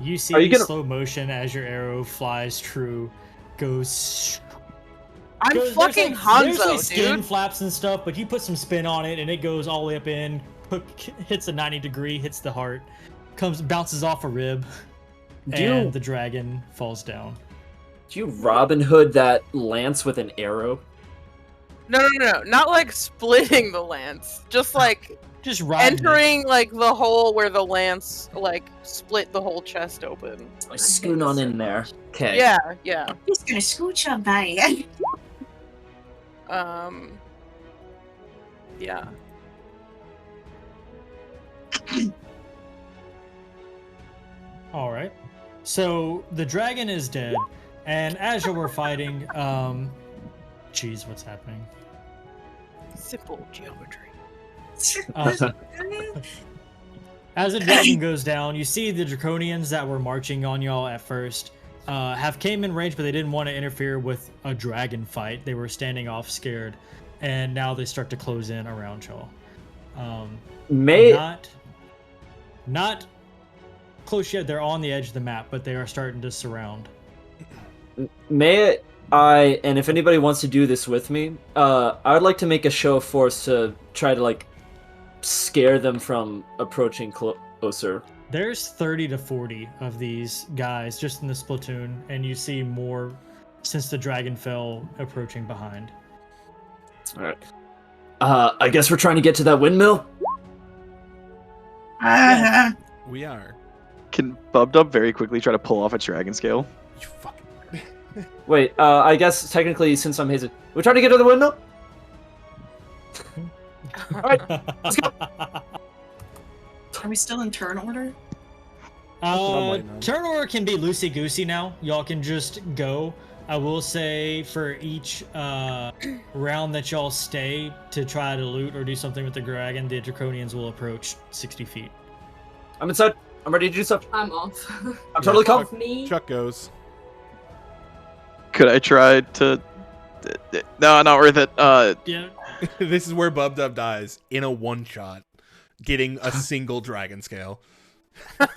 You see slow motion as your arrow flies true, goes. I'm fucking Hanzo, there's like skin dude. flaps and stuff, but you put some spin on it and it goes all the way up in, hits a 90 degree, hits the heart, bounces off a rib, and the dragon falls down. Do you Robin Hood that lance with an arrow? No. Not like splitting the lance. Just like just entering like the hole where the lance like split the whole chest open. Like scoot on in there. Okay. Yeah. He's gonna scooch on by. Yeah. All right. So the dragon is dead, and as you were fighting, geez, what's happening? Simple geometry. As the dragon goes down, you see the draconians that were marching on y'all at first have came in range, but they didn't want to interfere with a dragon fight. They were standing off scared, and now they start to close in around y'all. Not close yet. They're on the edge of the map, but they are starting to surround. And if anybody wants to do this with me, I would like to make a show of force to try to like scare them from approaching closer. There's 30 to 40 of these guys just in this platoon, and you see more since the dragon fell approaching behind. All right. I guess we're trying to get to that windmill. We are. Can Bubdub very quickly try to pull off a dragon scale? You fucking. Wait. I guess technically, since I'm hazed, we're trying to get to the windmill. All right. Let's go. Are we still in turn order? Turn order can be loosey-goosey now. Y'all can just go. I will say for each round that y'all stay to try to loot or do something with the dragon, the draconians will approach 60 feet. I'm inside. I'm ready to do stuff. I'm off. I'm totally calm. Chuck goes. Could I try to... No, not worth it. Yeah. This is where Bubdub dies in a one-shot, getting a single dragon scale.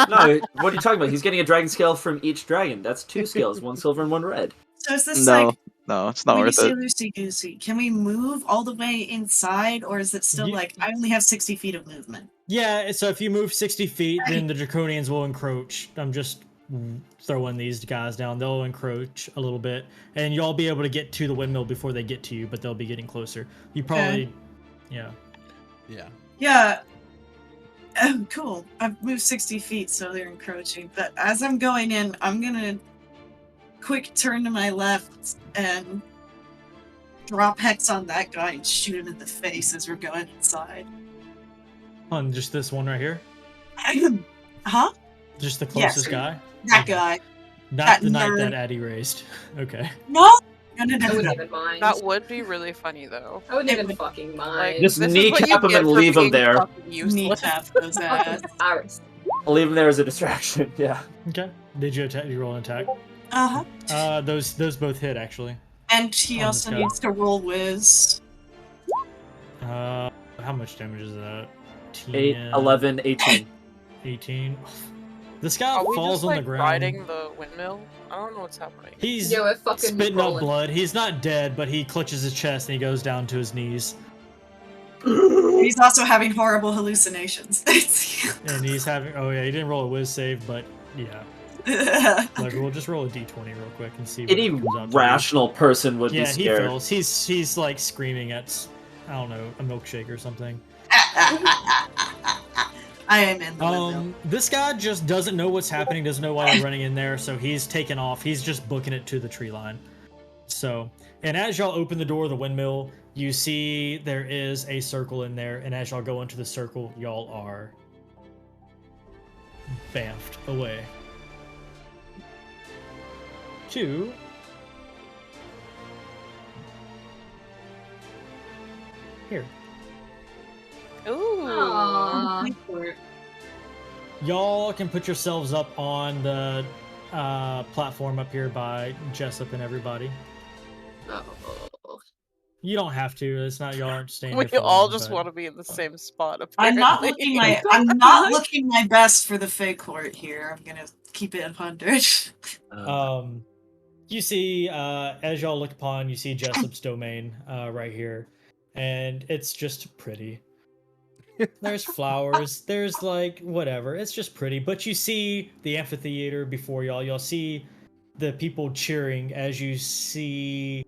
No, what are you talking about? He's getting a dragon scale from each dragon. That's 2 scales, 1 silver and 1 red. So is this No, like no, it's not when you worth say it. loosey goosey? Can we move all the way inside, or is it still like I only have 60 feet of movement? Yeah, so if you move 60 feet, then the draconians will encroach. I'm just throwing these guys down. They'll encroach a little bit, and you'll be able to get to the windmill before they get to you, but they'll be getting closer. You probably, yeah. Yeah. Oh, cool. I've moved 60 feet, so they're encroaching. But as I'm going in, I'm gonna quick turn to my left and drop Hex on that guy and shoot him in the face as we're going inside. On just this one right here? Huh? Just the closest Yes. guy? That guy. Not that the knight nerd. that Addie raised. Okay. No! No. I wouldn't even mind. That would be really funny, though. I wouldn't even fucking mind. Just This is what you kneecap him get and for leave him being there. fucking useless. Kneecap those ass. Fucking embarrassed. I'll leave him there as a distraction. Yeah. Okay. Did you attack? You roll an attack? Uh-huh. Those both hit actually. And he On also this guy. needs to roll whiz. How much damage is that? 8, 10, 11, 18. 18. This guy Are we falls just on like the ground. riding the windmill? I don't know what's happening. He's Yeah, we're fucking spitting up rolling. blood. He's not dead, but he clutches his chest and he goes down to his knees. He's also having horrible hallucinations. And he's having. Oh yeah, he didn't roll a whiz save, but yeah. Like, we'll just roll a d20 real quick and see. What Any it comes out to be. rational person would Yeah, be he scared. feels. He's like screaming at, I don't know, a milkshake or something. I am in the window. This guy just doesn't know what's happening, doesn't know why you're running in there, so he's taken off. He's just booking it to the tree line. So, and as y'all open the door of the windmill, you see there is a circle in there, and as y'all go into the circle, y'all are bamfed away. To here. Ooh. Aww. Y'all can put yourselves up on the platform up here by Jessup and everybody. Oh. You don't have to. It's not y'all aren't staying. We here for all long, just but- want to be in the same spot. I'm Apparently. I'm not looking my best for the fake court here. I'm gonna keep it at 100. You see, as y'all look upon, you see Jessup's domain right here, and it's just pretty. There's flowers. There's like whatever. It's just pretty. But you see the amphitheater before y'all. Y'all see the people cheering as you see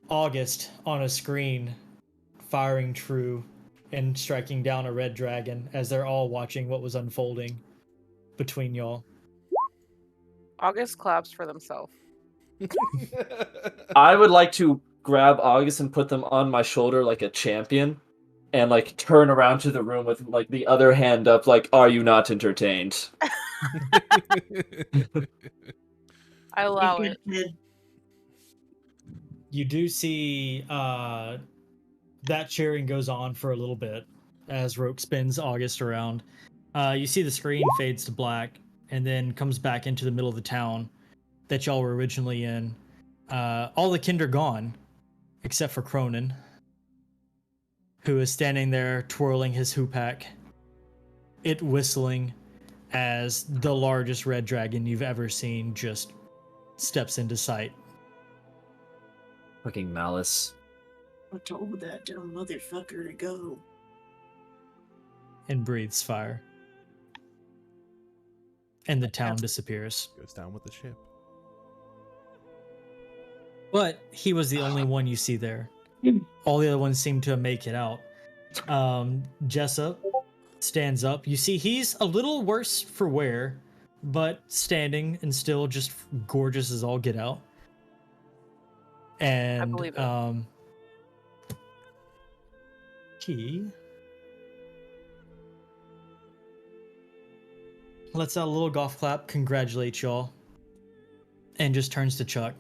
August on a screen firing true and striking down a red dragon as they're all watching what was unfolding between y'all. August claps for themselves. I would like to grab August and put them on my shoulder like a champion and like turn around to the room with like the other hand up like, are you not entertained? I allow it. You do see that cheering goes on for a little bit as Roke spins August around. You see the screen fades to black and then comes back into the middle of the town that y'all were originally in. All the kin are gone, except for Cronin, who is standing there twirling his hoopak, it whistling as the largest red dragon you've ever seen just steps into sight. Fucking malice. I told that dumb motherfucker to go. And breathes fire. And the town disappears. Goes down with the ship. But he was the only one you see there. All the other ones seem to make it out. Jessup stands up. You see he's a little worse for wear, but standing and still just gorgeous as all get out. And I believe it. he lets out a little golf clap, congratulates y'all, and just turns to Chuck.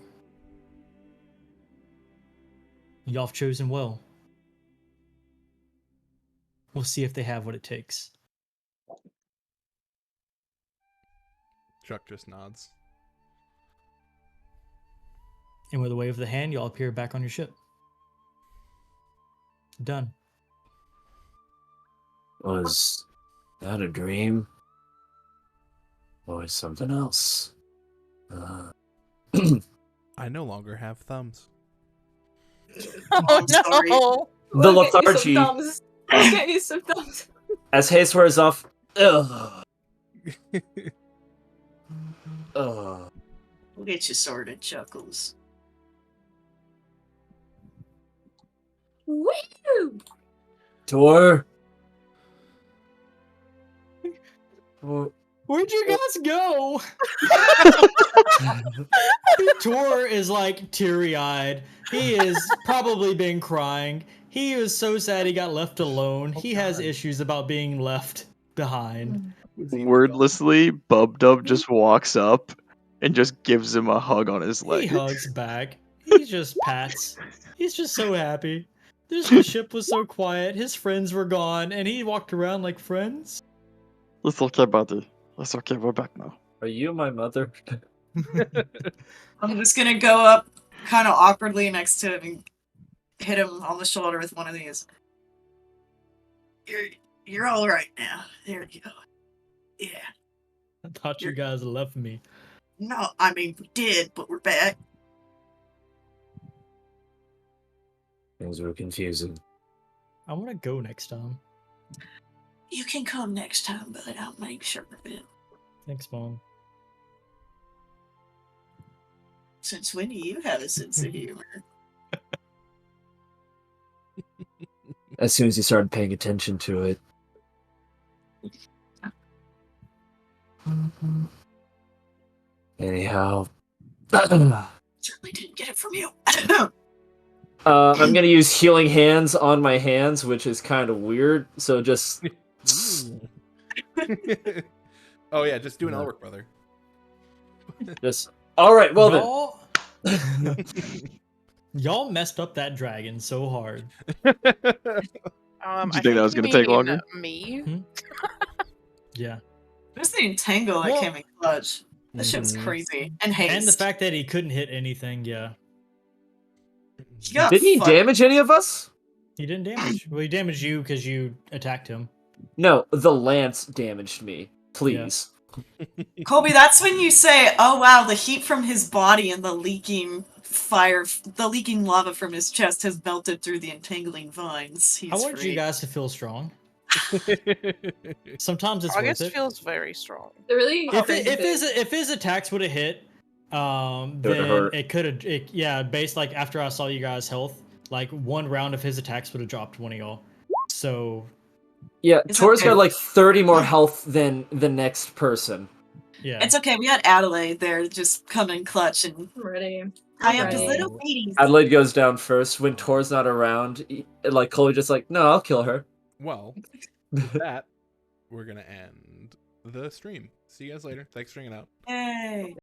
Y'all have chosen well. We'll see if they have what it takes. Chuck just nods. And with a wave of the hand, y'all appear back on your ship. Done. Was that a dream? Or something else. I no longer have thumbs. Oh I'm sorry. no! The We'll get you some lethargy, thumbs. We'll get you some thumbs. as haste wears off. Ugh. Ugh. We'll get you sorted, Chuckles. Woo! Tor. Where'd you guys go? Tor is like teary-eyed. He is probably been crying. He is so sad he got left alone. He has issues about being left behind. Wordlessly, Bub Dub just walks up and just gives him a hug on his He leg. hugs back. He just pats. He's just so happy. The ship was so quiet. His friends were gone, and he walked around like friends. It's okay, buddy. It's okay. We're back now. Are you my mother? I'm just gonna go up kind of awkwardly next to him and hit him on the shoulder with one of these. You're all right now. There you go. Yeah. I thought you guys left me. No, I mean we did, but we're back. Things were confusing. I want to go next time. You can come next time, but I'll make sure of it. Thanks, Mom. Since when do you have a sense of humor? As soon as you started paying attention to it. Anyhow. Certainly didn't get it from you. I'm gonna use healing hands on my hands, which is kind of weird. So just. Oh yeah, just do an Elric, brother. Just. All right. Well then. Y'all messed up that dragon so hard. Do you think that was going to take longer? Me? Yeah. There's the entangle that came in clutch. That shit's crazy. And haste. And the fact that he couldn't hit anything, yeah. Did he damage any of us? He didn't damage. Well, he damaged you because you attacked him. No, the lance damaged me. Please. Yeah. Colby, that's when you say, oh wow, the heat from his body and the leaking fire, the leaking lava from his chest has melted through the entangling vines. He's I want free. you guys to feel strong. Sometimes it's August worth it. feels very strong. They're really If his attacks would have hit, then hurt. it could have. Yeah, based like after I saw you guys' health, like one round of his attacks would have dropped one of y'all. So. Yeah, It's Tor's okay. got like 30 more health than the next person. Yeah. It's okay, we had Adelaide there just come in clutch and I'm ready. I I'm am just ready. little babies. Adelaide goes down first. When Tor's not around, like Chloe just like, no, I'll kill her. Well, with that, we're gonna end the stream. See you guys later. Thanks for hanging out. Yay.